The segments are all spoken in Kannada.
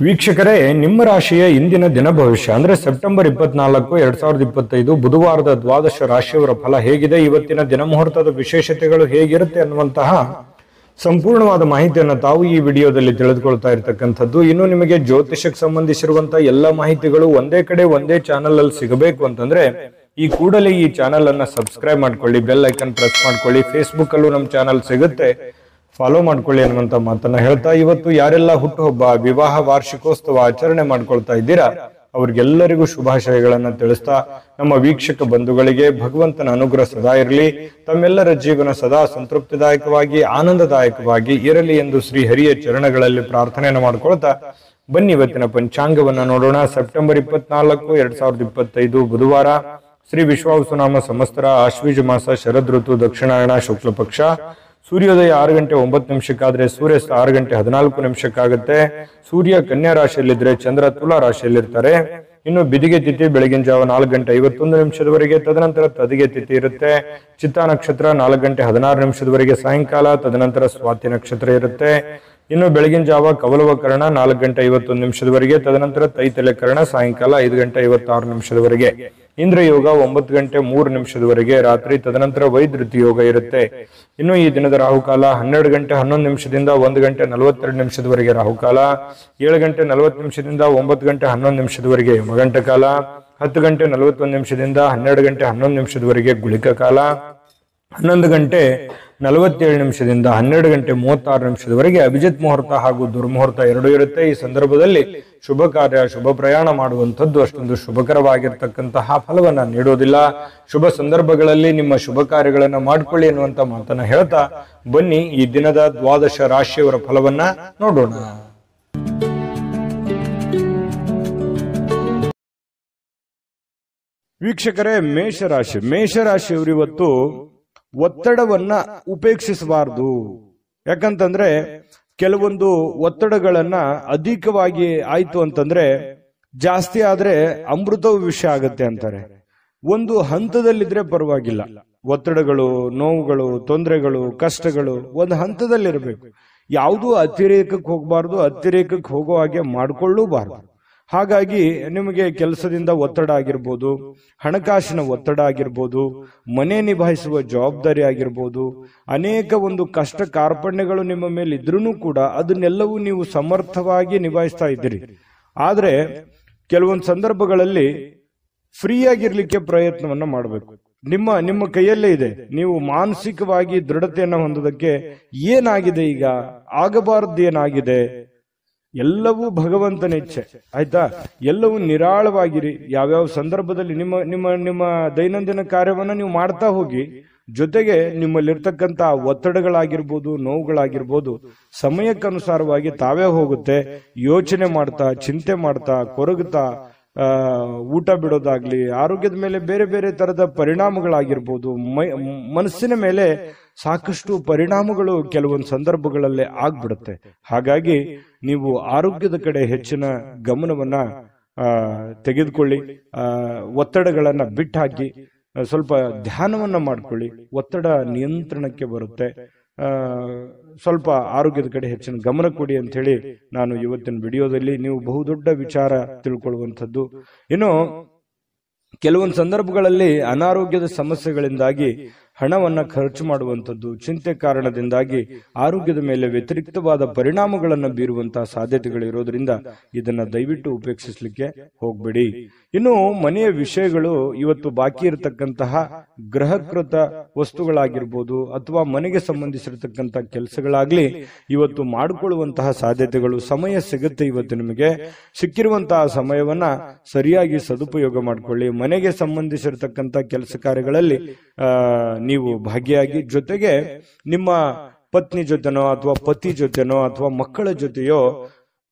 ವೀಕ್ಷಕರೇ, ನಿಮ್ಮ ರಾಶಿಯ ಇಂದಿನ ದಿನ ಭವಿಷ್ಯ ಅಂದ್ರೆ ಸೆಪ್ಟೆಂಬರ್ 24, 2025 ಬುಧವಾರದ ದ್ವಾದಶ ರಾಶಿಯವರ ಫಲ ಹೇಗಿದೆ, ಇವತ್ತಿನ ದಿನ ಮುಹೂರ್ತದ ವಿಶೇಷತೆಗಳು ಹೇಗಿರುತ್ತೆ ಅನ್ನುವಂತಹ ಸಂಪೂರ್ಣವಾದ ಮಾಹಿತಿಯನ್ನು ತಾವು ಈ ವಿಡಿಯೋದಲ್ಲಿ ತಿಳಿದುಕೊಳ್ತಾ ಇರತಕ್ಕಂಥದ್ದು. ಇನ್ನು ನಿಮಗೆ ಜ್ಯೋತಿಷಕ್ಕೆ ಸಂಬಂಧಿಸಿರುವಂತಹ ಎಲ್ಲ ಮಾಹಿತಿಗಳು ಒಂದೇ ಕಡೆ ಒಂದೇ ಚಾನೆಲ್ ಅಲ್ಲಿ ಸಿಗಬೇಕು ಅಂತಂದ್ರೆ ಈ ಕೂಡಲೇ ಈ ಚಾನೆಲ್ ಅನ್ನ ಸಬ್ಸ್ಕ್ರೈಬ್ ಮಾಡ್ಕೊಳ್ಳಿ, ಬೆಲ್ ಐಕನ್ ಪ್ರೆಸ್ ಮಾಡ್ಕೊಳ್ಳಿ. ಫೇಸ್ಬುಕ್ ಅಲ್ಲೂ ನಮ್ಮ ಚಾನೆಲ್ ಸಿಗುತ್ತೆ, ಫಾಲೋ ಮಾಡ್ಕೊಳ್ಳಿ ಅನ್ನುವಂತ ಮಾತನ್ನ ಹೇಳ್ತಾ, ಇವತ್ತು ಯಾರೆಲ್ಲ ಹುಟ್ಟುಹಬ್ಬ, ವಿವಾಹ ವಾರ್ಷಿಕೋತ್ಸವ ಆಚರಣೆ ಮಾಡ್ಕೊಳ್ತಾ ಇದ್ದೀರಾ ಅವ್ರಿಗೆಲ್ಲರಿಗೂ ಶುಭಾಶಯಗಳನ್ನ ತಿಳಿಸ್ತಾ, ನಮ್ಮ ವೀಕ್ಷಕ ಬಂಧುಗಳಿಗೆ ಭಗವಂತನ ಅನುಗ್ರಹ ಸದಾ ಇರಲಿ, ತಮ್ಮೆಲ್ಲರ ಜೀವನ ಸದಾ ಸಂತೃಪ್ತಿದಾಯಕವಾಗಿ ಆನಂದದಾಯಕವಾಗಿ ಇರಲಿ ಎಂದು ಶ್ರೀ ಹರಿಯ ಚರಣಗಳಲ್ಲಿ ಪ್ರಾರ್ಥನೆಯನ್ನು ಮಾಡ್ಕೊಳ್ತಾ ಬನ್ನಿ ಇವತ್ತಿನ ಪಂಚಾಂಗವನ್ನ ನೋಡೋಣ. ಸೆಪ್ಟೆಂಬರ್ 24, 2025 ಬುಧವಾರ, ಶ್ರೀ ವಿಶ್ವಾವಸುನಾಮ ಸಂವತ್ಸರ, ಆಶ್ವೀಜ ಮಾಸ, ಶರದ್ ಋತು, ದಕ್ಷಿಣಾಯಣ, ಶುಕ್ಲ ಪಕ್ಷ. ಸೂರ್ಯೋದಯ 6 ಗಂಟೆ 9 ನಿಮಿಷಕ್ಕಾದ್ರೆ ಸೂರ್ಯಾಸ್ತ 6 ಗಂಟೆ 14 ನಿಮಿಷಕ್ಕಾಗುತ್ತೆ. ಸೂರ್ಯ ಕನ್ಯಾ ರಾಶಿಯಲ್ಲಿದ್ರೆ ಚಂದ್ರ ತುಲಾ ರಾಶಿಯಲ್ಲಿರ್ತಾರೆ. ಇನ್ನು ಬಿದಿಗೆ ತಿಥಿ ಬೆಳಗಿನ ಜಾವ 4 ಗಂಟೆ 51 ನಿಮಿಷದವರೆಗೆ, ತದನಂತರ ತದಿಗೆ ತಿಥಿ ಇರುತ್ತೆ. ಚಿತ್ತಾ ನಕ್ಷತ್ರ 4 ಗಂಟೆ 16 ನಿಮಿಷದವರೆಗೆ ಸಾಯಂಕಾಲ, ತದನಂತರ ಸ್ವಾತಿ ನಕ್ಷತ್ರ ಇರುತ್ತೆ. ಇನ್ನು ಬೆಳಗಿನ ಜಾವ ಕವಲವ ಕರ್ಣ 4 ಗಂಟೆ 51 ನಿಮಿಷದವರೆಗೆ, ತದನಂತರ ತೈತಲೆ ಕರ್ಣ ಸಾಯಂಕಾಲ 5 ಗಂಟೆ 56 ನಿಮಿಷದವರೆಗೆ. ಇಂದ್ರ ಯೋಗ 9 ಗಂಟೆ 3 ನಿಮಿಷದವರೆಗೆ ರಾತ್ರಿ, ತದನಂತರ ವೈದ್ಯುತಿ ಯೋಗ ಇರುತ್ತೆ. ಇನ್ನು ಈ ದಿನದ ರಾಹುಕಾಲ 12 ಗಂಟೆ 11 ನಿಮಿಷದಿಂದ 1 ಗಂಟೆ 42 ನಿಮಿಷದವರೆಗೆ ರಾಹುಕಾಲ, 7 ಗಂಟೆ 40 ನಿಮಿಷದಿಂದ 9 ಗಂಟೆ 11 ನಿಮಿಷದವರೆಗೆ ಯಮಗಂಟ ಕಾಲ, 10 ಗಂಟೆ 41 ನಿಮಿಷದಿಂದ 12 ಗಂಟೆ 11 ನಿಮಿಷದವರೆಗೆ ಗುಳಿಕ ಕಾಲ, 11 ಗಂಟೆ 47 ನಿಮಿಷದಿಂದ 12 ಗಂಟೆ 36 ನಿಮಿಷದವರೆಗೆ ಅಭಿಜಿತ್ ಮುಹೂರ್ತ ಹಾಗೂ ದುರ್ಮುಹೂರ್ತ ಎರಡೂ ಇರುತ್ತೆ. ಈ ಸಂದರ್ಭದಲ್ಲಿ ಶುಭ ಕಾರ್ಯ, ಶುಭ ಪ್ರಯಾಣ ಮಾಡುವಂಥದ್ದು ಅಷ್ಟೊಂದು ಶುಭಕರವಾಗಿರ್ತಕ್ಕಂತಹ ಫಲವನ್ನ ನೀಡೋದಿಲ್ಲ. ಶುಭ ಸಂದರ್ಭಗಳಲ್ಲಿ ನಿಮ್ಮ ಶುಭ ಕಾರ್ಯಗಳನ್ನ ಮಾಡ್ಕೊಳ್ಳಿ ಅನ್ನುವಂತ ಮಾತನ್ನ ಹೇಳ್ತಾ ಬನ್ನಿ ಈ ದಿನದ ದ್ವಾದಶ ರಾಶಿಯವರ ಫಲವನ್ನ ನೋಡೋಣ. ವೀಕ್ಷಕರೇ, ಮೇಷರಾಶಿಯವರು ಇವತ್ತು ಒತ್ತಡವನ್ನ ಉಪೇಕ್ಷಿಸಬಾರದು. ಯಾಕಂತಂದ್ರೆ ಕೆಲವೊಂದು ಒತ್ತಡಗಳನ್ನ ಅಧಿಕವಾಗಿ ಆಯ್ತು ಅಂತಂದ್ರೆ ಜಾಸ್ತಿ ಆದ್ರೆ ಅಮೃತವು ವಿಷ ಆಗತ್ತೆ ಅಂತಾರೆ. ಒಂದು ಹಂತದಲ್ಲಿದ್ರೆ ಪರವಾಗಿಲ್ಲ. ಒತ್ತಡಗಳು, ನೋವುಗಳು, ತೊಂದರೆಗಳು, ಕಷ್ಟಗಳು ಒಂದು ಹಂತದಲ್ಲಿರಬೇಕು. ಯಾವುದೂ ಅತಿರೇಕಕ್ಕೆ ಹೋಗಬಾರ್ದು, ಅತಿರೇಕಕ್ಕೆ ಹೋಗೋ ಹಾಗೆ ಮಾಡಿಕೊಳ್ಳೂಬಾರ್ದು. ಹಾಗಾಗಿ ನಿಮಗೆ ಕೆಲಸದಿಂದ ಒತ್ತಡ ಆಗಿರ್ಬೋದು, ಹಣಕಾಸಿನ ಒತ್ತಡ ಆಗಿರ್ಬೋದು, ಮನೆ ನಿಭಾಯಿಸುವ ಜವಾಬ್ದಾರಿ ಆಗಿರ್ಬೋದು, ಅನೇಕ ಒಂದು ಕಷ್ಟ ಕಾರ್ಪಣ್ಯಗಳು ನಿಮ್ಮ ಮೇಲೆ ಇದ್ರೂ ಕೂಡ ಅದನ್ನೆಲ್ಲವೂ ನೀವು ಸಮರ್ಥವಾಗಿ ನಿಭಾಯಿಸ್ತಾ ಇದ್ದೀರಿ. ಆದ್ರೆ ಕೆಲವೊಂದು ಸಂದರ್ಭಗಳಲ್ಲಿ ಫ್ರೀ ಆಗಿರ್ಲಿಕ್ಕೆ ಪ್ರಯತ್ನವನ್ನ ಮಾಡಬೇಕು. ನಿಮ್ಮ ಕೈಯಲ್ಲೇ ಇದೆ. ನೀವು ಮಾನಸಿಕವಾಗಿ ದೃಢತೆಯನ್ನ ಹೊಂದೋದಕ್ಕೆ ಏನಾಗಿದೆ, ಈಗ ಆಗಬಾರದು ಏನಾಗಿದೆ, ಎಲ್ಲವೂ ಭಗವಂತನ ಇಚ್ಛೆ. ಆಯ್ತಾ? ಎಲ್ಲವೂ ನಿರಾಳವಾಗಿರಿ. ಯಾವ್ಯಾವ ಸಂದರ್ಭದಲ್ಲಿ ನಿಮ್ಮ ನಿಮ್ಮ ನಿಮ್ಮ ದೈನಂದಿನ ಕಾರ್ಯವನ್ನ ನೀವು ಮಾಡ್ತಾ ಹೋಗಿ, ಜೊತೆಗೆ ನಿಮ್ಮಲ್ಲಿರ್ತಕ್ಕಂಥ ಒತ್ತಡಗಳಾಗಿರ್ಬೋದು, ನೋವುಗಳಾಗಿರ್ಬೋದು ಸಮಯಕ್ಕನುಸಾರವಾಗಿ ತಾವೇ ಹೋಗುತ್ತೆ. ಯೋಚನೆ ಮಾಡ್ತಾ, ಚಿಂತೆ ಮಾಡ್ತಾ, ಕೊರಗುತ್ತಾ ಊಟ ಬಿಡೋದಾಗ್ಲಿ, ಆರೋಗ್ಯದ ಮೇಲೆ ಬೇರೆ ಬೇರೆ ತರದ ಪರಿಣಾಮಗಳಾಗಿರ್ಬೋದು, ಮನಸ್ಸಿನ ಮೇಲೆ ಸಾಕಷ್ಟು ಪರಿಣಾಮಗಳು ಕೆಲವೊಂದು ಸಂದರ್ಭಗಳಲ್ಲೇ ಆಗ್ಬಿಡುತ್ತೆ. ಹಾಗಾಗಿ ನೀವು ಆರೋಗ್ಯದ ಕಡೆ ಹೆಚ್ಚಿನ ಗಮನವನ್ನ ತೆಗೆದುಕೊಳ್ಳಿ. ಒತ್ತಡಗಳನ್ನ ಬಿಟ್ಟಾಕಿ ಸ್ವಲ್ಪ ಧ್ಯಾನವನ್ನ ಮಾಡ್ಕೊಳ್ಳಿ. ಒತ್ತಡ ನಿಯಂತ್ರಣಕ್ಕೆ ಬರುತ್ತೆ. ಸ್ವಲ್ಪ ಆರೋಗ್ಯದ ಕಡೆ ಹೆಚ್ಚಿನ ಗಮನ ಕೊಡಿ ಅಂತ ಹೇಳಿ ನಾನು ಇವತ್ತಿನ ವಿಡಿಯೋದಲ್ಲಿ ನೀವು ಬಹುದೊಡ್ಡ ವಿಚಾರ ತಿಳ್ಕೊಳ್ಳುವಂಥದ್ದು. ಇನ್ನು ಕೆಲವೊಂದು ಸಂದರ್ಭಗಳಲ್ಲಿ ಅನಾರೋಗ್ಯದ ಸಮಸ್ಯೆಗಳಿಂದಾಗಿ ಹಣವನ್ನ ಖರ್ಚು ಮಾಡುವಂಥದ್ದು, ಚಿಂತೆ ಕಾರಣದಿಂದಾಗಿ ಆರೋಗ್ಯದ ಮೇಲೆ ವ್ಯತಿರಿಕ್ತವಾದ ಪರಿಣಾಮಗಳನ್ನು ಬೀರುವಂತಹ ಸಾಧ್ಯತೆಗಳಿರೋದ್ರಿಂದ ಇದನ್ನ ದಯವಿಟ್ಟು ಉಪೇಕ್ಷಿಸಲಿಕ್ಕೆ ಹೋಗ್ಬೇಡಿ. ಇನ್ನು ಮನೆಯ ವಿಷಯಗಳು ಇವತ್ತು ಬಾಕಿ ಇರತಕ್ಕಂತಹ ಗೃಹಕೃತ ವಸ್ತುಗಳಾಗಿರ್ಬೋದು ಅಥವಾ ಮನೆಗೆ ಸಂಬಂಧಿಸಿರತಕ್ಕಂತ ಕೆಲಸಗಳಾಗ್ಲಿ ಇವತ್ತು ಮಾಡಿಕೊಳ್ಳುವಂತಹ ಸಾಧ್ಯತೆಗಳು, ಸಮಯ ಸಿಗುತ್ತೆ. ಇವತ್ತು ನಿಮಗೆ ಸಿಕ್ಕಿರುವಂತಹ ಸಮಯವನ್ನ ಸರಿಯಾಗಿ ಸದುಪಯೋಗ ಮಾಡಿಕೊಳ್ಳಿ. ಮನೆಗೆ ಸಂಬಂಧಿಸಿರತಕ್ಕಂತ ಕೆಲಸ ಕಾರ್ಯಗಳಲ್ಲಿ ನೀವು ಭಾಗಿಯಾಗಿ, ಜೊತೆಗೆ ನಿಮ್ಮ ಪತ್ನಿ ಜೊತೆನೋ ಅಥವಾ ಪತಿ ಜೊತೆನೋ ಅಥವಾ ಮಕ್ಕಳ ಜೊತೆಯೋ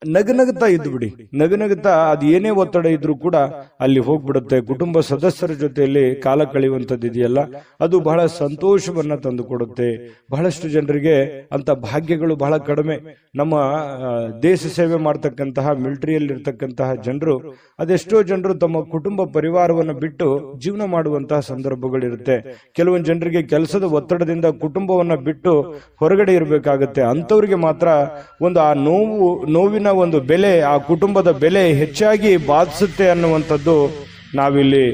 ನಗನಗುತ್ತಾ ಇದ್ದು ಬಿಡಿ. ನಗನಗುತ್ತಾ ಅದು ಏನೇ ಒತ್ತಡ ಇದ್ರೂ ಕೂಡ ಅಲ್ಲಿ ಹೋಗ್ಬಿಡುತ್ತೆ. ಕುಟುಂಬ ಸದಸ್ಯರ ಜೊತೆಯಲ್ಲಿ ಕಾಲ ಕಳೆಯುವಂಥದ್ದು ಇದೆಯಲ್ಲ, ಅದು ಬಹಳ ಸಂತೋಷವನ್ನ ತಂದು ಕೊಡುತ್ತೆ. ಬಹಳಷ್ಟು ಜನರಿಗೆ ಅಂತ ಭಾಗ್ಯಗಳು ಬಹಳ ಕಡಿಮೆ. ನಮ್ಮ ದೇಶ ಸೇವೆ ಮಾಡ್ತಕ್ಕಂತಹ ಮಿಲಿಟರಿಯಲ್ಲಿ ಇರ್ತಕ್ಕಂತಹ ಜನರು, ಅದೆಷ್ಟೋ ಜನರು ತಮ್ಮ ಕುಟುಂಬ ಪರಿವಾರವನ್ನು ಬಿಟ್ಟು ಜೀವನ ಮಾಡುವಂತಹ ಸಂದರ್ಭಗಳಿರುತ್ತೆ. ಕೆಲವೊಂದು ಜನರಿಗೆ ಕೆಲಸದ ಒತ್ತಡದಿಂದ ಕುಟುಂಬವನ್ನ ಬಿಟ್ಟು ಹೊರಗಡೆ ಇರಬೇಕಾಗತ್ತೆ. ಅಂತವರಿಗೆ ಮಾತ್ರ ಒಂದು ಆ ನೋವಿನ ದುಡ್ಡಿನ ಒಂದು ಬೆಲೆ, ಆ ಕುಟುಂಬದ ಬೆಲೆ ಹೆಚ್ಚಾಗಿ ಬಾಧಿಸುತ್ತೆ ಅನ್ನುವಂಥದ್ದು ನಾವಿಲ್ಲಿ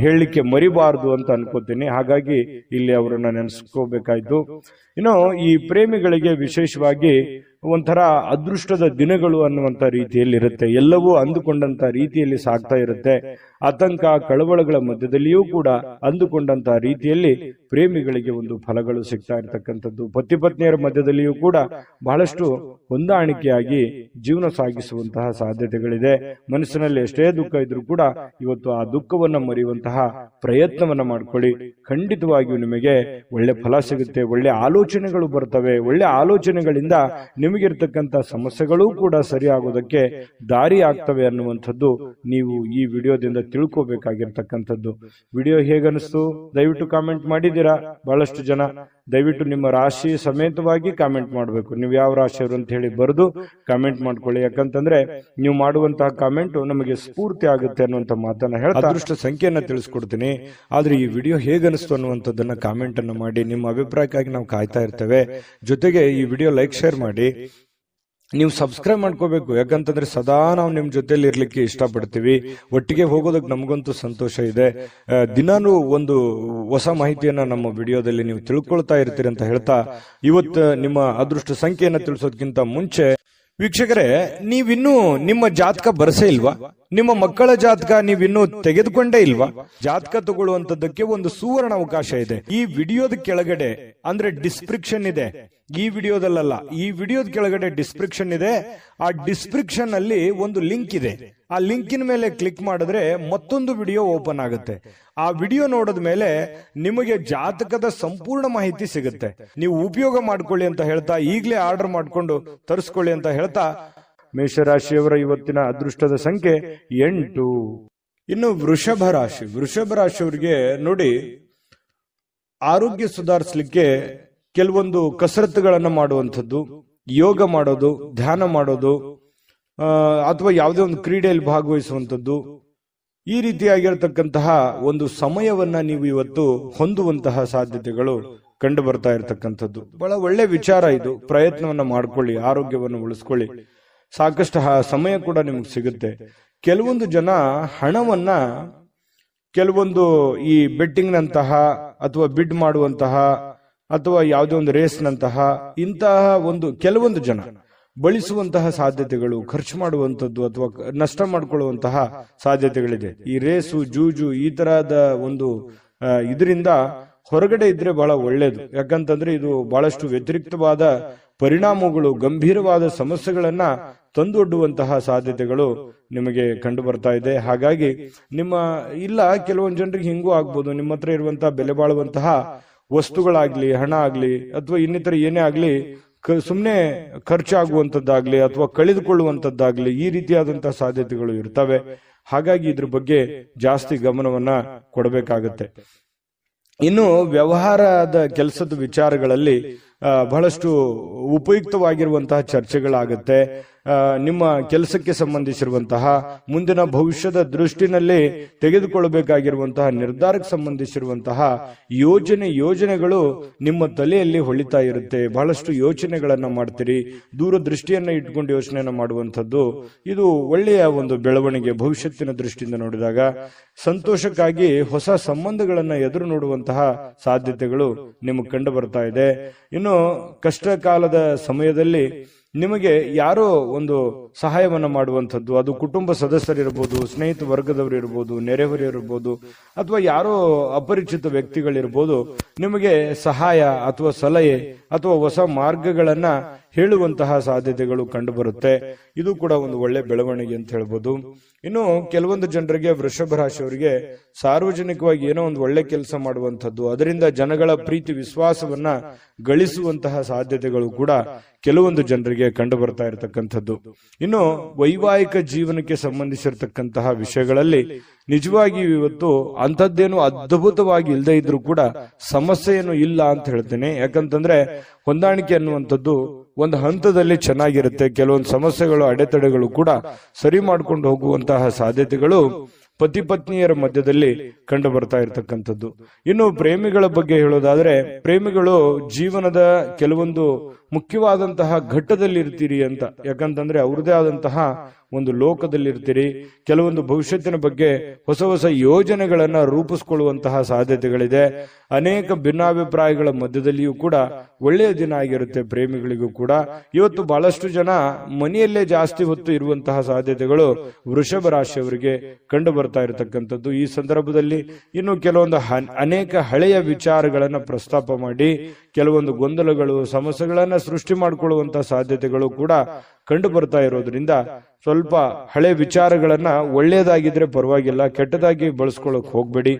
ಹೇಳಲಿಕ್ಕೆ ಮರಿಬಾರದು ಅಂತ ಅನ್ಕೋತೀನಿ. ಹಾಗಾಗಿ ಇಲ್ಲಿ ಅವರನ್ನ ನೆನೆಸ್ಕೋಬೇಕಾಯ್ತು. ಇನ್ನು ಈ ಪ್ರೇಮಿಗಳಿಗೆ ವಿಶೇಷವಾಗಿ ಒಂಥರ ಅದೃಷ್ಟದ ದಿನಗಳು ಅನ್ನುವಂತ ರೀತಿಯಲ್ಲಿ ಇರುತ್ತೆ. ಎಲ್ಲವೂ ಅಂದುಕೊಂಡಂತ ರೀತಿಯಲ್ಲಿ ಸಾಗ್ತಾ ಇರುತ್ತೆ. ಆತಂಕ ಕಳವಳಗಳ ಮಧ್ಯದಲ್ಲಿಯೂ ಕೂಡ ಅಂದುಕೊಂಡಂತ ರೀತಿಯಲ್ಲಿ ಪ್ರೇಮಿಗಳಿಗೆ ಒಂದು ಫಲಗಳು ಸಿಗ್ತಾ ಇರತಕ್ಕಂಥದ್ದು. ಪತಿ ಪತ್ನಿಯರ ಮಧ್ಯದಲ್ಲಿಯೂ ಕೂಡ ಬಹಳಷ್ಟು ಹೊಂದಾಣಿಕೆಯಾಗಿ ಜೀವನ ಸಾಗಿಸುವಂತಹ ಸಾಧ್ಯತೆಗಳಿದೆ. ಮನಸ್ಸಿನಲ್ಲಿ ಎಷ್ಟೇ ದುಃಖ ಇದ್ರೂ ಕೂಡ ಇವತ್ತು ಆ ದುಃಖವನ್ನ ಮರೆಯುವಂತಹ ಪ್ರಯತ್ನವನ್ನ ಮಾಡ್ಕೊಳ್ಳಿ. ಖಂಡಿತವಾಗಿಯೂ ನಿಮಗೆ ಒಳ್ಳೆ ಫಲ ಸಿಗುತ್ತೆ. ಒಳ್ಳೆ ಆಲೋಚನೆಗಳು ಬರ್ತವೆ. ಒಳ್ಳೆ ಆಲೋಚನೆಗಳಿಂದ ನಿಮಗಿರ್ತಕ್ಕಂಥ ಸಮಸ್ಯೆಗಳೂ ಕೂಡ ಸರಿ ಆಗೋದಕ್ಕೆ ದಾರಿ ಆಗ್ತವೆ ಅನ್ನುವಂಥದ್ದು ನೀವು ಈ ವಿಡಿಯೋದಿಂದ ತಿಳ್ಕೋಬೇಕಾಗಿರ್ತಕ್ಕಂಥದ್ದು. ವಿಡಿಯೋ ಹೇಗನಿಸ್ತು ದಯವಿಟ್ಟು ಕಾಮೆಂಟ್ ಮಾಡಿದ್ದೀರಾ. ಬಹಳಷ್ಟು ಜನ ದಯವಿಟ್ಟು ನಿಮ್ಮ ರಾಶಿ ಸಮೇತವಾಗಿ ಕಾಮೆಂಟ್ ಮಾಡಬೇಕು. ನೀವು ಯಾವ ರಾಶಿಯವರು ಅಂತ ಹೇಳಿ ಬರೆದು ಕಾಮೆಂಟ್ ಮಾಡ್ಕೊಳ್ಳಿ. ಯಾಕಂತಂದ್ರೆ ನೀವು ಮಾಡುವಂತಹ ಕಾಮೆಂಟ್ ನಮಗೆ ಸ್ಫೂರ್ತಿ ಆಗುತ್ತೆ ಅನ್ನುವಂತ ಮಾತನ್ನ ಹೇಳ್ತಾ ಅದೃಷ್ಟ ಸಂಖ್ಯೆಯನ್ನ ತಿಳಿಸ್ಕೊಡ್ತೀನಿ. ಆದ್ರೆ ಈ ವಿಡಿಯೋ ಹೇಗನಿಸ್ತು ಅನ್ನುವಂಥದ್ದನ್ನ ಕಾಮೆಂಟ್ ಅನ್ನು ಮಾಡಿ. ನಿಮ್ಮ ಅಭಿಪ್ರಾಯಕ್ಕಾಗಿ ನಾವು ಕಾಯ್ತಾ ಇರ್ತೇವೆ. ಜೊತೆಗೆ ಈ ವಿಡಿಯೋ ಲೈಕ್ ಶೇರ್ ಮಾಡಿ. ನೀವು ಸಬ್ಸ್ಕ್ರೈಬ್ ಮಾಡ್ಕೋಬೇಕು. ಯಾಕಂತಂದ್ರೆ ಸದಾ ನಾವು ನಿಮ್ ಜೊತೆಲಿ ಇರ್ಲಿಕ್ಕೆ ಇಷ್ಟಪಡ್ತೀವಿ. ಒಟ್ಟಿಗೆ ಹೋಗೋದಕ್ಕೆ ನಮಗಂತೂ ಸಂತೋಷ ಇದೆ. ದಿನಾನು ಒಂದು ಹೊಸ ಮಾಹಿತಿಯನ್ನ ನಮ್ಮ ವಿಡಿಯೋದಲ್ಲಿ ನೀವು ತಿಳ್ಕೊಳ್ತಾ ಇರ್ತೀರಿ ಅಂತ ಹೇಳ್ತಾ ಇವತ್ತು ನಿಮ್ಮ ಅದೃಷ್ಟ ಸಂಖ್ಯೆಯನ್ನ ತಿಳಿಸೋದಕ್ಕಿಂತ ಮುಂಚೆ ವೀಕ್ಷಕರೇ, ನೀವಿನ್ನೂ ನಿಮ್ಮ ಜಾತಕ ಬರಸೇ ಇಲ್ವಾ? ನಿಮ್ಮ ಮಕ್ಕಳ ಜಾತಕ ನೀವಿನ್ನೂ ತೆಗೆದುಕೊಂಡೇ ಇಲ್ವಾ? ಜಾತಕ ತಗೊಳ್ಳುವಂತದ್ದಕ್ಕೆ ಒಂದು ಸುವರ್ಣ ಅವಕಾಶ ಇದೆ. ಈ ವಿಡಿಯೋದ ಕೆಳಗಡೆ ಅಂದ್ರೆ ಡಿಸ್ಕ್ರಿಪ್ಷನ್ ಇದೆ. ಈ ವಿಡಿಯೋದಲ್ಲ, ಈ ವಿಡಿಯೋದ ಕೆಳಗಡೆ ಡಿಸ್ಕ್ರಿಪ್ಷನ್ ಇದೆ. ಆ ಡಿಸ್ಕ್ರಿಪ್ಷನ್ ಅಲ್ಲಿ ಒಂದು ಲಿಂಕ್ ಇದೆ. ಆ ಲಿಂಕಿನ ಮೇಲೆ ಕ್ಲಿಕ್ ಮಾಡಿದ್ರೆ ಮತ್ತೊಂದು ವಿಡಿಯೋ ಓಪನ್ ಆಗುತ್ತೆ. ಆ ವಿಡಿಯೋ ನೋಡಿದ ಮೇಲೆ ನಿಮಗೆ ಜಾತಕದ ಸಂಪೂರ್ಣ ಮಾಹಿತಿ ಸಿಗುತ್ತೆ. ನೀವು ಉಪಯೋಗ ಮಾಡ್ಕೊಳ್ಳಿ ಅಂತ ಹೇಳ್ತಾ ಈಗಲೇ ಆರ್ಡರ್ ಮಾಡ್ಕೊಂಡು ತರಿಸ್ಕೊಳ್ಳಿ ಅಂತ ಹೇಳ್ತಾ ಮೇಷರಾಶಿಯವರ ಇವತ್ತಿನ ಅದೃಷ್ಟದ ಸಂಖ್ಯೆ 8. ಇನ್ನು ವೃಷಭ ರಾಶಿಯವರಿಗೆ ನೋಡಿ, ಆರೋಗ್ಯ ಸುಧಾರಿಸಲಿಕ್ಕೆ ಕೆಲವೊಂದು ಕಸರತ್ತುಗಳನ್ನು ಮಾಡುವಂಥದ್ದು, ಯೋಗ ಮಾಡೋದು, ಧ್ಯಾನ ಮಾಡೋದು, ಅಥವಾ ಯಾವುದೇ ಒಂದು ಕ್ರೀಡೆಯಲ್ಲಿ ಭಾಗವಹಿಸುವಂಥದ್ದು, ಈ ರೀತಿಯಾಗಿರತಕ್ಕಂತಹ ಒಂದು ಸಮಯವನ್ನ ನೀವು ಇವತ್ತು ಹೊಂದುವಂತಹ ಸಾಧ್ಯತೆಗಳು ಕಂಡು ಬರ್ತಾ ಇರತಕ್ಕಂಥದ್ದು. ಬಹಳ ಒಳ್ಳೆ ವಿಚಾರ ಇದು. ಪ್ರಯತ್ನವನ್ನ ಮಾಡ್ಕೊಳ್ಳಿ, ಆರೋಗ್ಯವನ್ನು ಉಳಿಸ್ಕೊಳ್ಳಿ. ಸಾಕಷ್ಟು ಸಮಯ ಕೂಡ ನಿಮ್ಗೆ ಸಿಗುತ್ತೆ. ಕೆಲವೊಂದು ಜನ ಹಣವನ್ನ ಕೆಲವೊಂದು ಈ ಬೆಟ್ಟಿಂಗ್ ನಂತಹ ಅಥವಾ ಬಿಡ್ ಮಾಡುವಂತಹ ಅಥವಾ ಯಾವುದೇ ಒಂದು ರೇಸ್ನಂತಹ ಇಂತಹ ಒಂದು ಕೆಲವೊಂದು ಜನ ಬಳಸುವಂತಹ ಸಾಧ್ಯತೆಗಳು, ಖರ್ಚು ಮಾಡುವಂಥದ್ದು ಅಥವಾ ನಷ್ಟ ಮಾಡಿಕೊಳ್ಳುವಂತಹ ಸಾಧ್ಯತೆಗಳಿದೆ. ಈ ರೇಸು ಜೂಜು ಈ ತರಹದ ಒಂದು ಇದರಿಂದ ಹೊರಗಡೆ ಇದ್ರೆ ಬಹಳ ಒಳ್ಳೇದು. ಯಾಕಂತಂದ್ರೆ ಇದು ಬಹಳಷ್ಟು ವ್ಯತಿರಿಕ್ತವಾದ ಪರಿಣಾಮಗಳು, ಗಂಭೀರವಾದ ಸಮಸ್ಯೆಗಳನ್ನ ತಂದೊಡ್ಡುವಂತಹ ಸಾಧ್ಯತೆಗಳು ನಿಮಗೆ ಕಂಡು ಬರ್ತಾ ಇದೆ. ಹಾಗಾಗಿ ಕೆಲವೊಂದು ಜನರಿಗೆ ಹಿಂಗೂ ಆಗ್ಬೋದು, ನಿಮ್ಮ ಹತ್ರ ಇರುವಂತಹ ಬೆಲೆ ಬಾಳುವಂತಹ ವಸ್ತುಗಳಾಗ್ಲಿ, ಹಣ ಆಗ್ಲಿ ಅಥವಾ ಇನ್ನಿತರ ಏನೇ ಆಗ್ಲಿ ಸುಮ್ಮನೆ ಖರ್ಚಾಗುವಂತದ್ದಾಗ್ಲಿ ಅಥವಾ ಕಳೆದುಕೊಳ್ಳುವಂತದ್ದಾಗ್ಲಿ ಈ ರೀತಿಯಾದಂತಹ ಸಾಧ್ಯತೆಗಳು ಇರ್ತವೆ. ಹಾಗಾಗಿ ಇದ್ರ ಬಗ್ಗೆ ಜಾಸ್ತಿ ಗಮನವನ್ನ ಕೊಡಬೇಕಾಗತ್ತೆ. ಇನ್ನು ವ್ಯವಹಾರದ ಕೆಲಸದ ವಿಚಾರಗಳಲ್ಲಿ ಬಹಳಷ್ಟು ಉಪಯುಕ್ತವಾಗಿರುವಂತಹ ಚರ್ಚೆಗಳಾಗುತ್ತೆ. ನಿಮ್ಮ ಕೆಲಸಕ್ಕೆ ಸಂಬಂಧಿಸಿರುವಂತಹ ಮುಂದಿನ ಭವಿಷ್ಯದ ದೃಷ್ಟಿನಲ್ಲಿ ತೆಗೆದುಕೊಳ್ಳಬೇಕಾಗಿರುವಂತಹ ನಿರ್ಧಾರಕ್ಕೆ ಸಂಬಂಧಿಸಿರುವಂತಹ ಯೋಜನೆಗಳು ನಿಮ್ಮ ತಲೆಯಲ್ಲಿ ಹೊಳಿತಾ ಇರುತ್ತೆ. ಬಹಳಷ್ಟು ಯೋಚನೆಗಳನ್ನ ಮಾಡ್ತೀರಿ. ದೂರದೃಷ್ಟಿಯನ್ನ ಇಟ್ಕೊಂಡು ಯೋಚನೆಯನ್ನ ಮಾಡುವಂಥದ್ದು ಇದು ಒಳ್ಳೆಯ ಒಂದು ಬೆಳವಣಿಗೆ. ಭವಿಷ್ಯತ್ತಿನ ದೃಷ್ಟಿಯಿಂದ ನೋಡಿದಾಗ ಸಂತೋಷಕ್ಕಾಗಿ ಹೊಸ ಸಂಬಂಧಗಳನ್ನ ಎದುರು ನೋಡುವಂತಹ ಸಾಧ್ಯತೆಗಳು ನಿಮಗೆ ಕಂಡು ಬರ್ತಾ ಇದೆ. ಇನ್ನು ಕಷ್ಟ ಕಾಲದ ಸಮಯದಲ್ಲಿ ನಿಮಗೆ ಯಾರೋ ಒಂದು ಸಹಾಯವನ್ನ ಮಾಡುವಂಥದ್ದು, ಅದು ಕುಟುಂಬ ಸದಸ್ಯರಿರ್ಬೋದು, ಸ್ನೇಹಿತ ವರ್ಗದವರು ಇರ್ಬೋದು, ನೆರೆಹೊರೆಯರಿರ್ಬೋದು ಅಥವಾ ಯಾರೋ ಅಪರಿಚಿತ ವ್ಯಕ್ತಿಗಳಿರ್ಬೋದು, ನಿಮಗೆ ಸಹಾಯ ಅಥವಾ ಸಲಹೆ ಅಥವಾ ಹೊಸ ಮಾರ್ಗಗಳನ್ನ ಹೇಳುವಂತಹ ಸಾಧ್ಯತೆಗಳು ಕಂಡು ಬರುತ್ತೆ. ಇದು ಕೂಡ ಒಂದು ಒಳ್ಳೆ ಬೆಳವಣಿಗೆ ಅಂತ ಹೇಳ್ಬೋದು. ಇನ್ನು ಕೆಲವೊಂದು ಜನರಿಗೆ, ವೃಷಭ ರಾಶಿಯವರಿಗೆ ಸಾರ್ವಜನಿಕವಾಗಿ ಏನೋ ಒಂದು ಒಳ್ಳೆ ಕೆಲಸ ಮಾಡುವಂಥದ್ದು, ಅದರಿಂದ ಜನಗಳ ಪ್ರೀತಿ ವಿಶ್ವಾಸವನ್ನ ಗಳಿಸುವಂತಹ ಸಾಧ್ಯತೆಗಳು ಕೂಡ ಕೆಲವೊಂದು ಜನರಿಗೆ ಕಂಡು ಬರ್ತಾ ಇರತಕ್ಕಂಥದ್ದು. ಇನ್ನು ವೈವಾಹಿಕ ಜೀವನಕ್ಕೆ ಸಂಬಂಧಿಸಿರತಕ್ಕಂತಹ ವಿಷಯಗಳಲ್ಲಿ ನಿಜವಾಗಿಯೂ ಇವತ್ತು ಅಂಥದ್ದೇನು ಅದ್ಭುತವಾಗಿ ಇಲ್ಲದೆ ಇದ್ರೂ ಕೂಡ ಸಮಸ್ಯೆ ಏನು ಇಲ್ಲ ಅಂತ ಹೇಳ್ತೇನೆ. ಯಾಕಂತಂದ್ರೆ ಹೊಂದಾಣಿಕೆ ಅನ್ನುವಂಥದ್ದು ಒಂದು ಹಂತದಲ್ಲಿ ಚೆನ್ನಾಗಿರುತ್ತೆ. ಕೆಲವೊಂದು ಸಮಸ್ಯೆಗಳು, ಅಡೆತಡೆಗಳು ಕೂಡ ಸರಿ ಮಾಡ್ಕೊಂಡು ಹೋಗುವಂತಹ ಸಾಧ್ಯತೆಗಳು ಪತಿ ಪತ್ನಿಯರ ಮಧ್ಯದಲ್ಲಿ ಕಂಡು ಬರ್ತಾ ಇರತಕ್ಕಂಥದ್ದು. ಇನ್ನು ಪ್ರೇಮಿಗಳ ಬಗ್ಗೆ ಹೇಳೋದಾದ್ರೆ, ಪ್ರೇಮಿಗಳು ಜೀವನದ ಕೆಲವೊಂದು ಮುಖ್ಯವಾದಂತಹ ಘಟ್ಟದಲ್ಲಿ ಇರ್ತೀರಿ ಅಂತ. ಯಾಕಂತಂದ್ರೆ ಅವ್ರದೇ ಆದಂತಹ ಒಂದು ಲೋಕದಲ್ಲಿ ಇರ್ತೀರಿ. ಕೆಲವೊಂದು ಭವಿಷ್ಯತ್ತಿನ ಬಗ್ಗೆ ಹೊಸ ಹೊಸ ಯೋಜನೆಗಳನ್ನ ರೂಪಿಸಿಕೊಳ್ಳುವಂತಹ ಸಾಧ್ಯತೆಗಳಿದೆ. ಅನೇಕ ಭಿನ್ನಾಭಿಪ್ರಾಯಗಳ ಮಧ್ಯದಲ್ಲಿಯೂ ಕೂಡ ಒಳ್ಳೆಯ ದಿನ ಆಗಿರುತ್ತೆ ಪ್ರೇಮಿಗಳಿಗೂ ಕೂಡ. ಇವತ್ತು ಬಹಳಷ್ಟು ಜನ ಮನೆಯಲ್ಲೇ ಜಾಸ್ತಿ ಹೊತ್ತು ಇರುವಂತಹ ಸಾಧ್ಯತೆಗಳು ವೃಷಭ ರಾಶಿಯವರಿಗೆ ಕಂಡು ಬರ್ತಾ ಇರತಕ್ಕಂಥದ್ದು. ಈ ಸಂದರ್ಭದಲ್ಲಿ ಇನ್ನು ಕೆಲವೊಂದು ಅನೇಕ ಹಳೆಯ ವಿಚಾರಗಳನ್ನ ಪ್ರಸ್ತಾಪ ಮಾಡಿ ಕೆಲವೊಂದು ಗೊಂದಲಗಳು, ಸಮಸ್ಯೆಗಳನ್ನ ಸೃಷ್ಟಿ ಮಾಡಿಕೊಳ್ಳುವಂತಹ ಸಾಧ್ಯತೆಗಳು ಕೂಡ ಕಂಡು ಬರ್ತಾ ಇರೋದ್ರಿಂದ ಸ್ವಲ್ಪ ಹಳೆ ವಿಚಾರಗಳನ್ನ ಒಳ್ಳೆಯದಾಗಿದ್ರೆ ಪರವಾಗಿಲ್ಲ, ಕೆಟ್ಟದಾಗಿ ಬಳಸ್ಕೊಳ್ಳೋಕೆ ಹೋಗ್ಬೇಡಿ,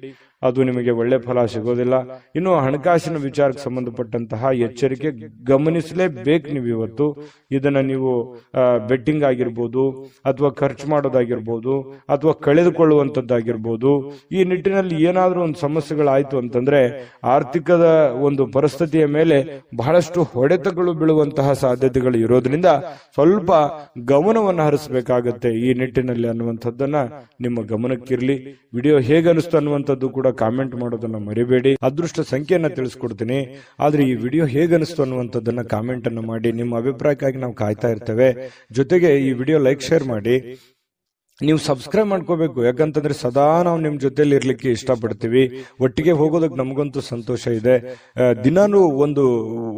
ಅದು ನಿಮಗೆ ಒಳ್ಳೆ ಫಲ ಸಿಗೋದಿಲ್ಲ. ಇನ್ನು ಹಣಕಾಸಿನ ವಿಚಾರಕ್ಕೆ ಸಂಬಂಧಪಟ್ಟಂತಹ ಎಚ್ಚರಿಕೆ ಗಮನಿಸಲೇಬೇಕು. ನೀವು ಇವತ್ತು ಇದನ್ನ ನೀವು ಬೆಟ್ಟಿಂಗ್ ಆಗಿರ್ಬೋದು, ಅಥವಾ ಖರ್ಚು ಮಾಡೋದಾಗಿರ್ಬೋದು, ಅಥವಾ ಕಳೆದುಕೊಳ್ಳುವಂತದ್ದಾಗಿರ್ಬೋದು, ಈ ನಿಟ್ಟಿನಲ್ಲಿ ಏನಾದ್ರೂ ಒಂದು ಸಮಸ್ಯೆಗಳಾಯ್ತು ಅಂತಂದ್ರೆ ಆರ್ಥಿಕದ ಒಂದು ಪರಿಸ್ಥಿತಿಯ ಮೇಲೆ ಬಹಳಷ್ಟು ಹೊಡೆತಗಳು ಬೀಳುವಂತಹ ಸಾಧ್ಯತೆಗಳು ಇರೋದ್ರಿಂದ ಸ್ವಲ್ಪ ಗಮನವನ್ನು ಹರಿಸಬೇಕಾಗತ್ತೆ ಈ ನಿಟ್ಟಿನಲ್ಲಿ ಅನ್ನುವಂಥದ್ದನ್ನ ನಿಮ್ಮ ಗಮನಕ್ಕಿರ್ಲಿ. ವಿಡಿಯೋ ಹೇಗೆ ಅನಿಸ್ತು ಅನ್ನುವಂಥದ್ದು ಕೂಡ ಕಾಮೆಂಟ್ ಮಾಡೋದನ್ನ ಮರಿಬೇಡಿ. ಅದೃಷ್ಟ ಸಂಖ್ಯೆಯನ್ನ ತಿಳಿಸ್ಕೊಡ್ತೀನಿ, ಆದ್ರೆ ಈ ವಿಡಿಯೋ ಹೇಗೆ ಅನಿಸ್ತು ಅನ್ನುವಂಥದ್ದನ್ನ ಕಾಮೆಂಟ್ ಅನ್ನು ಮಾಡಿ. ನಿಮ್ಮ ಅಭಿಪ್ರಾಯಕ್ಕಾಗಿ ನಾವು ಕಾಯ್ತಾ ಇರ್ತೇವೆ. ಜೊತೆಗೆ ಈ ವಿಡಿಯೋ ಲೈಕ್, ಶೇರ್ ಮಾಡಿ. ನೀವು ಸಬ್ಸ್ಕ್ರೈಬ್ ಮಾಡ್ಕೋಬೇಕು, ಯಾಕಂತಂದ್ರೆ ಸದಾ ನಾವು ನಿಮ್ ಜೊತೆಲಿ ಇರ್ಲಿಕ್ಕೆ ಇಷ್ಟಪಡ್ತೀವಿ. ಒಟ್ಟಿಗೆ ಹೋಗೋದಕ್ಕೆ ನಮಗಂತೂ ಸಂತೋಷ ಇದೆ. ದಿನಾನು ಒಂದು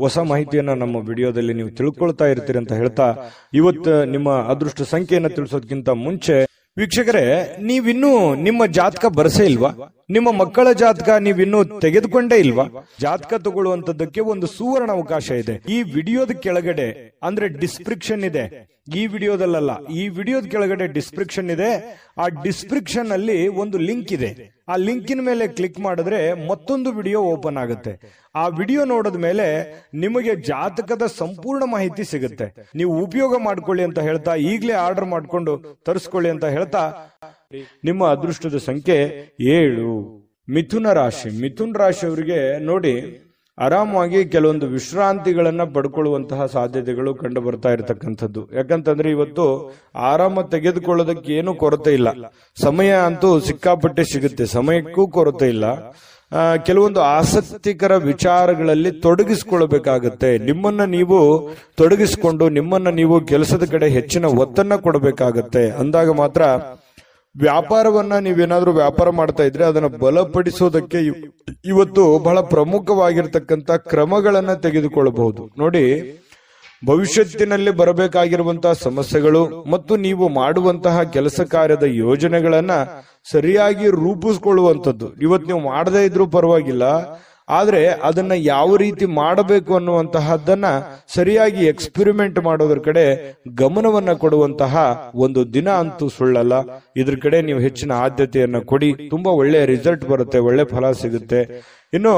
ಹೊಸ ಮಾಹಿತಿಯನ್ನ ನಮ್ಮ ವಿಡಿಯೋದಲ್ಲಿ ನೀವು ತಿಳ್ಕೊಳ್ತಾ ಇರ್ತೀರಿ ಅಂತ ಹೇಳ್ತಾ, ಇವತ್ತು ನಿಮ್ಮ ಅದೃಷ್ಟ ಸಂಖ್ಯೆಯನ್ನ ತಿಳಿಸೋದಕ್ಕಿಂತ ಮುಂಚೆ ವೀಕ್ಷಕರೇ, ನೀವಿನ್ನೂ ನಿಮ್ಮ ಜಾತಕ ಬರಸೇ ಇಲ್ವಾ? ನಿಮ್ಮ ಮಕ್ಕಳ ಜಾತಕ ನೀವಿನ್ನೂ ತೆಗೆದುಕೊಂಡೇ ಇಲ್ವಾ? ಜಾತಕ ತಗೊಳ್ಳುವಂತದ್ದಕ್ಕೆ ಒಂದು ಸುವರ್ಣ ಅವಕಾಶ ಇದೆ. ಈ ವಿಡಿಯೋದ ಕೆಳಗಡೆ ಅಂದ್ರೆ ಡಿಸ್ಕ್ರಿಪ್ಷನ್ ಇದೆ. ಈ ವಿಡಿಯೋದಲ್ಲ, ಈ ವಿಡಿಯೋದ ಕೆಳಗಡೆ ಡಿಸ್ಕ್ರಿಪ್ಷನ್ ಇದೆ. ಆ ಡಿಸ್ಕ್ರಿಪ್ಷನ್ ಅಲ್ಲಿ ಒಂದು ಲಿಂಕ್ ಇದೆ. ಆ ಲಿಂಕಿನ ಮೇಲೆ ಕ್ಲಿಕ್ ಮಾಡಿದ್ರೆ ಮತ್ತೊಂದು ವಿಡಿಯೋ ಓಪನ್ ಆಗುತ್ತೆ. ಆ ವಿಡಿಯೋ ನೋಡಿದ ಮೇಲೆ ನಿಮಗೆ ಜಾತಕದ ಸಂಪೂರ್ಣ ಮಾಹಿತಿ ಸಿಗುತ್ತೆ. ನೀವು ಉಪಯೋಗ ಮಾಡ್ಕೊಳ್ಳಿ ಅಂತ ಹೇಳ್ತಾ, ಈಗಲೇ ಆರ್ಡರ್ ಮಾಡ್ಕೊಂಡು ತರಿಸ್ಕೊಳ್ಳಿ ಅಂತ ಹೇಳ್ತಾ, ನಿಮ್ಮ ಅದೃಷ್ಟದ ಸಂಖ್ಯೆ 7. ಮಿಥುನ ರಾಶಿ. ಮಿಥುನ ರಾಶಿಯವರಿಗೆ ನೋಡಿ, ಆರಾಮಾಗಿ ಕೆಲವೊಂದು ವಿಶ್ರಾಂತಿಗಳನ್ನ ಪಡ್ಕೊಳ್ಳುವಂತಹ ಸಾಧ್ಯತೆಗಳು ಕಂಡು ಬರ್ತಾ ಇರತಕ್ಕಂಥದ್ದು. ಯಾಕಂತಂದ್ರೆ ಇವತ್ತು ಆರಾಮ ತೆಗೆದುಕೊಳ್ಳೋದಕ್ಕೆ ಏನು ಕೊರತೆ ಇಲ್ಲ. ಸಮಯ ಅಂತೂ ಸಿಕ್ಕಾಪಟ್ಟೆ ಸಿಗುತ್ತೆ, ಸಮಯಕ್ಕೂ ಕೊರತೆ ಇಲ್ಲ. ಕೆಲವೊಂದು ಆಸಕ್ತಿಕರ ವಿಚಾರಗಳಲ್ಲಿ ತೊಡಗಿಸಿಕೊಳ್ಳಬೇಕಾಗತ್ತೆ. ನಿಮ್ಮನ್ನ ನೀವು ತೊಡಗಿಸಿಕೊಂಡು ನಿಮ್ಮನ್ನ ನೀವು ಕೆಲಸದ ಕಡೆ ಹೆಚ್ಚಿನ ಒತ್ತನ್ನ ಕೊಡಬೇಕಾಗತ್ತೆ. ಅಂದಾಗ ಮಾತ್ರ ವ್ಯಾಪಾರವನ್ನ ನೀವೇನಾದ್ರೂ ವ್ಯಾಪಾರ ಮಾಡ್ತಾ ಇದ್ರೆ ಅದನ್ನ ಬಲಪಡಿಸೋದಕ್ಕೆ ಇವತ್ತು ಬಹಳ ಪ್ರಮುಖವಾಗಿರ್ತಕ್ಕಂಥ ಕ್ರಮಗಳನ್ನ ತೆಗೆದುಕೊಳ್ಳಬಹುದು. ನೋಡಿ, ಭವಿಷ್ಯತ್ತಿನಲ್ಲಿ ಬರಬೇಕಾಗಿರುವಂತಹ ಸಮಸ್ಯೆಗಳು ಮತ್ತು ನೀವು ಮಾಡುವಂತಹ ಕೆಲಸ ಕಾರ್ಯದ ಯೋಜನೆಗಳನ್ನ ಸರಿಯಾಗಿ ರೂಪಿಸ್ಕೊಳ್ಳುವಂಥದ್ದು. ಇವತ್ತು ನೀವು ಮಾಡದೇ ಇದ್ರೂ ಪರವಾಗಿಲ್ಲ, ಆದ್ರೆ ಅದನ್ನ ಯಾವ ರೀತಿ ಮಾಡಬೇಕು ಅನ್ನುವಂತಹದ್ದನ್ನ ಸರಿಯಾಗಿ ಎಕ್ಸ್ಪೆರಿಮೆಂಟ್ ಮಾಡೋದ್ರ ಕಡೆ ಗಮನವನ್ನ ಕೊಡುವಂತಹ ಒಂದು ದಿನ ಅಂತೂ ಸುಳ್ಳಲ್ಲ. ಇದ್ರ ಕಡೆ ನೀವು ಹೆಚ್ಚಿನ ಆದ್ಯತೆಯನ್ನ ಕೊಡಿ. ತುಂಬಾ ಒಳ್ಳೆಯ ರಿಸಲ್ಟ್ ಬರುತ್ತೆ, ಒಳ್ಳೆ ಫಲ ಸಿಗುತ್ತೆ. ಇನ್ನು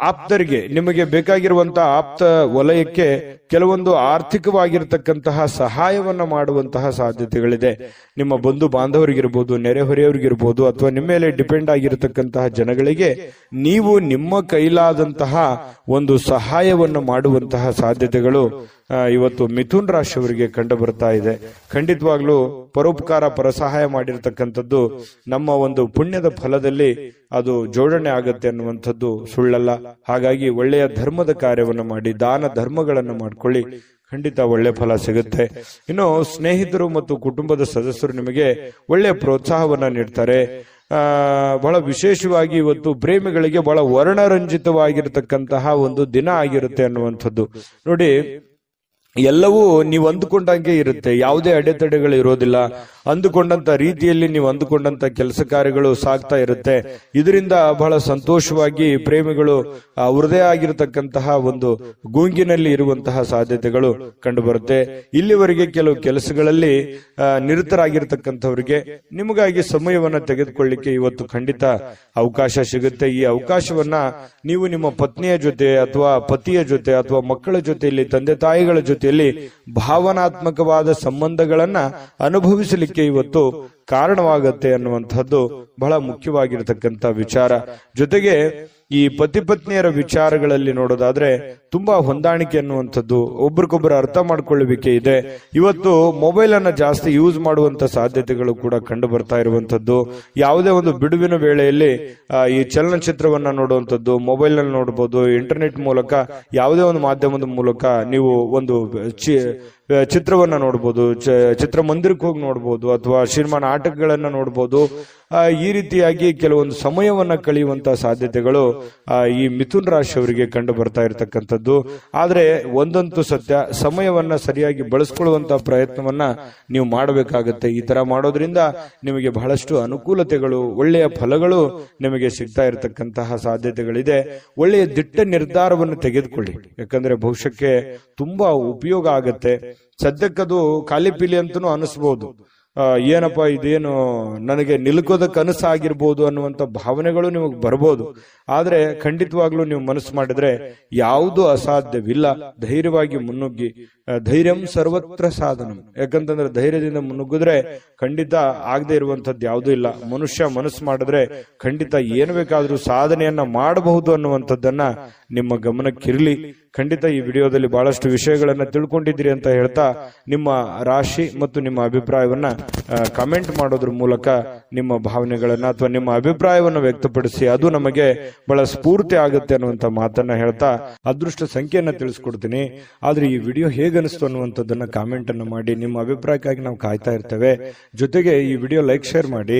ಆಪ್ತರಿಗೆ, ನಿಮಗೆ ಬೇಕಾಗಿರುವಂತಹ ಆಪ್ತ ವಲಯಕ್ಕೆ ಕೆಲವೊಂದು ಆರ್ಥಿಕವಾಗಿರ್ತಕ್ಕಂತಹ ಸಹಾಯವನ್ನ ಮಾಡುವಂತಹ ಸಾಧ್ಯತೆಗಳಿದೆ. ನಿಮ್ಮ ಬಂಧು ಬಾಂಧವರಿಗಿರ್ಬೋದು, ನೆರೆಹೊರೆಯವರಿಗಿರ್ಬೋದು, ಅಥವಾ ನಿಮ್ಮ ಮೇಲೆ ಡಿಪೆಂಡ್ ಆಗಿರತಕ್ಕಂತಹ ಜನಗಳಿಗೆ ನೀವು ನಿಮ್ಮ ಕೈಲಾದಂತಹ ಒಂದು ಸಹಾಯವನ್ನು ಮಾಡುವಂತಹ ಸಾಧ್ಯತೆಗಳು ಇವತ್ತು ಮಿಥುನ್ ರಾಶಿಯವರಿಗೆ ಕಂಡು ಬರ್ತಾ ಇದೆ. ಖಂಡಿತವಾಗ್ಲೂ ಪರೋಪಕಾರ, ಪರಸಹಾಯ ಮಾಡಿರ್ತಕ್ಕಂಥದ್ದು ನಮ್ಮ ಒಂದು ಪುಣ್ಯದ ಫಲದಲ್ಲಿ ಅದು ಜೋಡಣೆ ಆಗತ್ತೆ ಅನ್ನುವಂಥದ್ದು ಸುಳ್ಳಲ್ಲ. ಹಾಗಾಗಿ ಒಳ್ಳೆಯ ಧರ್ಮದ ಕಾರ್ಯವನ್ನು ಮಾಡಿ, ದಾನ ಧರ್ಮಗಳನ್ನು ಮಾಡ್ಕೊಳ್ಳಿ, ಖಂಡಿತ ಒಳ್ಳೆ ಫಲ ಸಿಗುತ್ತೆ. ಇನ್ನು ಸ್ನೇಹಿತರು ಮತ್ತು ಕುಟುಂಬದ ಸದಸ್ಯರು ನಿಮಗೆ ಒಳ್ಳೆಯ ಪ್ರೋತ್ಸಾಹವನ್ನ ನೀಡ್ತಾರೆ. ಬಹಳ ವಿಶೇಷವಾಗಿ ಇವತ್ತು ಪ್ರೇಮಿಗಳಿಗೆ ಬಹಳ ವರ್ಣರಂಜಿತವಾಗಿರತಕ್ಕಂತಹ ಒಂದು ದಿನ ಆಗಿರುತ್ತೆ ಅನ್ನುವಂಥದ್ದು. ನೋಡಿ, ಎಲ್ಲವೂ ನೀವು ಅಂದುಕೊಂಡಂಗೆ ಇರುತ್ತೆ, ಯಾವುದೇ ಅಡೆತಡೆಗಳು ಇರೋದಿಲ್ಲ. ಅಂದುಕೊಂಡಂತ ರೀತಿಯಲ್ಲಿ ನೀವು ಅಂದುಕೊಂಡಂತ ಕೆಲಸ ಕಾರ್ಯಗಳು ಸಾಗ್ತಾ ಇರುತ್ತೆ. ಇದರಿಂದ ಬಹಳ ಸಂತೋಷವಾಗಿ ಪ್ರೇಮಿಗಳು ಅವರದೇ ಆಗಿರತಕ್ಕಂತಹ ಒಂದು ಗುಂಗಿನಲ್ಲಿ ಇರುವಂತಹ ಸಾಧ್ಯತೆಗಳು ಕಂಡು ಬರುತ್ತೆ. ಇಲ್ಲಿವರೆಗೆ ಕೆಲವು ಕೆಲಸಗಳಲ್ಲಿ ನಿರತರಾಗಿರ್ತಕ್ಕಂಥವರಿಗೆ ನಿಮಗಾಗಿ ಸಮಯವನ್ನ ತೆಗೆದುಕೊಳ್ಳಿಕ್ಕೆ ಇವತ್ತು ಖಂಡಿತ ಅವಕಾಶ ಸಿಗುತ್ತೆ. ಈ ಅವಕಾಶವನ್ನ ನೀವು ನಿಮ್ಮ ಪತ್ನಿಯ ಜೊತೆ ಅಥವಾ ಪತಿಯ ಜೊತೆ ಅಥವಾ ಮಕ್ಕಳ ಜೊತೆಯಲ್ಲಿ, ತಂದೆ ತಾಯಿಗಳ ಜೊತೆಯಲ್ಲಿ ಭಾವನಾತ್ಮಕವಾದ ಸಂಬಂಧಗಳನ್ನ ಅನುಭವಿಸಲಿಕ್ಕೆ ಇವತ್ತು ಕಾರಣವಾಗತ್ತೆ ಅನ್ನುವಂಥದ್ದು ಬಹಳ ಮುಖ್ಯವಾಗಿರತಕ್ಕಂಥ ವಿಚಾರ. ಜೊತೆಗೆ ಈ ಪತಿ ಪತ್ನಿಯರ ವಿಚಾರಗಳಲ್ಲಿ ನೋಡೋದಾದ್ರೆ ತುಂಬಾ ಹೊಂದಾಣಿಕೆ ಅನ್ನುವಂಥದ್ದು, ಒಬ್ರಿಗೊಬ್ಬರು ಅರ್ಥ ಮಾಡ್ಕೊಳ್ಳುವಿಕೆ ಇದೆ. ಇವತ್ತು ಮೊಬೈಲ್ ಅನ್ನ ಜಾಸ್ತಿ ಯೂಸ್ ಮಾಡುವಂತ ಸಾಧ್ಯತೆಗಳು ಕೂಡ ಕಂಡು ಬರ್ತಾ ಇರುವಂತದ್ದು. ಯಾವುದೇ ಒಂದು ಬಿಡುವಿನ ವೇಳೆಯಲ್ಲಿ ಈ ಚಲನಚಿತ್ರವನ್ನ ನೋಡುವಂಥದ್ದು, ಮೊಬೈಲ್ ನಲ್ಲಿ ನೋಡಬಹುದು, ಇಂಟರ್ನೆಟ್ ಮೂಲಕ ಯಾವುದೇ ಒಂದು ಮಾಧ್ಯಮದ ಮೂಲಕ ನೀವು ಒಂದು ಚಿತ್ರವನ್ನ ನೋಡಬಹುದು, ಚಿತ್ರಮಂದಿರಕ್ಕೆ ಹೋಗಿ ನೋಡಬಹುದು, ಅಥವಾ ಸಿನಿಮಾ ನಾಟಕಗಳನ್ನ ನೋಡಬಹುದು. ಈ ರೀತಿಯಾಗಿ ಕೆಲವೊಂದು ಸಮಯವನ್ನ ಕಳೆಯುವಂತಹ ಸಾಧ್ಯತೆಗಳು ಈ ಮಿಥುನ್ ರಾಶಿಯವರಿಗೆ ಕಂಡು ಬರ್ತಾ ಇರತಕ್ಕಂಥದ್ದು. ಆದ್ರೆ ಒಂದಂತೂ ಸತ್ಯ, ಸಮಯವನ್ನ ಸರಿಯಾಗಿ ಬಳಸ್ಕೊಳ್ಳುವಂತಹ ಪ್ರಯತ್ನವನ್ನ ನೀವು ಮಾಡಬೇಕಾಗತ್ತೆ. ಈ ತರ ಮಾಡೋದ್ರಿಂದ ನಿಮಗೆ ಬಹಳಷ್ಟು ಅನುಕೂಲತೆಗಳು, ಒಳ್ಳೆಯ ಫಲಗಳು ನಿಮಗೆ ಸಿಗ್ತಾ ಇರತಕ್ಕಂತಹ ಸಾಧ್ಯತೆಗಳಿದೆ. ಒಳ್ಳೆಯ ದಿಟ್ಟ ನಿರ್ಧಾರವನ್ನು ತೆಗೆದುಕೊಳ್ಳಿ, ಯಾಕಂದ್ರೆ ಭವಿಷ್ಯಕ್ಕೆ ತುಂಬಾ ಉಪಯೋಗ ಆಗತ್ತೆ. ಸದ್ಯಕ್ಕದು ಖಾಲಿ ಪೀಲಿ ಅಂತನೂ ಅನಿಸ್ಬಹುದು, ಏನಪ್ಪಾ ಇದೇನು ನನಗೆ ನಿಲ್ಕೋದಕ್ಕೆ ಕನಸಾಗಿರ್ಬೋದು ಅನ್ನುವಂತ ಭಾವನೆಗಳು ನಿಮಗೆ ಬರ್ಬೋದು. ಆದ್ರೆ ಖಂಡಿತವಾಗ್ಲೂ ನೀವು ಮನಸ್ಸು ಮಾಡಿದ್ರೆ ಯಾವುದು ಅಸಾಧ್ಯವಿಲ್ಲ. ಧೈರ್ಯವಾಗಿ ಮುನ್ನುಗ್ಗಿ, ಧೈರ್ಯಂ ಸರ್ವತ್ರ ಸಾಧನಂ. ಯಾಕಂತಂದ್ರೆ ಧೈರ್ಯದಿಂದ ಮುನ್ನುಗ್ಗಿದ್ರೆ ಖಂಡಿತ ಆಗದೆ ಇರುವಂತದ್ದು ಯಾವುದೂ ಇಲ್ಲ. ಮನುಷ್ಯ ಮನಸ್ಸು ಮಾಡಿದ್ರೆ ಖಂಡಿತ ಏನು ಬೇಕಾದ್ರೂ ಸಾಧನೆಯನ್ನ ಮಾಡಬಹುದು ಅನ್ನುವಂಥದ್ದನ್ನ ನಿಮ್ಮ ಗಮನಕ್ಕಿರ್ಲಿ. ಖಂಡಿತ ಈ ವಿಡಿಯೋದಲ್ಲಿ ಬಹಳಷ್ಟು ವಿಷಯಗಳನ್ನ ತಿಳ್ಕೊಂಡಿದ್ದೀರಿ ಅಂತ ಹೇಳ್ತಾ, ನಿಮ್ಮ ರಾಶಿ ಮತ್ತು ನಿಮ್ಮ ಅಭಿಪ್ರಾಯವನ್ನ ಕಮೆಂಟ್ ಮಾಡೋದ್ರ ಮೂಲಕ ನಿಮ್ಮ ಭಾವನೆಗಳನ್ನ ಅಥವಾ ನಿಮ್ಮ ಅಭಿಪ್ರಾಯವನ್ನು ವ್ಯಕ್ತಪಡಿಸಿ, ಅದು ನಮಗೆ ಬಹಳ ಸ್ಫೂರ್ತಿ ಆಗುತ್ತೆ ಅನ್ನುವಂತ ಮಾತನ್ನ ಹೇಳ್ತಾ ಅದೃಷ್ಟ ಸಂಖ್ಯೆಯನ್ನ ತಿಳಿಸ್ಕೊಡ್ತೀನಿ. ಆದ್ರೆ ಈ ವಿಡಿಯೋ ಹೇಗನಿಸ್ತು ಅನ್ನುವಂಥದ್ದನ್ನ ಕಾಮೆಂಟ್ ಅನ್ನು ಮಾಡಿ. ನಿಮ್ಮ ಅಭಿಪ್ರಾಯಕ್ಕಾಗಿ ನಾವು ಕಾಯ್ತಾ ಇರ್ತೇವೆ. ಜೊತೆಗೆ ಈ ವಿಡಿಯೋ ಲೈಕ್, ಶೇರ್ ಮಾಡಿ.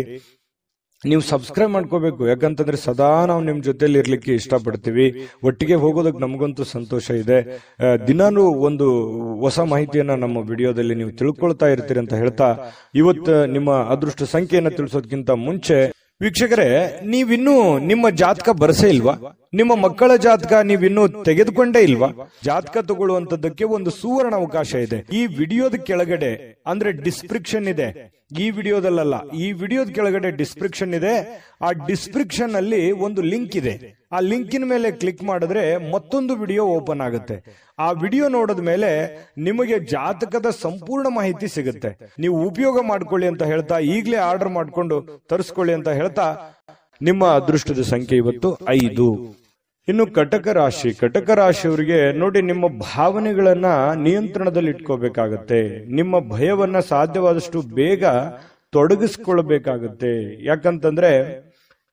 ನೀವು ಸಬ್ಸ್ಕ್ರೈಬ್ ಮಾಡ್ಕೋಬೇಕು, ಯಾಕಂತಂದ್ರೆ ಸದಾ ನಾವು ನಿಮ್ ಜೊತೆಲಿ ಇರ್ಲಿಕ್ಕೆ ಇಷ್ಟಪಡ್ತೀವಿ. ಒಟ್ಟಿಗೆ ಹೋಗೋದಕ್ಕೆ ನಮಗಂತೂ ಸಂತೋಷ ಇದೆ. ದಿನಾನು ಒಂದು ಹೊಸ ಮಾಹಿತಿಯನ್ನ ನಮ್ಮ ವಿಡಿಯೋದಲ್ಲಿ ನೀವು ತಿಳ್ಕೊಳ್ತಾ ಇರ್ತೀರಿ ಅಂತ ಹೇಳ್ತಾ, ಇವತ್ತು ನಿಮ್ಮ ಅದೃಷ್ಟ ಸಂಖ್ಯೆಯನ್ನ ತಿಳಿಸೋದಕ್ಕಿಂತ ಮುಂಚೆ ವೀಕ್ಷಕರೇ, ನೀವಿನ್ನೂ ನಿಮ್ಮ ಜಾತಕ ಬರಸೇ ಇಲ್ವಾ? ನಿಮ್ಮ ಮಕ್ಕಳ ಜಾತಕ ನೀವಿನ್ನೂ ತೆಗೆದುಕೊಂಡೇ ಇಲ್ವಾ? ಜಾತಕ ತಗೊಳ್ಳುವಂತದ್ದಕ್ಕೆ ಒಂದು ಸುವರ್ಣ ಅವಕಾಶ ಇದೆ. ಈ ವಿಡಿಯೋದ ಕೆಳಗಡೆ ಅಂದ್ರೆ ಡಿಸ್ಕ್ರಿಪ್ಷನ್ ಇದೆ. ಈ ವಿಡಿಯೋದಲ್ಲ, ಈ ವಿಡಿಯೋದ ಕೆಳಗಡೆ ಡಿಸ್ಕ್ರಿಪ್ಷನ್ ಇದೆ. ಆ ಡಿಸ್ಕ್ರಿಪ್ಷನ್ ಅಲ್ಲಿ ಒಂದು ಲಿಂಕ್ ಇದೆ. ಆ ಲಿಂಕಿನ ಮೇಲೆ ಕ್ಲಿಕ್ ಮಾಡಿದ್ರೆ ಮತ್ತೊಂದು ವಿಡಿಯೋ ಓಪನ್ ಆಗುತ್ತೆ. ಆ ವಿಡಿಯೋ ನೋಡಿದ ಮೇಲೆ ನಿಮಗೆ ಜಾತಕದ ಸಂಪೂರ್ಣ ಮಾಹಿತಿ ಸಿಗುತ್ತೆ. ನೀವು ಉಪಯೋಗ ಮಾಡ್ಕೊಳ್ಳಿ ಅಂತ ಹೇಳ್ತಾ, ಈಗಲೇ ಆರ್ಡರ್ ಮಾಡ್ಕೊಂಡು ತರಿಸ್ಕೊಳ್ಳಿ ಅಂತ ಹೇಳ್ತಾ, ನಿಮ್ಮ ಅದೃಷ್ಟದ ಸಂಖ್ಯೆ ಇವತ್ತು 5. ಇನ್ನು ಕಟಕ ರಾಶಿ, ಕಟಕ ರಾಶಿಯವರಿಗೆ ನೋಡಿ, ನಿಮ್ಮ ಭಾವನೆಗಳನ್ನ ನಿಯಂತ್ರಣದಲ್ಲಿ ಇಟ್ಕೋಬೇಕಾಗತ್ತೆ. ನಿಮ್ಮ ಭಯವನ್ನ ಸಾಧ್ಯವಾದಷ್ಟು ಬೇಗ ತೊಡಗಿಸ್ಕೊಳ್ಬೇಕಾಗತ್ತೆ. ಯಾಕಂತಂದ್ರೆ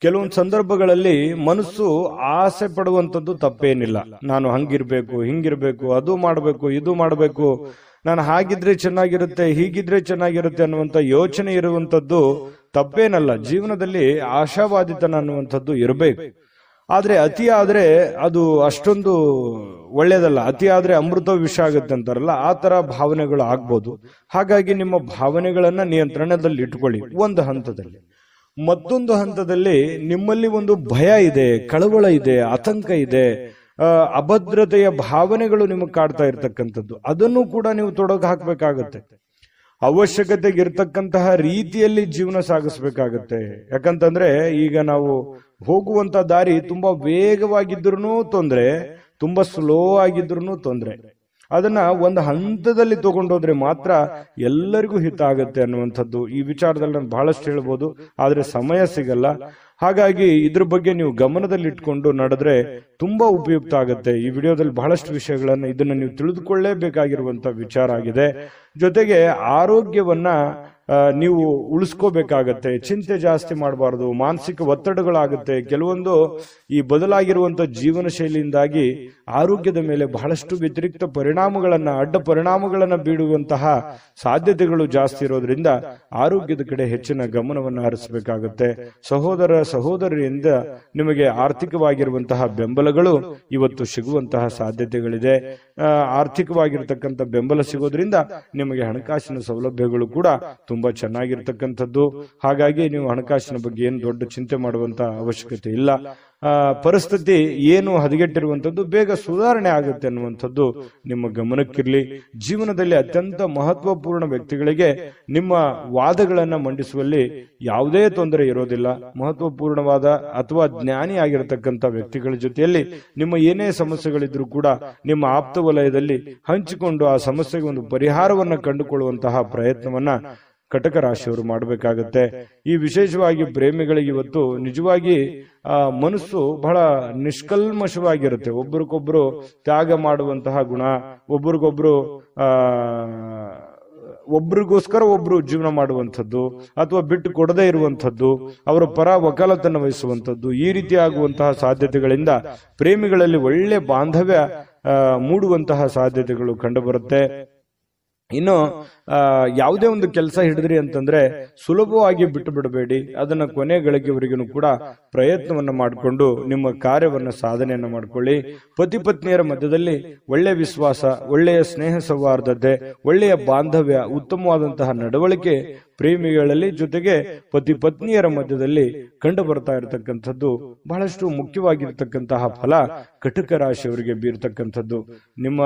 ಕೆಲವೊಂದು ಸಂದರ್ಭಗಳಲ್ಲಿ ಮನಸ್ಸು ಆಸೆ ಪಡುವಂತದ್ದು ತಪ್ಪೇನಿಲ್ಲ. ನಾನು ಹಂಗಿರ್ಬೇಕು, ಹಿಂಗಿರ್ಬೇಕು, ಅದು ಮಾಡಬೇಕು, ಇದು ಮಾಡಬೇಕು, ನಾನು ಹಾಗಿದ್ರೆ ಚೆನ್ನಾಗಿರುತ್ತೆ, ಹೀಗಿದ್ರೆ ಚೆನ್ನಾಗಿರುತ್ತೆ ಅನ್ನುವಂತ ಯೋಚನೆ ಇರುವಂತದ್ದು ತಪ್ಪೇನಲ್ಲ. ಜೀವನದಲ್ಲಿ ಆಶಾವಾದಿತನ ಅನ್ನುವಂಥದ್ದು ಇರಬೇಕು. ಆದ್ರೆ ಅತಿ ಆದ್ರೆ ಅದು ಅಷ್ಟೊಂದು ಒಳ್ಳೇದಲ್ಲ. ಅತಿ ಆದ್ರೆ ಅಮೃತ ವಿಷ ಆಗುತ್ತೆ ಅಂತಾರಲ್ಲ, ಆ ತರ ಭಾವನೆಗಳು ಆಗ್ಬೋದು. ಹಾಗಾಗಿ ನಿಮ್ಮ ಭಾವನೆಗಳನ್ನ ನಿಯಂತ್ರಣದಲ್ಲಿ ಇಟ್ಕೊಳ್ಳಿ ಒಂದು ಹಂತದಲ್ಲಿ. ಮತ್ತೊಂದು ಹಂತದಲ್ಲಿ ನಿಮ್ಮಲ್ಲಿ ಒಂದು ಭಯ ಇದೆ, ಕಳವಳ ಇದೆ, ಆತಂಕ ಇದೆ, ಅಭದ್ರತೆಯ ಭಾವನೆಗಳು ನಿಮಗೆ ಕಾಡ್ತಾ ಇರ್ತಕ್ಕಂಥದ್ದು. ಅದನ್ನು ಕೂಡ ನೀವು ತೊಡಗು ಹಾಕ್ಬೇಕಾಗತ್ತೆ. ಅವಶ್ಯಕತೆಗೆ ಇರ್ತಕ್ಕಂತಹ ರೀತಿಯಲ್ಲಿ ಜೀವನ ಸಾಗಿಸ್ಬೇಕಾಗತ್ತೆ. ಯಾಕಂತಂದ್ರೆ ಈಗ ನಾವು ಹೋಗುವಂತ ದಾರಿ ತುಂಬಾ ವೇಗವಾಗಿದ್ರು ತೊಂದ್ರೆ, ತುಂಬಾ ಸ್ಲೋ ಆಗಿದ್ರು ತೊಂದ್ರೆ. ಅದನ್ನ ಒಂದು ಹಂತದಲ್ಲಿ ತಗೊಂಡೋದ್ರೆ ಮಾತ್ರ ಎಲ್ಲರಿಗೂ ಹಿತ ಆಗುತ್ತೆ ಅನ್ನುವಂಥದ್ದು. ಈ ವಿಚಾರದಲ್ಲಿ ನಾನು ಬಹಳಷ್ಟು ಹೇಳ್ಬೋದು, ಆದ್ರೆ ಸಮಯ ಸಿಗಲ್ಲ. ಹಾಗಾಗಿ ಇದ್ರ ಬಗ್ಗೆ ನೀವು ಗಮನದಲ್ಲಿ ಇಟ್ಕೊಂಡು ನಡೆದ್ರೆ ತುಂಬಾ ಉಪಯುಕ್ತ ಆಗುತ್ತೆ. ಈ ವಿಡಿಯೋದಲ್ಲಿ ಬಹಳಷ್ಟು ವಿಷಯಗಳನ್ನ ಇದನ್ನ ನೀವು ತಿಳಿದುಕೊಳ್ಳೇಬೇಕಾಗಿರುವಂತ ವಿಚಾರ ಆಗಿದೆ. ಜೊತೆಗೆ ಆರೋಗ್ಯವನ್ನ ನೀವು ಉಳಿಸ್ಕೋಬೇಕಾಗತ್ತೆ. ಚಿಂತೆ ಜಾಸ್ತಿ ಮಾಡಬಾರ್ದು, ಮಾನಸಿಕ ಒತ್ತಡಗಳಾಗುತ್ತೆ. ಕೆಲವೊಂದು ಈ ಬದಲಾಗಿರುವಂತ ಜೀವನ ಶೈಲಿಯಿಂದಾಗಿ ಆರೋಗ್ಯದ ಮೇಲೆ ಬಹಳಷ್ಟು ವ್ಯತಿರಿಕ್ತ ಪರಿಣಾಮಗಳನ್ನ, ಅಡ್ಡ ಪರಿಣಾಮಗಳನ್ನ ಬೀಳುವಂತಹ ಸಾಧ್ಯತೆಗಳು ಜಾಸ್ತಿ ಇರೋದ್ರಿಂದ ಆರೋಗ್ಯದ ಕಡೆ ಹೆಚ್ಚಿನ ಗಮನವನ್ನು ಹರಿಸಬೇಕಾಗುತ್ತೆ. ಸಹೋದರರಿಂದ ನಿಮಗೆ ಆರ್ಥಿಕವಾಗಿರುವಂತಹ ಬೆಂಬಲಗಳು ಇವತ್ತು ಸಿಗುವಂತಹ ಸಾಧ್ಯತೆಗಳಿದೆ. ಆರ್ಥಿಕವಾಗಿರ್ತಕ್ಕಂಥ ಬೆಂಬಲ ಸಿಗೋದ್ರಿಂದ ನಿಮಗೆ ಹಣಕಾಸಿನ ಸೌಲಭ್ಯಗಳು ಕೂಡ ತುಂಬಾ ಚೆನ್ನಾಗಿರ್ತಕ್ಕಂಥದ್ದು. ಹಾಗಾಗಿ ನೀವು ಹಣಕಾಸಿನ ಬಗ್ಗೆ ಏನು ದೊಡ್ಡ ಚಿಂತೆ ಮಾಡುವಂತ ಅವಶ್ಯಕತೆ ಇಲ್ಲ. ಪರಿಸ್ಥಿತಿ ಏನು ಹದಗೆಟ್ಟಿರುವಂತದ್ದು ಬೇಗ ಸುಧಾರಣೆ ಆಗುತ್ತೆ ಅನ್ನುವಂಥದ್ದು ನಿಮ್ಮ ಗಮನಕ್ಕಿರ್ಲಿ. ಜೀವನದಲ್ಲಿ ಅತ್ಯಂತ ಮಹತ್ವಪೂರ್ಣ ವ್ಯಕ್ತಿಗಳಿಗೆ ನಿಮ್ಮ ವಾದಗಳನ್ನ ಮಂಡಿಸುವಲ್ಲಿ ಯಾವುದೇ ತೊಂದರೆ ಇರೋದಿಲ್ಲ. ಮಹತ್ವಪೂರ್ಣವಾದ ಅಥವಾ ಜ್ಞಾನಿ ಆಗಿರತಕ್ಕಂಥ ವ್ಯಕ್ತಿಗಳ ಜೊತೆಯಲ್ಲಿ ನಿಮ್ಮ ಏನೇ ಸಮಸ್ಯೆಗಳಿದ್ರೂ ಕೂಡ ನಿಮ್ಮ ಆಪ್ತ ವಲಯದಲ್ಲಿ ಹಂಚಿಕೊಂಡು ಆ ಸಮಸ್ಯೆಗೆ ಒಂದು ಪರಿಹಾರವನ್ನ ಕಂಡುಕೊಳ್ಳುವಂತಹ ಪ್ರಯತ್ನವನ್ನ ಕಟಕ ರಾಶಿಯವರು ಮಾಡಬೇಕಾಗತ್ತೆ. ಈ ವಿಶೇಷವಾಗಿ ಪ್ರೇಮಿಗಳಿಗೆ ಇವತ್ತು ನಿಜವಾಗಿ ಮನಸ್ಸು ಬಹಳ ನಿಷ್ಕಲ್ಮಶವಾಗಿರುತ್ತೆ. ಒಬ್ರಿಗೊಬ್ರು ತ್ಯಾಗ ಮಾಡುವಂತಹ ಗುಣ, ಒಬ್ರಿಗೋಸ್ಕರ ಒಬ್ರು ಜೀವನ ಮಾಡುವಂಥದ್ದು ಅಥವಾ ಬಿಟ್ಟು ಕೊಡದೇ ಇರುವಂಥದ್ದು, ಅವರ ಪರ ವಕಾಲತನ್ನು ವಹಿಸುವಂಥದ್ದು, ಈ ರೀತಿ ಆಗುವಂತಹ ಸಾಧ್ಯತೆಗಳಿಂದ ಪ್ರೇಮಿಗಳಲ್ಲಿ ಒಳ್ಳೆ ಬಾಂಧವ್ಯ ಮೂಡುವಂತಹ ಸಾಧ್ಯತೆಗಳು ಕಂಡುಬರುತ್ತೆ. ಇನ್ನು ಯಾವುದೇ ಒಂದು ಕೆಲಸ ಹಿಡಿದ್ರಿ ಅಂತಂದ್ರೆ ಸುಲಭವಾಗಿ ಬಿಟ್ಟು ಬಿಡಬೇಡಿ. ಅದನ್ನ ಕೊನೆ ಗಳಿಗೆವರೆಗೂ ಕೂಡ ಪ್ರಯತ್ನವನ್ನ ಮಾಡಿಕೊಂಡು ನಿಮ್ಮ ಕಾರ್ಯವನ್ನ ಸಾಧನೆಯನ್ನ ಮಾಡ್ಕೊಳ್ಳಿ. ಪತಿ ಪತ್ನಿಯರ ಮಧ್ಯದಲ್ಲಿ ಒಳ್ಳೆಯ ವಿಶ್ವಾಸ, ಒಳ್ಳೆಯ ಸ್ನೇಹ ಸೌಹಾರ್ದತೆ, ಒಳ್ಳೆಯ ಬಾಂಧವ್ಯ, ಉತ್ತಮವಾದಂತಹ ನಡವಳಿಕೆ ಪ್ರೇಮಿಗಳಲ್ಲಿ ಜೊತೆಗೆ ಪತಿ ಪತ್ನಿಯರ ಮಧ್ಯದಲ್ಲಿ ಕಂಡು ಬರ್ತಾ ಇರತಕ್ಕಂಥದ್ದು ಬಹಳಷ್ಟು ಮುಖ್ಯವಾಗಿರ್ತಕ್ಕಂತಹ ಫಲ ಕಟಕ ರಾಶಿಯವರಿಗೆ ಬೀರ್ತಕ್ಕಂಥದ್ದು. ನಿಮ್ಮ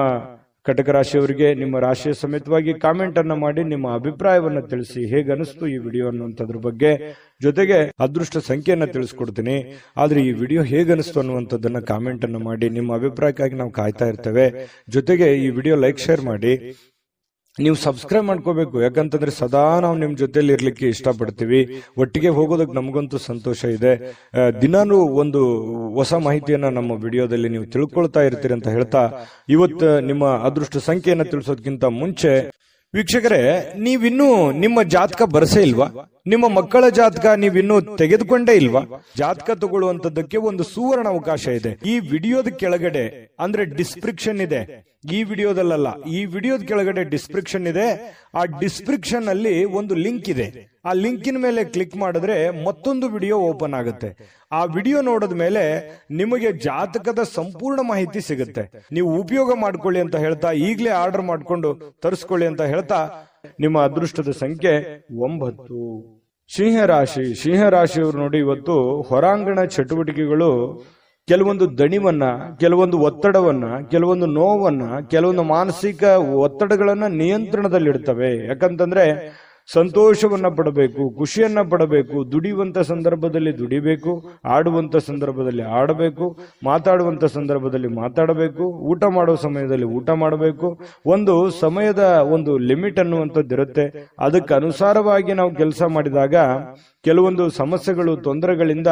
ಕಟಕ ರಾಶಿಯವರಿಗೆ ನಿಮ್ಮ ರಾಶಿಯ ಸಮೇತವಾಗಿ ಕಾಮೆಂಟ್ ಅನ್ನ ಮಾಡಿ ನಿಮ್ಮ ಅಭಿಪ್ರಾಯವನ್ನ ತಿಳಿಸಿ. ಹೇಗನಿಸ್ತು ಈ ವಿಡಿಯೋ ಅನ್ನುವಂಥದ್ರ ಬಗ್ಗೆ, ಜೊತೆಗೆ ಅದೃಷ್ಟ ಸಂಖ್ಯೆಯನ್ನ ತಿಳಿಸ್ಕೊಡ್ತೀನಿ. ಆದ್ರೆ ಈ ವಿಡಿಯೋ ಹೇಗನಿಸ್ತು ಅನ್ನುವಂಥದ್ದನ್ನ ಕಾಮೆಂಟ್ ಅನ್ನ ಮಾಡಿ. ನಿಮ್ಮ ಅಭಿಪ್ರಾಯಕ್ಕಾಗಿ ನಾವು ಕಾಯ್ತಾ ಇರ್ತೇವೆ. ಜೊತೆಗೆ ಈ ವಿಡಿಯೋ ಲೈಕ್, ಶೇರ್ ಮಾಡಿ. ನೀವು ಸಬ್ಸ್ಕ್ರೈಬ್ ಮಾಡ್ಕೋಬೇಕು, ಯಾಕಂತಂದ್ರೆ ಸದಾ ನಾವು ನಿಮ್ ಜೊತೆಲಿ ಇರ್ಲಿಕ್ಕೆ ಇಷ್ಟಪಡ್ತೀವಿ. ಒಟ್ಟಿಗೆ ಹೋಗೋದಕ್ಕೆ ನಮಗಂತೂ ಸಂತೋಷ ಇದೆ. ದಿನಾನು ಒಂದು ಹೊಸ ಮಾಹಿತಿಯನ್ನ ನಮ್ಮ ವಿಡಿಯೋದಲ್ಲಿ ನೀವು ತಿಳ್ಕೊಳ್ತಾ ಇರ್ತೀರಿ ಅಂತ ಹೇಳ್ತಾ, ಇವತ್ತು ನಿಮ್ಮ ಅದೃಷ್ಟ ಸಂಖ್ಯೆಯನ್ನ ತಿಳಿಸೋದಕ್ಕಿಂತ ಮುಂಚೆ ವೀಕ್ಷಕರೇ, ನೀವಿನ್ನೂ ನಿಮ್ಮ ಜಾತಕ ಬರಸೇ ಇಲ್ವಾ? ನಿಮ್ಮ ಮಕ್ಕಳ ಜಾತಕ ನೀವಿನ್ನೂ ತೆಗೆದುಕೊಂಡೇ ಇಲ್ವಾ? ಜಾತಕ ತಗೊಳ್ಳುವಂತದ್ದಕ್ಕೆ ಒಂದು ಸುವರ್ಣ ಅವಕಾಶ ಇದೆ. ಈ ವಿಡಿಯೋದ ಕೆಳಗಡೆ ಅಂದ್ರೆ ಡಿಸ್ಕ್ರಿಪ್ಷನ್ ಇದೆ. ಈ ವಿಡಿಯೋದಲ್ಲ, ಈ ವಿಡಿಯೋದ ಕೆಳಗಡೆ ಡಿಸ್ಕ್ರಿಪ್ಷನ್ ಇದೆ. ಆ ಡಿಸ್ಕ್ರಿಪ್ಷನ್ ಅಲ್ಲಿ ಒಂದು ಲಿಂಕ್ ಇದೆ. ಆ ಲಿಂಕಿನ ಮೇಲೆ ಕ್ಲಿಕ್ ಮಾಡಿದ್ರೆ ಮತ್ತೊಂದು ವಿಡಿಯೋ ಓಪನ್ ಆಗುತ್ತೆ. ಆ ವಿಡಿಯೋ ನೋಡಿದ ಮೇಲೆ ನಿಮಗೆ ಜಾತಕದ ಸಂಪೂರ್ಣ ಮಾಹಿತಿ ಸಿಗುತ್ತೆ. ನೀವು ಉಪಯೋಗ ಮಾಡ್ಕೊಳ್ಳಿ ಅಂತ ಹೇಳ್ತಾ, ಈಗಲೇ ಆರ್ಡರ್ ಮಾಡ್ಕೊಂಡು ತರಿಸ್ಕೊಳ್ಳಿ ಅಂತ ಹೇಳ್ತಾ, ನಿಮ್ಮ ಅದೃಷ್ಟದ ಸಂಖ್ಯೆ 9. ಸಿಂಹರಾಶಿ. ಸಿಂಹರಾಶಿಯವರು ನೋಡಿ, ಇವತ್ತು ಹೊರಾಂಗಣ ಚಟುವಟಿಕೆಗಳು ಕೆಲವೊಂದು ದಣಿವನ್ನ, ಕೆಲವೊಂದು ಒತ್ತಡವನ್ನ, ಕೆಲವೊಂದು ನೋವನ್ನ, ಕೆಲವೊಂದು ಮಾನಸಿಕ ಒತ್ತಡಗಳನ್ನ ನಿಯಂತ್ರಣದಲ್ಲಿಡ್ತವೆ. ಯಾಕಂತಂದ್ರೆ ಸಂತೋಷವನ್ನ ಪಡಬೇಕು, ಖುಷಿಯನ್ನ ಪಡಬೇಕು, ದುಡಿಯುವಂತ ಸಂದರ್ಭದಲ್ಲಿ ದುಡಿಬೇಕು, ಆಡುವಂತ ಸಂದರ್ಭದಲ್ಲಿ ಆಡಬೇಕು, ಮಾತಾಡುವಂತ ಸಂದರ್ಭದಲ್ಲಿ ಮಾತಾಡಬೇಕು, ಊಟ ಮಾಡೋ ಸಮಯದಲ್ಲಿ ಊಟ ಮಾಡಬೇಕು. ಒಂದು ಸಮಯದ ಒಂದು ಲಿಮಿಟ್ ಅನ್ನುವಂಥದ್ದು ಇರುತ್ತೆ. ಅದಕ್ಕೆ ಅನುಸಾರವಾಗಿ ನಾವು ಕೆಲಸ ಮಾಡಿದಾಗ ಕೆಲವೊಂದು ಸಮಸ್ಯೆಗಳು, ತೊಂದರೆಗಳಿಂದ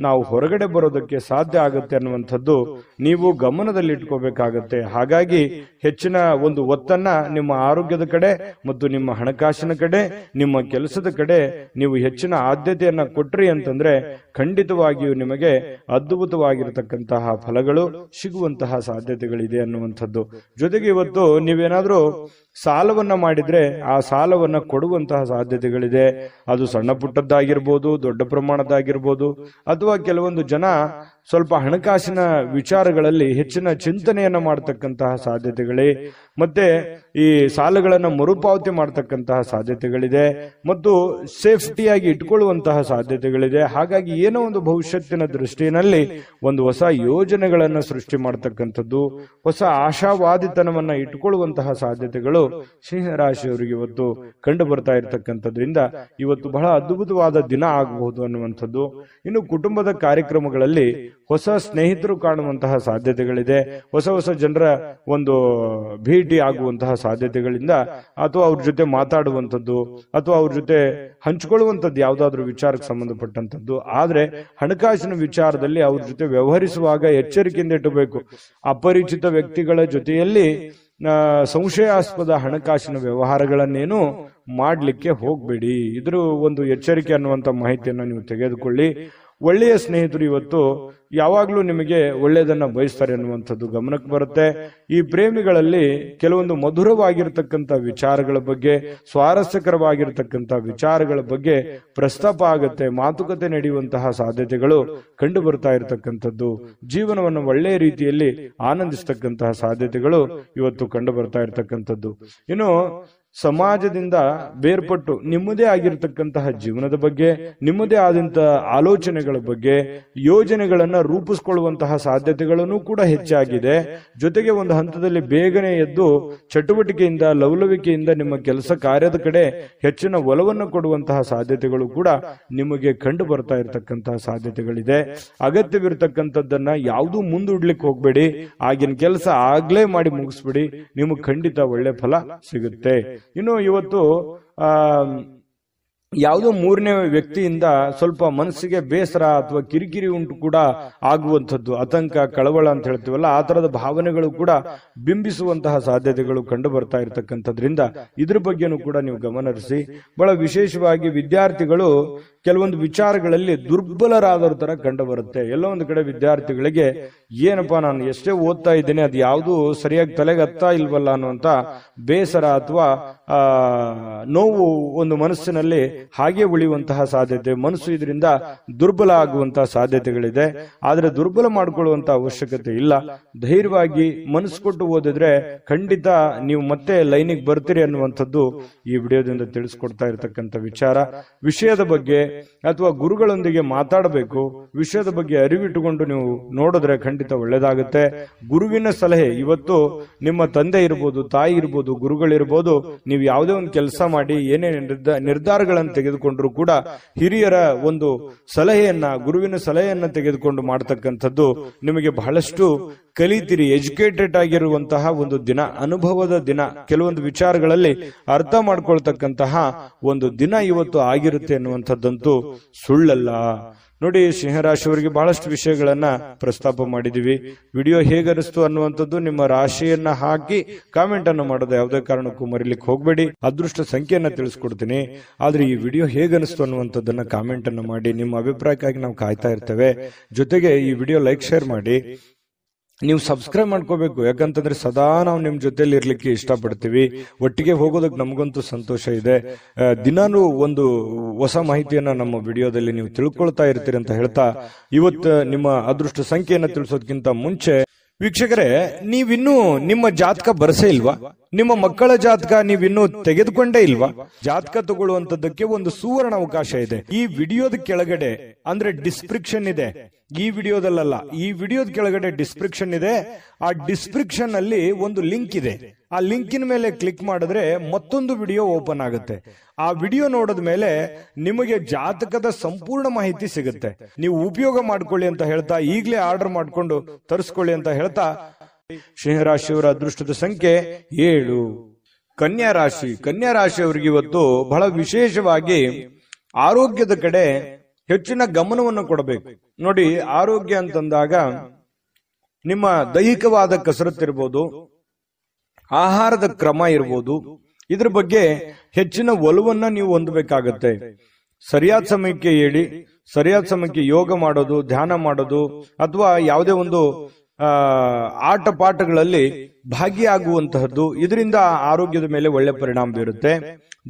ನಾವು ಹೊರಗಡೆ ಬರೋದಕ್ಕೆ ಸಾಧ್ಯ ಆಗುತ್ತೆ ಅನ್ನುವಂಥದ್ದು ನೀವು ಗಮನದಲ್ಲಿಟ್ಕೋಬೇಕಾಗತ್ತೆ. ಹಾಗಾಗಿ ಹೆಚ್ಚಿನ ಒಂದು ಒತ್ತನ್ನ ನಿಮ್ಮ ಆರೋಗ್ಯದ ಕಡೆ ಮತ್ತು ನಿಮ್ಮ ಹಣಕಾಸಿನ ಕಡೆ, ನಿಮ್ಮ ಕೆಲಸದ ಕಡೆ ನೀವು ಹೆಚ್ಚಿನ ಆದ್ಯತೆಯನ್ನ ಕೊಟ್ರಿ ಅಂತಂದ್ರೆ ಖಂಡಿತವಾಗಿಯೂ ನಿಮಗೆ ಅದ್ಭುತವಾಗಿರತಕ್ಕಂತಹ ಫಲಗಳು ಸಿಗುವಂತಹ ಸಾಧ್ಯತೆಗಳಿದೆ ಅನ್ನುವಂಥದ್ದು. ಜೊತೆಗೆ ಇವತ್ತು ನೀವೇನಾದ್ರೂ ಸಾಲವನ್ನ ಮಾಡಿದ್ರೆ ಆ ಸಾಲವನ್ನ ಕೊಡುವಂತಹ ಸಾಧ್ಯತೆಗಳಿದೆ. ಅದು ಸಣ್ಣ ಪುಟ್ಟದ್ದಾಗಿರ್ಬೋದು, ದೊಡ್ಡ ಪ್ರಮಾಣದಾಗಿರ್ಬೋದು, ಅಥವಾ ಕೆಲವೊಂದು ಜನ ಸ್ವಲ್ಪ ಹಣಕಾಸಿನ ವಿಚಾರಗಳಲ್ಲಿ ಹೆಚ್ಚಿನ ಚಿಂತನೆಯನ್ನ ಮಾಡತಕ್ಕಂತಹ ಸಾಧ್ಯತೆಗಳೇ, ಮತ್ತೆ ಈ ಸಾಲಗಳನ್ನ ಮರುಪಾವತಿ ಮಾಡತಕ್ಕಂತಹ ಸಾಧ್ಯತೆಗಳಿದೆ, ಮತ್ತು ಸೇಫ್ಟಿಯಾಗಿ ಇಟ್ಕೊಳ್ಳುವಂತಹ ಸಾಧ್ಯತೆಗಳಿದೆ. ಹಾಗಾಗಿ ಏನೋ ಒಂದು ಭವಿಷ್ಯತ್ತಿನ ದೃಷ್ಟಿಯಲ್ಲಿ ಒಂದು ಹೊಸ ಯೋಜನೆಗಳನ್ನ ಸೃಷ್ಟಿ ಮಾಡತಕ್ಕಂಥದ್ದು, ಹೊಸ ಆಶಾವಾದಿತನವನ್ನ ಇಟ್ಕೊಳ್ಳುವಂತಹ ಸಾಧ್ಯತೆಗಳು ಸಿಂಹರಾಶಿಯವರಿಗೆ ಇವತ್ತು ಕಂಡು ಬರ್ತಾ ಇರತಕ್ಕಂಥದ್ರಿಂದ ಇವತ್ತು ಬಹಳ ಅದ್ಭುತವಾದ ದಿನ ಆಗಬಹುದು ಅನ್ನುವಂಥದ್ದು. ಇನ್ನು ಕುಟುಂಬದ ಕಾರ್ಯಕ್ರಮಗಳಲ್ಲಿ ಹೊಸ ಸ್ನೇಹಿತರು ಕಾಣುವಂತಹ ಸಾಧ್ಯತೆಗಳಿದೆ. ಹೊಸ ಹೊಸ ಜನರ ಒಂದು ಭೇಟಿ ಆಗುವಂತಹ ಸಾಧ್ಯತೆಗಳಿಂದ, ಅಥವಾ ಅವ್ರ ಜೊತೆ ಮಾತಾಡುವಂಥದ್ದು, ಅಥವಾ ಅವ್ರ ಜೊತೆ ಹಂಚಿಕೊಳ್ಳುವಂಥದ್ದು ಯಾವುದಾದ್ರೂ ವಿಚಾರಕ್ಕೆ ಸಂಬಂಧಪಟ್ಟಂಥದ್ದು. ಆದ್ರೆ ಹಣಕಾಸಿನ ವಿಚಾರದಲ್ಲಿ ಅವ್ರ ಜೊತೆ ವ್ಯವಹರಿಸುವಾಗ ಎಚ್ಚರಿಕೆಯಿಂದ ಇಟ್ಟಬೇಕು. ಅಪರಿಚಿತ ವ್ಯಕ್ತಿಗಳ ಜೊತೆಯಲ್ಲಿ ಸಂಶಯಾಸ್ಪದ ಹಣಕಾಸಿನ ವ್ಯವಹಾರಗಳನ್ನೇನು ಮಾಡ್ಲಿಕ್ಕೆ ಹೋಗ್ಬೇಡಿ. ಇದ್ರ ಒಂದು ಎಚ್ಚರಿಕೆ ಅನ್ನುವಂತ ಮಾಹಿತಿಯನ್ನು ನೀವು ತೆಗೆದುಕೊಳ್ಳಿ. ಒಳ್ಳೆಯ ಸ್ನೇಹಿತರು ಇವತ್ತು ಯಾವಾಗ್ಲೂ ನಿಮಗೆ ಒಳ್ಳೆಯದನ್ನ ಬಯಸ್ತಾರೆ ಅನ್ನುವಂಥದ್ದು ಗಮನಕ್ಕೆ ಬರುತ್ತೆ. ಈ ಪ್ರೇಮಿಗಳಲ್ಲಿ ಕೆಲವೊಂದು ಮಧುರವಾಗಿರ್ತಕ್ಕಂಥ ವಿಚಾರಗಳ ಬಗ್ಗೆ, ಸ್ವಾರಸ್ಯಕರವಾಗಿರ್ತಕ್ಕಂಥ ವಿಚಾರಗಳ ಬಗ್ಗೆ ಪ್ರಸ್ತಾಪ ಆಗುತ್ತೆ, ಮಾತುಕತೆ ನಡೆಯುವಂತಹ ಸಾಧ್ಯತೆಗಳು ಕಂಡು ಬರ್ತಾ ಇರತಕ್ಕಂಥದ್ದು. ಜೀವನವನ್ನು ಒಳ್ಳೆಯ ರೀತಿಯಲ್ಲಿ ಆನಂದಿಸ್ತಕ್ಕಂತಹ ಸಾಧ್ಯತೆಗಳು ಇವತ್ತು ಕಂಡು ಬರ್ತಾ ಇರತಕ್ಕಂಥದ್ದು. ಇನ್ನು ಸಮಾಜದಿಂದ ಬೇರ್ಪಟ್ಟು ನಿಮ್ಮದೇ ಆಗಿರತಕ್ಕಂತಹ ಜೀವನದ ಬಗ್ಗೆ, ನಿಮ್ಮದೇ ಆದಂತಹ ಆಲೋಚನೆಗಳ ಬಗ್ಗೆ, ಯೋಜನೆಗಳನ್ನ ರೂಪಿಸಿಕೊಳ್ಳುವಂತಹ ಸಾಧ್ಯತೆಗಳನ್ನು ಕೂಡ ಹೆಚ್ಚಾಗಿದೆ. ಜೊತೆಗೆ ಒಂದು ಹಂತದಲ್ಲಿ ಬೇಗನೆ ಎದ್ದು ಚಟುವಟಿಕೆಯಿಂದ, ಲವಲವಿಕೆಯಿಂದ ನಿಮ್ಮ ಕೆಲಸ ಕಾರ್ಯದ ಕಡೆ ಹೆಚ್ಚಿನ ಒಲವನ್ನು ಕೊಡುವಂತಹ ಸಾಧ್ಯತೆಗಳು ಕೂಡ ನಿಮಗೆ ಕಂಡು ಬರ್ತಾ ಇರತಕ್ಕಂತಹ ಸಾಧ್ಯತೆಗಳಿದೆ. ಅಗತ್ಯವಿರತಕ್ಕಂಥದ್ದನ್ನ ಯಾವುದೂ ಮುಂದೂಡ್ಲಿಕ್ಕೆ ಹೋಗ್ಬೇಡಿ. ಆಗಿನ ಕೆಲಸ ಆಗ್ಲೇ ಮಾಡಿ ಮುಗಿಸ್ಬಿಡಿ, ನಿಮಗೆ ಖಂಡಿತ ಒಳ್ಳೆ ಫಲ ಸಿಗುತ್ತೆ. ಇನ್ನು ಇವತ್ತು ಯಾವುದೋ ಮೂರನೇ ವ್ಯಕ್ತಿಯಿಂದ ಸ್ವಲ್ಪ ಮನಸ್ಸಿಗೆ ಬೇಸರ ಅಥವಾ ಕಿರಿಕಿರಿ ಉಂಟು ಕೂಡ ಆಗುವಂಥದ್ದು, ಆತಂಕ, ಕಳವಳ ಅಂತ ಹೇಳ್ತೀವಲ್ಲ, ಆ ತರದ ಭಾವನೆಗಳು ಕೂಡ ಬಿಂಬಿಸುವಂತಹ ಸಾಧ್ಯತೆಗಳು ಕಂಡು ಬರ್ತಾ ಇರತಕ್ಕಂಥದ್ರಿಂದ ಇದ್ರ ಬಗ್ಗೆನೂ ಕೂಡ ನೀವು ಗಮನಹರಿಸಿ. ಬಹಳ ವಿಶೇಷವಾಗಿ ವಿದ್ಯಾರ್ಥಿಗಳು ಕೆಲವೊಂದು ವಿಚಾರಗಳಲ್ಲಿ ದುರ್ಬಲರಾದವ್ರ ತರ ಕಂಡು ಬರುತ್ತೆ. ಎಲ್ಲೋ ಒಂದು ಕಡೆ ವಿದ್ಯಾರ್ಥಿಗಳಿಗೆ ಏನಪ್ಪಾ ನಾನು ಎಷ್ಟೇ ಓದ್ತಾ ಇದ್ದೇನೆ ಅದು ಯಾವುದು ಸರಿಯಾಗಿ ತಲೆಗೆ ಹತ್ತಾ ಇಲ್ವಲ್ಲ ಅನ್ನುವಂತ ಬೇಸರ ಅಥವಾ ನೋವು ಒಂದು ಮನಸ್ಸಿನಲ್ಲಿ ಹಾಗೆ ಉಳಿಯುವಂತಹ ಸಾಧ್ಯತೆ, ಮನಸ್ಸು ಇದರಿಂದ ದುರ್ಬಲ ಆಗುವಂತಹ ಸಾಧ್ಯತೆಗಳಿದೆ. ಆದ್ರೆ ದುರ್ಬಲ ಮಾಡಿಕೊಳ್ಳುವಂತಹ ಅವಶ್ಯಕತೆ ಇಲ್ಲ. ಧೈರ್ಯವಾಗಿ ಮನಸ್ಸು ಕೊಟ್ಟು ಓದಿದ್ರೆ ಖಂಡಿತ ನೀವು ಮತ್ತೆ ಲೈನಿಗೆ ಬರ್ತೀರಿ ಅನ್ನುವಂಥದ್ದು ಈ ವಿಡಿಯೋದಿಂದ ತಿಳಿಸ್ಕೊಡ್ತಾ ಇರತಕ್ಕಂಥ ವಿಚಾರ. ವಿಷಯದ ಬಗ್ಗೆ ಅಥವಾ ಗುರುಗಳೊಂದಿಗೆ ಮಾತಾಡಬೇಕು, ವಿಷಯದ ಬಗ್ಗೆ ಅರಿವಿಟ್ಟುಕೊಂಡು ನೀವು ನೋಡಿದ್ರೆ ಖಂಡಿತ ಒಳ್ಳೇದಾಗುತ್ತೆ. ಗುರುವಿನ ಸಲಹೆ, ಇವತ್ತು ನಿಮ್ಮ ತಂದೆ ಇರ್ಬೋದು, ತಾಯಿ ಇರ್ಬೋದು, ಗುರುಗಳಿರ್ಬೋದು, ನೀವು ಯಾವುದೇ ಒಂದು ಕೆಲಸ ಮಾಡಿ ಏನೇ ನಿರ್ಧಾರಗಳನ್ನು ತೆಗೆದುಕೊಂಡ್ರು ಕೂಡ ಹಿರಿಯರ ಒಂದು ಸಲಹೆಯನ್ನ, ಗುರುವಿನ ಸಲಹೆಯನ್ನ ತೆಗೆದುಕೊಂಡು ಮಾಡತಕ್ಕಂಥದ್ದು ನಿಮಗೆ ಬಹಳಷ್ಟು ಕಲಿತೀರಿ. ಎಜುಕೇಟೆಡ್ ಆಗಿರುವಂತಹ ಒಂದು ದಿನ, ಅನುಭವದ ದಿನ, ಕೆಲವೊಂದು ವಿಚಾರಗಳಲ್ಲಿ ಅರ್ಥ ಮಾಡ್ಕೊಳ್ತಕ್ಕಂತಹ ಒಂದು ದಿನ ಇವತ್ತು ಆಗಿರುತ್ತೆ ಅನ್ನುವಂಥದ್ದಂತೂ ಸುಳ್ಳಲ್ಲ. ನೋಡಿ, ಸಿಂಹರಾಶಿಯವರಿಗೆ ಬಹಳಷ್ಟು ವಿಷಯಗಳನ್ನ ಪ್ರಸ್ತಾಪ ಮಾಡಿದೀವಿ. ವಿಡಿಯೋ ಹೇಗನಿಸ್ತು ಅನ್ನುವಂಥದ್ದು ನಿಮ್ಮ ರಾಶಿಯನ್ನ ಹಾಕಿ ಕಾಮೆಂಟ್ ಅನ್ನು ಮಾಡೋದು ಯಾವುದೇ ಕಾರಣಕ್ಕೂ ಮರಿಲಿಕ್ಕೆ ಹೋಗ್ಬೇಡಿ. ಅದೃಷ್ಟ ಸಂಖ್ಯೆಯನ್ನ ತಿಳಿಸ್ಕೊಡ್ತೀನಿ, ಆದ್ರೆ ಈ ವಿಡಿಯೋ ಹೇಗನಿಸ್ತು ಅನ್ನುವಂಥದ್ದನ್ನ ಕಾಮೆಂಟ್ ಅನ್ನು ಮಾಡಿ. ನಿಮ್ಮ ಅಭಿಪ್ರಾಯಕ್ಕಾಗಿ ನಾವು ಕಾಯ್ತಾ ಇರ್ತೇವೆ. ಜೊತೆಗೆ ಈ ವಿಡಿಯೋ ಲೈಕ್, ಶೇರ್ ಮಾಡಿ. ನೀವು ಸಬ್ಸ್ಕ್ರೈಬ್ ಮಾಡ್ಕೋಬೇಕು, ಯಾಕಂತಂದ್ರೆ ಸದಾ ನಾವು ನಿಮ್ ಜೊತೆಲಿ ಇರ್ಲಿಕ್ಕೆ ಇಷ್ಟಪಡ್ತೀವಿ. ಒಟ್ಟಿಗೆ ಹೋಗೋದಕ್ಕೆ ನಮಗಂತೂ ಸಂತೋಷ ಇದೆ. ದಿನಾನು ಒಂದು ಹೊಸ ಮಾಹಿತಿಯನ್ನ ನಮ್ಮ ವಿಡಿಯೋದಲ್ಲಿ ನೀವು ತಿಳ್ಕೊಳ್ತಾ ಇರ್ತೀರಿ ಅಂತ ಹೇಳ್ತಾ, ಇವತ್ತು ನಿಮ್ಮ ಅದೃಷ್ಟ ಸಂಖ್ಯೆಯನ್ನ ತಿಳಿಸೋದಕ್ಕಿಂತ ಮುಂಚೆ ವೀಕ್ಷಕರೇ, ನೀವಿನ್ನೂ ನಿಮ್ಮ ಜಾತಕ ಬರಸೇ ಇಲ್ವಾ? ನಿಮ್ಮ ಮಕ್ಕಳ ಜಾತಕ ನೀವಿನ್ನೂ ತೆಗೆದುಕೊಂಡೇ ಇಲ್ವಾ? ಜಾತಕ ತಗೊಳ್ಳುವಂತದ್ದಕ್ಕೆ ಒಂದು ಸುವರ್ಣ ಅವಕಾಶ ಇದೆ. ಈ ವಿಡಿಯೋದ ಕೆಳಗಡೆ ಅಂದ್ರೆ ಡಿಸ್ಕ್ರಿಪ್ಷನ್ ಇದೆ, ಈ ವಿಡಿಯೋದಲ್ಲ, ಈ ವಿಡಿಯೋದ ಕೆಳಗಡೆ ಡಿಸ್ಕ್ರಿಪ್ಷನ್ ಇದೆ. ಆ ಡಿಸ್ಕ್ರಿಪ್ಷನ್ ಅಲ್ಲಿ ಒಂದು ಲಿಂಕ್ ಇದೆ. ಆ ಲಿಂಕಿನ ಮೇಲೆ ಕ್ಲಿಕ್ ಮಾಡಿದ್ರೆ ಮತ್ತೊಂದು ವಿಡಿಯೋ ಓಪನ್ ಆಗುತ್ತೆ. ಆ ವಿಡಿಯೋ ನೋಡಿದ ಮೇಲೆ ನಿಮಗೆ ಜಾತಕದ ಸಂಪೂರ್ಣ ಮಾಹಿತಿ ಸಿಗುತ್ತೆ. ನೀವು ಉಪಯೋಗ ಮಾಡ್ಕೊಳ್ಳಿ ಅಂತ ಹೇಳ್ತಾ, ಈಗಲೇ ಆರ್ಡರ್ ಮಾಡ್ಕೊಂಡು ತರಿಸ್ಕೊಳ್ಳಿ ಅಂತ ಹೇಳ್ತಾ, ಸಿಂಹರಾಶಿಯವರ ಅದೃಷ್ಟದ ಸಂಖ್ಯೆ 7. ಕನ್ಯಾ ರಾಶಿ. ಕನ್ಯಾ ರಾಶಿಯವರಿಗೆ ಇವತ್ತು ಬಹಳ ವಿಶೇಷವಾಗಿ ಆರೋಗ್ಯದ ಕಡೆ ಹೆಚ್ಚಿನ ಗಮನವನ್ನು ಕೊಡಬೇಕು. ನೋಡಿ, ಆರೋಗ್ಯ ಅಂತಂದಾಗ ನಿಮ್ಮ ದೈಹಿಕವಾದ ಕಸರತ್ತಿರ್ಬೋದು, ಆಹಾರದ ಕ್ರಮ ಇರ್ಬೋದು, ಇದ್ರ ಬಗ್ಗೆ ಹೆಚ್ಚಿನ ಒಲವನ್ನ ನೀವು ಹೊಂದಬೇಕಾಗತ್ತೆ. ಸರಿಯಾದ ಸಮಯಕ್ಕೆ ಹೇಳಿ, ಸರಿಯಾದ ಸಮಯಕ್ಕೆ ಯೋಗ ಮಾಡೋದು, ಧ್ಯಾನ ಮಾಡೋದು, ಅಥವಾ ಯಾವುದೇ ಒಂದು ಆಟ ಪಾಠಗಳಲ್ಲಿ ಭಾಗಿಯಾಗುವಂತಹದ್ದು, ಇದರಿಂದ ಆರೋಗ್ಯದ ಮೇಲೆ ಒಳ್ಳೆ ಪರಿಣಾಮ ಬೀರುತ್ತೆ.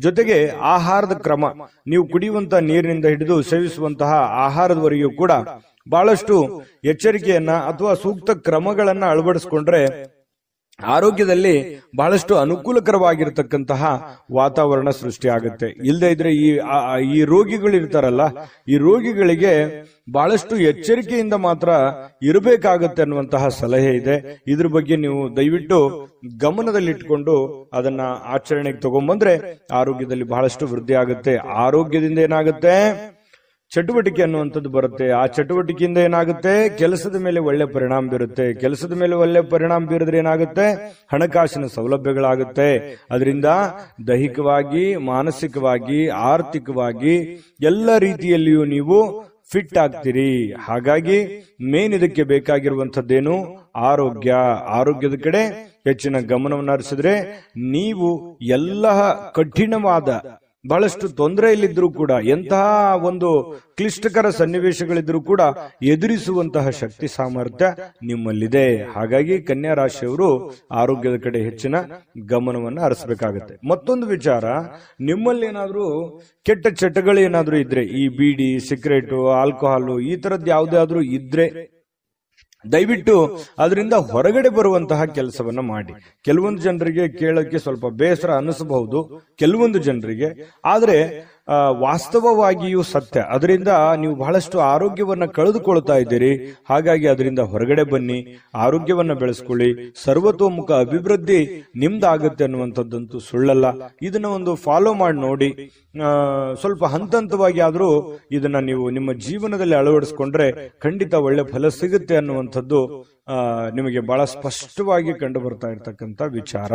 ಜೊತೆಗೆ ಆಹಾರದ ಕ್ರಮ, ನೀವು ಕುಡಿಯುವಂತ ನೀರಿನಿಂದ ಹಿಡಿದು ಸೇವಿಸುವಂತಹ ಆಹಾರದವರೆಗೂ ಕೂಡ ಬಹಳಷ್ಟು ಎಚ್ಚರಿಕೆಯನ್ನ ಅಥವಾ ಸೂಕ್ತ ಕ್ರಮಗಳನ್ನ ಅಳವಡಿಸಿಕೊಂಡ್ರೆ ಆರೋಗ್ಯದಲ್ಲಿ ಬಹಳಷ್ಟು ಅನುಕೂಲಕರವಾಗಿರತಕ್ಕಂತಹ ವಾತಾವರಣ ಸೃಷ್ಟಿಯಾಗುತ್ತೆ. ಇಲ್ಲದೆ ಇದ್ರೆ ಈ ರೋಗಿಗಳು ಇರ್ತಾರಲ್ಲ, ಈ ರೋಗಿಗಳಿಗೆ ಬಹಳಷ್ಟು ಎಚ್ಚರಿಕೆಯಿಂದ ಮಾತ್ರ ಇರಬೇಕಾಗತ್ತೆ ಅನ್ನುವಂತಹ ಸಲಹೆ ಇದೆ. ಇದ್ರ ಬಗ್ಗೆ ನೀವು ದಯವಿಟ್ಟು ಗಮನದಲ್ಲಿಟ್ಕೊಂಡು ಅದನ್ನ ಆಚರಣೆಗೆ ತಗೊಂಡ್ಬಂದ್ರೆ ಆರೋಗ್ಯದಲ್ಲಿ ಬಹಳಷ್ಟು ವೃದ್ಧಿ ಆಗುತ್ತೆ. ಆರೋಗ್ಯದಿಂದ ಏನಾಗುತ್ತೆ, ಚಟುವಟಿಕೆ ಅನ್ನುವಂಥದ್ದು ಬರುತ್ತೆ. ಆ ಚಟುವಟಿಕೆಯಿಂದ ಏನಾಗುತ್ತೆ, ಕೆಲಸದ ಮೇಲೆ ಒಳ್ಳೆ ಪರಿಣಾಮ ಬೀರುತ್ತೆ. ಕೆಲಸದ ಮೇಲೆ ಒಳ್ಳೆ ಪರಿಣಾಮ ಬೀರಿದ್ರೆ ಏನಾಗುತ್ತೆ, ಹಣಕಾಸಿನ ಸೌಲಭ್ಯಗಳಾಗುತ್ತೆ. ಅದರಿಂದ ದೈಹಿಕವಾಗಿ, ಮಾನಸಿಕವಾಗಿ, ಆರ್ಥಿಕವಾಗಿ ಎಲ್ಲ ರೀತಿಯಲ್ಲಿಯೂ ನೀವು ಫಿಟ್ ಆಗ್ತೀರಿ. ಹಾಗಾಗಿ ಮೇನ್ ಇದಕ್ಕೆ ಬೇಕಾಗಿರುವಂತದ್ದೇನು, ಆರೋಗ್ಯ. ಆರೋಗ್ಯದ ಕಡೆ ಹೆಚ್ಚಿನ ಗಮನವನ್ನು ಹರಿಸಿದ್ರೆ ನೀವು ಎಲ್ಲ ಕಠಿಣವಾದ, ಬಹಳಷ್ಟು ತೊಂದರೆಯಲ್ಲಿದ್ರೂ ಕೂಡ, ಎಂತಹ ಒಂದು ಕ್ಲಿಷ್ಟಕರ ಸನ್ನಿವೇಶಗಳಿದ್ರೂ ಕೂಡ ಎದುರಿಸುವಂತಹ ಶಕ್ತಿ ಸಾಮರ್ಥ್ಯ ನಿಮ್ಮಲ್ಲಿದೆ. ಹಾಗಾಗಿ ಕನ್ಯಾ ರಾಶಿಯವರು ಆರೋಗ್ಯದ ಕಡೆ ಹೆಚ್ಚಿನ ಗಮನವನ್ನು ಹರಿಸಬೇಕಾಗತ್ತೆ. ಮತ್ತೊಂದು ವಿಚಾರ, ನಿಮ್ಮಲ್ಲಿ ಏನಾದ್ರೂ ಕೆಟ್ಟ ಚಟಗಳು ಏನಾದ್ರೂ ಇದ್ರೆ, ಈ ಬೀಡಿ, ಸಿಗರೇಟು, ಆಲ್ಕೋಹಾಲು, ಈ ತರದ್ ಯಾವುದಾದ್ರೂ ಇದ್ರೆ ದಯವಿಟ್ಟು ಅದರಿಂದ ಹೊರಗಡೆ ಬರುವಂತಹ ಕೆಲಸವನ್ನ ಮಾಡಿ. ಕೆಲವೊಂದು ಜನರಿಗೆ ಕೇಳಕ್ಕೆ ಸ್ವಲ್ಪ ಬೇಸರ ಅನಿಸಬಹುದು, ಕೆಲವೊಂದು ಜನರಿಗೆ, ಆದ್ರೆ ವಾಸ್ತವವಾಗಿಯೂ ಸತ್ಯ. ಅದರಿಂದ ನೀವು ಬಹಳಷ್ಟು ಆರೋಗ್ಯವನ್ನ ಕಳೆದುಕೊಳ್ತಾ ಇದ್ದೀರಿ. ಹಾಗಾಗಿ ಅದರಿಂದ ಹೊರಗಡೆ ಬನ್ನಿ, ಆರೋಗ್ಯವನ್ನ ಬೆಳೆಸ್ಕೊಳ್ಳಿ, ಸರ್ವತೋಮುಖ ಅಭಿವೃದ್ಧಿ ನಿಮ್ದಾಗುತ್ತೆ ಅನ್ನುವಂಥದ್ದಂತೂ ಸುಳ್ಳಲ್ಲ. ಇದನ್ನ ಒಂದು ಫಾಲೋ ಮಾಡಿ ನೋಡಿ. ಸ್ವಲ್ಪ ಹಂತ ಹಂತವಾಗಿ ಆದ್ರೂ ಇದನ್ನ ನೀವು ನಿಮ್ಮ ಜೀವನದಲ್ಲಿ ಅಳವಡಿಸ್ಕೊಂಡ್ರೆ ಖಂಡಿತ ಒಳ್ಳೆ ಫಲ ಸಿಗುತ್ತೆ ಅನ್ನುವಂಥದ್ದು ನಿಮಗೆ ಬಹಳ ಸ್ಪಷ್ಟವಾಗಿ ಕಂಡು ಬರ್ತಾ ಇರ್ತಕ್ಕಂಥ ವಿಚಾರ.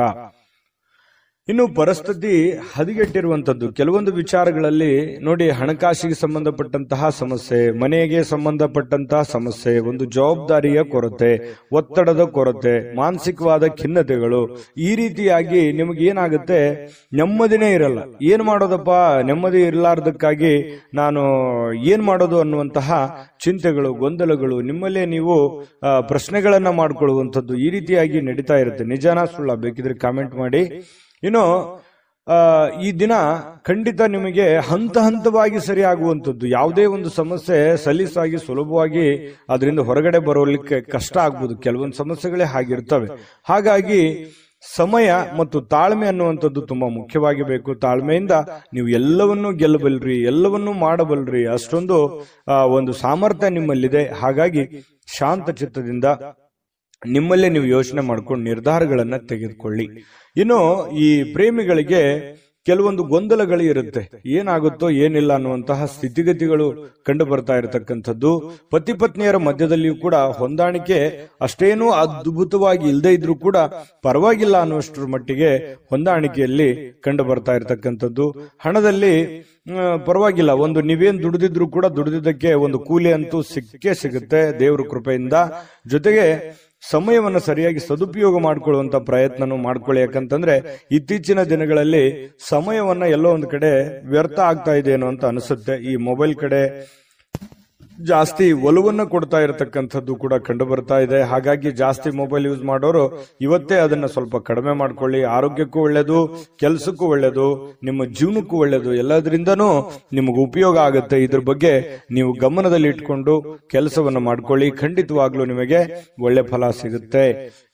ಇನ್ನು ಪರಿಸ್ಥಿತಿ ಹದಗೆಟ್ಟಿರುವಂತದ್ದು ಕೆಲವೊಂದು ವಿಚಾರಗಳಲ್ಲಿ ನೋಡಿ, ಹಣಕಾಸಿಗೆ ಸಂಬಂಧಪಟ್ಟಂತಹ ಸಮಸ್ಯೆ, ಮನೆಗೆ ಸಂಬಂಧಪಟ್ಟಂತಹ ಸಮಸ್ಯೆ, ಒಂದು ಜವಾಬ್ದಾರಿಯ ಕೊರತೆ, ಒತ್ತಡದ ಕೊರತೆ, ಮಾನಸಿಕವಾದ ಖಿನ್ನತೆಗಳು, ಈ ರೀತಿಯಾಗಿ ನಿಮಗೆ ಏನಾಗುತ್ತೆ, ನೆಮ್ಮದಿನೇ ಇರಲ್ಲ. ಏನ್ ಮಾಡೋದಪ್ಪ, ನೆಮ್ಮದಿ ಇರಲಾರ್ದಕ್ಕಾಗಿ ನಾನು ಏನ್ ಮಾಡೋದು ಅನ್ನುವಂತಹ ಚಿಂತೆಗಳು, ಗೊಂದಲಗಳು, ನಿಮ್ಮಲ್ಲೇ ನೀವು ಪ್ರಶ್ನೆಗಳನ್ನ ಮಾಡಿಕೊಳ್ಳುವಂಥದ್ದು ಈ ರೀತಿಯಾಗಿ ನಡೀತಾ ಇರುತ್ತೆ. ನಿಜಾನ ಸುಳ್ಳ ಬೇಕಿದ್ರೆ ಕಾಮೆಂಟ್ ಮಾಡಿ. ಇನ್ನು ಈ ದಿನ ಖಂಡಿತ ನಿಮಗೆ ಹಂತ ಹಂತವಾಗಿ ಸರಿಯಾಗುವಂಥದ್ದು. ಯಾವುದೇ ಒಂದು ಸಮಸ್ಯೆ ಸಲೀಸಾಗಿ ಸುಲಭವಾಗಿ ಅದರಿಂದ ಹೊರಗಡೆ ಬರೋಲಿಕ್ಕೆ ಕಷ್ಟ ಆಗ್ಬೋದು. ಕೆಲವೊಂದು ಸಮಸ್ಯೆಗಳೇ ಹಾಗಿರ್ತವೆ. ಹಾಗಾಗಿ ಸಮಯ ಮತ್ತು ತಾಳ್ಮೆ ಅನ್ನುವಂಥದ್ದು ತುಂಬಾ ಮುಖ್ಯವಾಗಿ ಬೇಕು. ತಾಳ್ಮೆಯಿಂದ ನೀವು ಎಲ್ಲವನ್ನೂ ಗೆಲ್ಲಬಲ್ರಿ, ಎಲ್ಲವನ್ನೂ ಮಾಡಬಲ್ರಿ, ಅಷ್ಟೊಂದು ಒಂದು ಸಾಮರ್ಥ್ಯ ನಿಮ್ಮಲ್ಲಿದೆ. ಹಾಗಾಗಿ ಶಾಂತ ಚಿತ್ತದಿಂದ ನಿಮ್ಮಲ್ಲೇ ನೀವು ಯೋಚನೆ ಮಾಡ್ಕೊಂಡು ನಿರ್ಧಾರಗಳನ್ನ ತೆಗೆದುಕೊಳ್ಳಿ. ಇನ್ನು ಈ ಪ್ರೇಮಿಗಳಿಗೆ ಕೆಲವೊಂದು ಗೊಂದಲಗಳು ಇರುತ್ತೆ. ಏನಾಗುತ್ತೋ ಏನಿಲ್ಲ ಅನ್ನುವಂತಹ ಸ್ಥಿತಿಗತಿಗಳು ಕಂಡು ಬರ್ತಾ ಇರತಕ್ಕಂಥದ್ದು. ಪತಿ ಪತ್ನಿಯರ ಮಧ್ಯದಲ್ಲಿಯೂ ಕೂಡ ಹೊಂದಾಣಿಕೆ ಅಷ್ಟೇನೂ ಅದ್ಭುತವಾಗಿ ಇಲ್ಲದೆ ಇದ್ರೂ ಕೂಡ ಪರವಾಗಿಲ್ಲ ಅನ್ನುವಷ್ಟರ ಮಟ್ಟಿಗೆ ಹೊಂದಾಣಿಕೆಯಲ್ಲಿ ಕಂಡು ಬರ್ತಾ ಇರತಕ್ಕಂಥದ್ದು. ಹಣದಲ್ಲಿ ಪರವಾಗಿಲ್ಲ, ಒಂದು ನೀವೇನ್ ದುಡಿದಿದ್ರು ಕೂಡ ದುಡಿದಿದ್ದಕ್ಕೆ ಒಂದು ಕೂಲಿ ಅಂತೂ ಸಿಕ್ಕೇ ಸಿಗುತ್ತೆ ದೇವರ ಕೃಪೆಯಿಂದ. ಜೊತೆಗೆ ಸಮಯವನ್ನು ಸರಿಯಾಗಿ ಸದುಪಯೋಗ ಮಾಡಿಕೊಳ್ಳುವಂತ ಪ್ರಯತ್ನನೂ ಮಾಡ್ಕೊಳ್ಳಿ. ಯಾಕಂತಂದ್ರೆ ಇತ್ತೀಚಿನ ದಿನಗಳಲ್ಲಿ ಸಮಯವನ್ನ ಎಲ್ಲೋ ಒಂದು ಕಡೆ ವ್ಯರ್ಥ ಆಗ್ತಾ ಇದೆ ಏನೋ ಅಂತ ಅನಿಸುತ್ತೆ. ಈ ಮೊಬೈಲ್ ಕಡೆ ಜಾಸ್ತಿ ಒಲವನ್ನ ಕೊಡ್ತಾ ಇರತಕ್ಕಂಥದ್ದು ಕೂಡ ಕಂಡು ಬರ್ತಾ ಇದೆ. ಹಾಗಾಗಿ ಜಾಸ್ತಿ ಮೊಬೈಲ್ ಯೂಸ್ ಮಾಡೋರು ಇವತ್ತೇ ಅದನ್ನ ಸ್ವಲ್ಪ ಕಡಿಮೆ ಮಾಡ್ಕೊಳ್ಳಿ. ಆರೋಗ್ಯಕ್ಕೂ ಒಳ್ಳೇದು, ಕೆಲಸಕ್ಕೂ ಒಳ್ಳೇದು, ನಿಮ್ಮ ಜೀವನಕ್ಕೂ ಒಳ್ಳೇದು, ಎಲ್ಲದರಿಂದನೂ ನಿಮಗೆ ಉಪಯೋಗ ಆಗುತ್ತೆ. ಇದ್ರ ಬಗ್ಗೆ ನೀವು ಗಮನದಲ್ಲಿ ಇಟ್ಕೊಂಡು ಕೆಲಸವನ್ನ ಮಾಡ್ಕೊಳ್ಳಿ. ಖಂಡಿತವಾಗ್ಲೂ ನಿಮಗೆ ಒಳ್ಳೆ ಫಲ ಸಿಗುತ್ತೆ.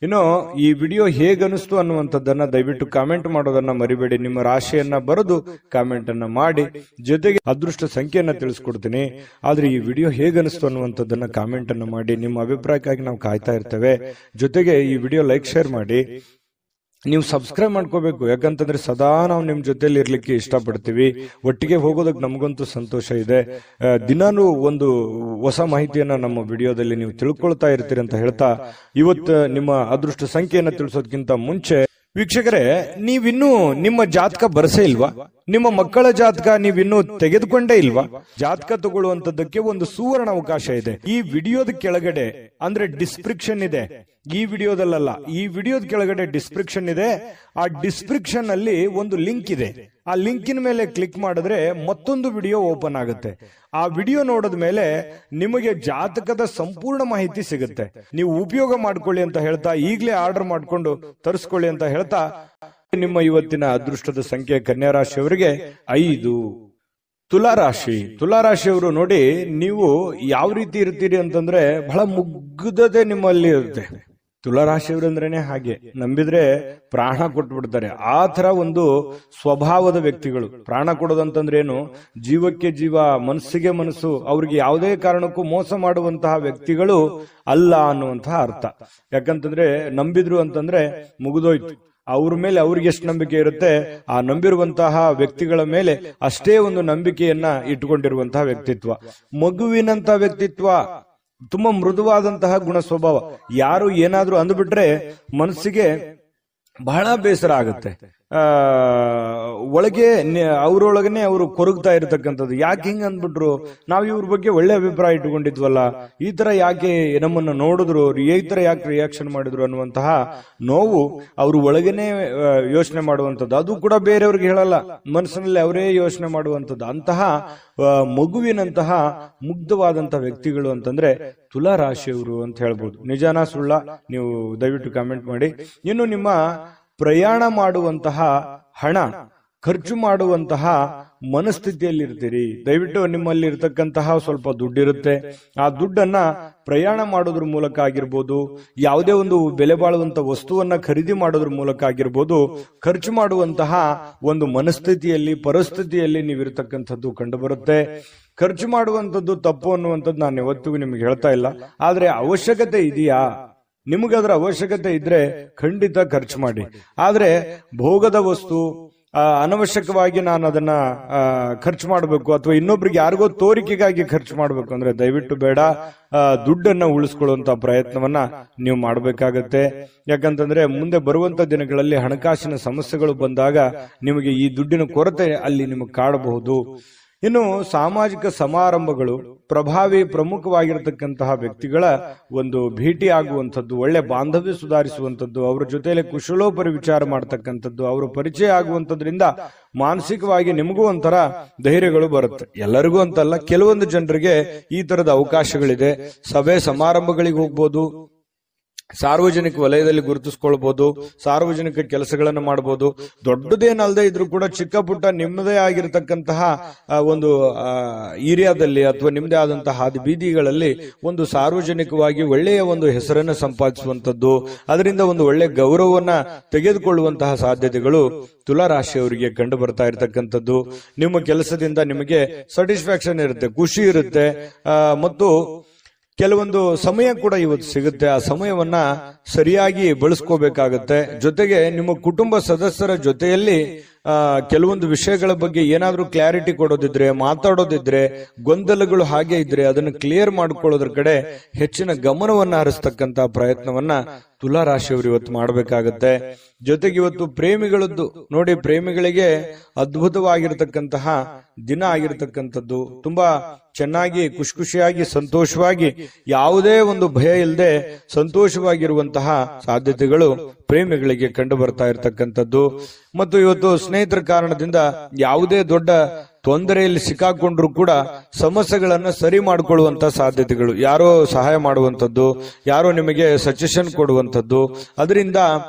ಇನ್ನು ಈ ವಿಡಿಯೋ ಹೇಗನಿಸ್ತು ಅನ್ನುವಂಥದ್ದನ್ನ ದಯವಿಟ್ಟು ಕಾಮೆಂಟ್ ಮಾಡೋದನ್ನ ಮರಿಬೇಡಿ. ನಿಮ್ಮ ರಾಶಿಯನ್ನ ಬರೆದು ಕಾಮೆಂಟ್ ಅನ್ನ ಮಾಡಿ. ಜೊತೆಗೆ ಅದೃಷ್ಟ ಸಂಖ್ಯೆಯನ್ನ ತಿಳಿಸ್ಕೊಡ್ತೀನಿ. ಆದ್ರೆ ಈ ವಿಡಿಯೋ ಹೇಗನಿಸ್ತು ಅನ್ನುವಂಥದ್ದನ್ನ ಕಾಮೆಂಟ್ ಅನ್ನ ಮಾಡಿ. ನಿಮ್ಮ ಅಭಿಪ್ರಾಯಕ್ಕಾಗಿ ನಾವು ಕಾಯ್ತಾ ಇರ್ತೇವೆ. ಜೊತೆಗೆ ಈ ವಿಡಿಯೋ ಲೈಕ್, ಶೇರ್ ಮಾಡಿ. ನೀವು ಸಬ್ಸ್ಕ್ರೈಬ್ ಮಾಡ್ಕೋಬೇಕು. ಯಾಕಂತಂದ್ರೆ ಸದಾ ನಾವು ನಿಮ್ ಜೊತೆಲಿ ಇರ್ಲಿಕ್ಕೆ ಇಷ್ಟಪಡ್ತೀವಿ. ಒಟ್ಟಿಗೆ ಹೋಗೋದಕ್ಕೆ ನಮಗಂತೂ ಸಂತೋಷ ಇದೆ. ದಿನಾನು ಒಂದು ಹೊಸ ಮಾಹಿತಿಯನ್ನ ನಮ್ಮ ವಿಡಿಯೋದಲ್ಲಿ ನೀವು ತಿಳ್ಕೊಳ್ತಾ ಇರ್ತೀರಿ ಅಂತ ಹೇಳ್ತಾ, ಇವತ್ತು ನಿಮ್ಮ ಅದೃಷ್ಟ ಸಂಖ್ಯೆಯನ್ನ ತಿಳಿಸೋದಕ್ಕಿಂತ ಮುಂಚೆ ವೀಕ್ಷಕರೇ, ನೀವಿನ್ನೂ ನಿಮ್ಮ ಜಾತಕ ಬರಸೇ ಇಲ್ವಾ? ನಿಮ್ಮ ಮಕ್ಕಳ ಜಾತಕ ನೀವಿನ್ನೂ ತೆಗೆದುಕೊಂಡೇ ಇಲ್ವಾ? ಜಾತಕ ತಗೊಳ್ಳುವಂತದ್ದಕ್ಕೆ ಒಂದು ಸುವರ್ಣ ಅವಕಾಶ ಇದೆ. ಈ ವಿಡಿಯೋದ ಕೆಳಗಡೆ ಅಂದ್ರೆ ಡಿಸ್ಕ್ರಿಪ್ಷನ್ ಇದೆ. ಈ ವಿಡಿಯೋದಲ್ಲ, ಈ ವಿಡಿಯೋದ ಕೆಳಗಡೆ ಡಿಸ್ಕ್ರಿಪ್ಷನ್ ಇದೆ. ಆ ಡಿಸ್ಕ್ರಿಪ್ಷನ್ ಅಲ್ಲಿ ಒಂದು ಲಿಂಕ್ ಇದೆ. ಆ ಲಿಂಕಿನ ಮೇಲೆ ಕ್ಲಿಕ್ ಮಾಡಿದ್ರೆ ಮತ್ತೊಂದು ವಿಡಿಯೋ ಓಪನ್ ಆಗುತ್ತೆ. ಆ ವಿಡಿಯೋ ನೋಡಿದ ಮೇಲೆ ನಿಮಗೆ ಜಾತಕದ ಸಂಪೂರ್ಣ ಮಾಹಿತಿ ಸಿಗುತ್ತೆ. ನೀವು ಉಪಯೋಗ ಮಾಡ್ಕೊಳ್ಳಿ ಅಂತ ಹೇಳ್ತಾ, ಈಗಲೇ ಆರ್ಡರ್ ಮಾಡ್ಕೊಂಡು ತರಿಸ್ಕೊಳ್ಳಿ ಅಂತ ಹೇಳ್ತಾ, ನಿಮ್ಮ ಇವತ್ತಿನ ಅದೃಷ್ಟದ ಸಂಖ್ಯೆ ಕನ್ಯಾ ರಾಶಿಯವರಿಗೆ 5. ತುಲಾರಾಶಿಯವರು ನೋಡಿ, ನೀವು ಯಾವ ರೀತಿ ಇರ್ತೀರಿ ಅಂತಂದ್ರೆ ಬಹಳ ಮುಗ್ಧತೆ ನಿಮ್ಮಲ್ಲಿ ಇರುತ್ತೆ. ತುಲಾರಾಶಿಯವರು ಅಂದ್ರೇನೆ ಹಾಗೆ, ನಂಬಿದ್ರೆ ಪ್ರಾಣ ಕೊಟ್ಬಿಡ್ತಾರೆ. ಆ ತರ ಒಂದು ಸ್ವಭಾವದ ವ್ಯಕ್ತಿಗಳು. ಪ್ರಾಣ ಕೊಡೋದಂತಂದ್ರೆ ಏನು? ಜೀವಕ್ಕೆ ಜೀವ, ಮನಸ್ಸಿಗೆ ಮನಸ್ಸು. ಅವ್ರಿಗೆ ಯಾವುದೇ ಕಾರಣಕ್ಕೂ ಮೋಸ ಮಾಡುವಂತಹ ವ್ಯಕ್ತಿಗಳು ಅಲ್ಲ ಅನ್ನುವಂತಹ ಅರ್ಥ. ಯಾಕಂತಂದ್ರೆ ನಂಬಿದ್ರು ಅಂತಂದ್ರೆ ಮುಗಿದೋಯ್ತು. ಅವ್ರ ಮೇಲೆ ಅವ್ರಿಗೆ ಎಷ್ಟು ನಂಬಿಕೆ ಇರುತ್ತೆ, ಆ ನಂಬಿರುವಂತಹ ವ್ಯಕ್ತಿಗಳ ಮೇಲೆ ಅಷ್ಟೇ ಒಂದು ನಂಬಿಕೆಯನ್ನ ಇಟ್ಟುಕೊಂಡಿರುವಂತಹ ವ್ಯಕ್ತಿತ್ವ. ಮಗುವಿನಂತ ವ್ಯಕ್ತಿತ್ವ, ತುಂಬಾ ಮೃದುವಾದಂತಹ ಗುಣ ಸ್ವಭಾವ. ಯಾರು ಏನಾದ್ರೂ ಅಂದ್ಬಿಟ್ರೆ ಮನಸ್ಸಿಗೆ ಬಹಳ ಬೇಸರ ಆಗುತ್ತೆ. ಒಳಗೆ ಅವರೊಳಗನೆ ಅವರು ಕೊರಗ್ತಾ ಇರತಕ್ಕಂಥದ್ದು. ಯಾಕೆ ಹಿಂಗ ಅಂದ್ಬಿಟ್ರು, ನಾವ್ ಇವ್ರ ಬಗ್ಗೆ ಒಳ್ಳೆ ಅಭಿಪ್ರಾಯ ಇಟ್ಕೊಂಡಿದ್ವಲ್ಲ, ಈ ತರ ಯಾಕೆ ನಮ್ಮನ್ನ ನೋಡಿದ್ರು, ಈ ತರ ಯಾಕೆ ರಿಯಾಕ್ಷನ್ ಮಾಡಿದ್ರು ಅನ್ನುವಂತಹ ನೋವು ಅವರು ಒಳಗನೆ ಯೋಚನೆ ಮಾಡುವಂಥದ್ದು. ಅದು ಕೂಡ ಬೇರೆಯವ್ರಿಗೆ ಹೇಳಲ್ಲ, ಮನಸ್ಸಿನಲ್ಲಿ ಅವರೇ ಯೋಚನೆ ಮಾಡುವಂಥದ್ದು. ಅಂತಹ ಮಗುವಿನಂತಹ ಮುಗ್ಧವಾದಂತಹ ವ್ಯಕ್ತಿಗಳು ಅಂತಂದ್ರೆ ತುಲಾರಾಶಿಯವರು ಅಂತ ಹೇಳ್ಬೋದು. ನಿಜಾನ ಸುಳ್ಳ? ನೀವು ದಯವಿಟ್ಟು ಕಾಮೆಂಟ್ ಮಾಡಿ. ಇನ್ನು ನಿಮ್ಮ ಪ್ರಯಾಣ ಮಾಡುವಂತಹ ಹಣ, ಖರ್ಚು ಮಾಡುವಂತಹ ಮನಸ್ಥಿತಿಯಲ್ಲಿ ಇರ್ತೀರಿ. ದಯವಿಟ್ಟು ನಿಮ್ಮಲ್ಲಿ ಇರತಕ್ಕಂತಹ ಸ್ವಲ್ಪ ದುಡ್ಡಿರುತ್ತೆ. ಆ ದುಡ್ಡನ್ನ ಪ್ರಯಾಣ ಮಾಡೋದ್ರ ಮೂಲಕ ಆಗಿರ್ಬೋದು, ಯಾವುದೇ ಒಂದು ಬೆಲೆ ಬಾಳುವಂತ ವಸ್ತುವನ್ನ ಖರೀದಿ ಮಾಡೋದ್ರ ಮೂಲಕ ಆಗಿರ್ಬೋದು, ಖರ್ಚು ಮಾಡುವಂತಹ ಒಂದು ಮನಸ್ಥಿತಿಯಲ್ಲಿ, ಪರಿಸ್ಥಿತಿಯಲ್ಲಿ ನೀವಿರತಕ್ಕಂಥದ್ದು ಕಂಡು ಬರುತ್ತೆ. ಖರ್ಚು ಮಾಡುವಂಥದ್ದು ತಪ್ಪು ಅನ್ನುವಂಥದ್ದು ನಾನು ಯಾವತ್ತಿಗೂ ನಿಮ್ಗೆ ಹೇಳ್ತಾ ಇಲ್ಲ. ಆದ್ರೆ ಅವಶ್ಯಕತೆ ಇದೆಯಾ? ನಿಮಗದರ ಅವಶ್ಯಕತೆ ಇದ್ರೆ ಖಂಡಿತ ಖರ್ಚು ಮಾಡಿ. ಆದ್ರೆ ಭೋಗದ ವಸ್ತು ಅನವಶ್ಯಕವಾಗಿ ನಾನು ಅದನ್ನ ಖರ್ಚು ಮಾಡಬೇಕು ಅಥವಾ ಇನ್ನೊಬ್ರಿಗೆ ಯಾರಿಗೋ ತೋರಿಕೆಗಾಗಿ ಖರ್ಚು ಮಾಡಬೇಕು ಅಂದ್ರೆ ದಯವಿಟ್ಟು ಬೇಡ. ದುಡ್ಡನ್ನ ಉಳಿಸ್ಕೊಳ್ಳುವಂತ ಪ್ರಯತ್ನವನ್ನ ನೀವು ಮಾಡಬೇಕಾಗತ್ತೆ. ಯಾಕಂತಂದ್ರೆ ಮುಂದೆ ಬರುವಂತ ದಿನಗಳಲ್ಲಿ ಹಣಕಾಸಿನ ಸಮಸ್ಯೆಗಳು ಬಂದಾಗ ನಿಮಗೆ ಈ ದುಡ್ಡಿನ ಕೊರತೆ ಅಲ್ಲಿ ನಿಮಗೆ ಕಾಡಬಹುದು. ಇನ್ನು ಸಾಮಾಜಿಕ ಸಮಾರಂಭಗಳು, ಪ್ರಮುಖವಾಗಿರತಕ್ಕಂತಹ ವ್ಯಕ್ತಿಗಳ ಒಂದು ಭೇಟಿ ಆಗುವಂಥದ್ದು, ಒಳ್ಳೆ ಬಾಂಧವ್ಯ ಸುಧಾರಿಸುವಂಥದ್ದು, ಅವರ ಜೊತೆಯಲ್ಲಿ ಕುಶಲೋಪರಿ ವಿಚಾರ ಮಾಡತಕ್ಕಂಥದ್ದು, ಅವರ ಪರಿಚಯ ಆಗುವಂಥದ್ರಿಂದ ಮಾನಸಿಕವಾಗಿ ನಿಮಗೂ ಒಂಥರ ಧೈರ್ಯಗಳು ಬರುತ್ತೆ. ಎಲ್ಲರಿಗೂ ಅಂತಲ್ಲ, ಕೆಲವೊಂದು ಜನರಿಗೆ ಈ ತರದ ಅವಕಾಶಗಳಿದೆ. ಸಭೆ ಸಮಾರಂಭಗಳಿಗೆ ಹೋಗ್ಬೋದು, ಸಾರ್ವಜನಿಕ ವಲಯದಲ್ಲಿ ಗುರುತಿಸ್ಕೊಳ್ಬಹುದು, ಸಾರ್ವಜನಿಕ ಕೆಲಸಗಳನ್ನು ಮಾಡಬಹುದು. ದೊಡ್ಡದೇನಲ್ಲದೆ ಇದ್ರೂ ಕೂಡ ಚಿಕ್ಕ ಪುಟ್ಟ ನಿಮ್ಮದೇ ಆಗಿರತಕ್ಕಂತಹ ಒಂದು ಏರಿಯಾದಲ್ಲಿ ಅಥವಾ ನಿಮ್ಮದೇ ಆದಂತಹ ಹಾದಿ ಬೀದಿಗಳಲ್ಲಿ ಒಂದು ಸಾರ್ವಜನಿಕವಾಗಿ ಒಳ್ಳೆಯ ಒಂದು ಹೆಸರನ್ನು ಸಂಪಾದಿಸುವಂತದ್ದು, ಅದರಿಂದ ಒಂದು ಒಳ್ಳೆ ಗೌರವವನ್ನ ತೆಗೆದುಕೊಳ್ಳುವಂತಹ ಸಾಧ್ಯತೆಗಳು ತುಲಾ ರಾಶಿಯವರಿಗೆ ಕಂಡು ಬರ್ತಾ ಇರತಕ್ಕಂಥದ್ದು. ನಿಮ್ಮ ಕೆಲಸದಿಂದ ನಿಮಗೆ ಸ್ಯಾಟಿಸ್ಫ್ಯಾಕ್ಷನ್ ಇರುತ್ತೆ, ಖುಷಿ ಇರುತ್ತೆ, ಮತ್ತು ಕೆಲವೊಂದು ಸಮಯ ಕೂಡ ಇವತ್ತು ಸಿಗುತ್ತೆ. ಆ ಸಮಯವನ್ನ ಸರಿಯಾಗಿ ಬಳಸ್ಕೋಬೇಕಾಗತ್ತೆ. ಜೊತೆಗೆ ನಿಮ್ಮ ಕುಟುಂಬ ಸದಸ್ಯರ ಜೊತೆಯಲ್ಲಿ ಕೆಲವೊಂದು ವಿಷಯಗಳ ಬಗ್ಗೆ ಏನಾದ್ರೂ ಕ್ಲಾರಿಟಿ ಕೊಡೋದಿದ್ರೆ, ಮಾತಾಡೋದಿದ್ರೆ, ಗೊಂದಲಗಳು ಹಾಗೆ ಇದ್ರೆ ಅದನ್ನು ಕ್ಲಿಯರ್ ಮಾಡ್ಕೊಳ್ಳೋದ್ರ ಕಡೆ ಹೆಚ್ಚಿನ ಗಮನವನ್ನ ಹರಿಸ್ತಕ್ಕಂತ ಪ್ರಯತ್ನವನ್ನ ತುಲಾ ರಾಶಿಯವರು ಇವತ್ತು ಮಾಡಬೇಕಾಗತ್ತೆ. ಜೊತೆಗೆ ಇವತ್ತು ಪ್ರೇಮಿಗಳದ್ದು ನೋಡಿ, ಪ್ರೇಮಿಗಳಿಗೆ ಅದ್ಭುತವಾಗಿರತಕ್ಕಂತಹ ದಿನ ಆಗಿರತಕ್ಕಂಥದ್ದು. ತುಂಬಾ ಚೆನ್ನಾಗಿ ಖುಷಿಯಾಗಿ ಸಂತೋಷವಾಗಿ ಯಾವುದೇ ಒಂದು ಭಯ ಇಲ್ಲದೆ ಸಂತೋಷವಾಗಿರುವಂತಹ ಸಾಧ್ಯತೆಗಳು ಪ್ರೇಮಿಗಳಿಗೆ ಕಂಡು ಬರ್ತಾ ಇರತಕ್ಕಂಥದ್ದು. ಮತ್ತು ಇವತ್ತು ಸ್ನೇಹಿತರ ಕಾರಣದಿಂದ ಯಾವುದೇ ದೊಡ್ಡ ತೊಂದರೆಯಲ್ಲಿ ಸಿಕ್ಕಾಕೊಂಡ್ರು ಕೂಡ ಸಮಸ್ಯೆಗಳನ್ನ ಸರಿ ಮಾಡಿಕೊಳ್ಳುವಂತ ಸಾಧ್ಯತೆಗಳು, ಯಾರೋ ಸಹಾಯ ಮಾಡುವಂಥದ್ದು, ಯಾರೋ ನಿಮಗೆ ಸಜೆಷನ್ ಕೊಡುವಂಥದ್ದು, ಅದರಿಂದ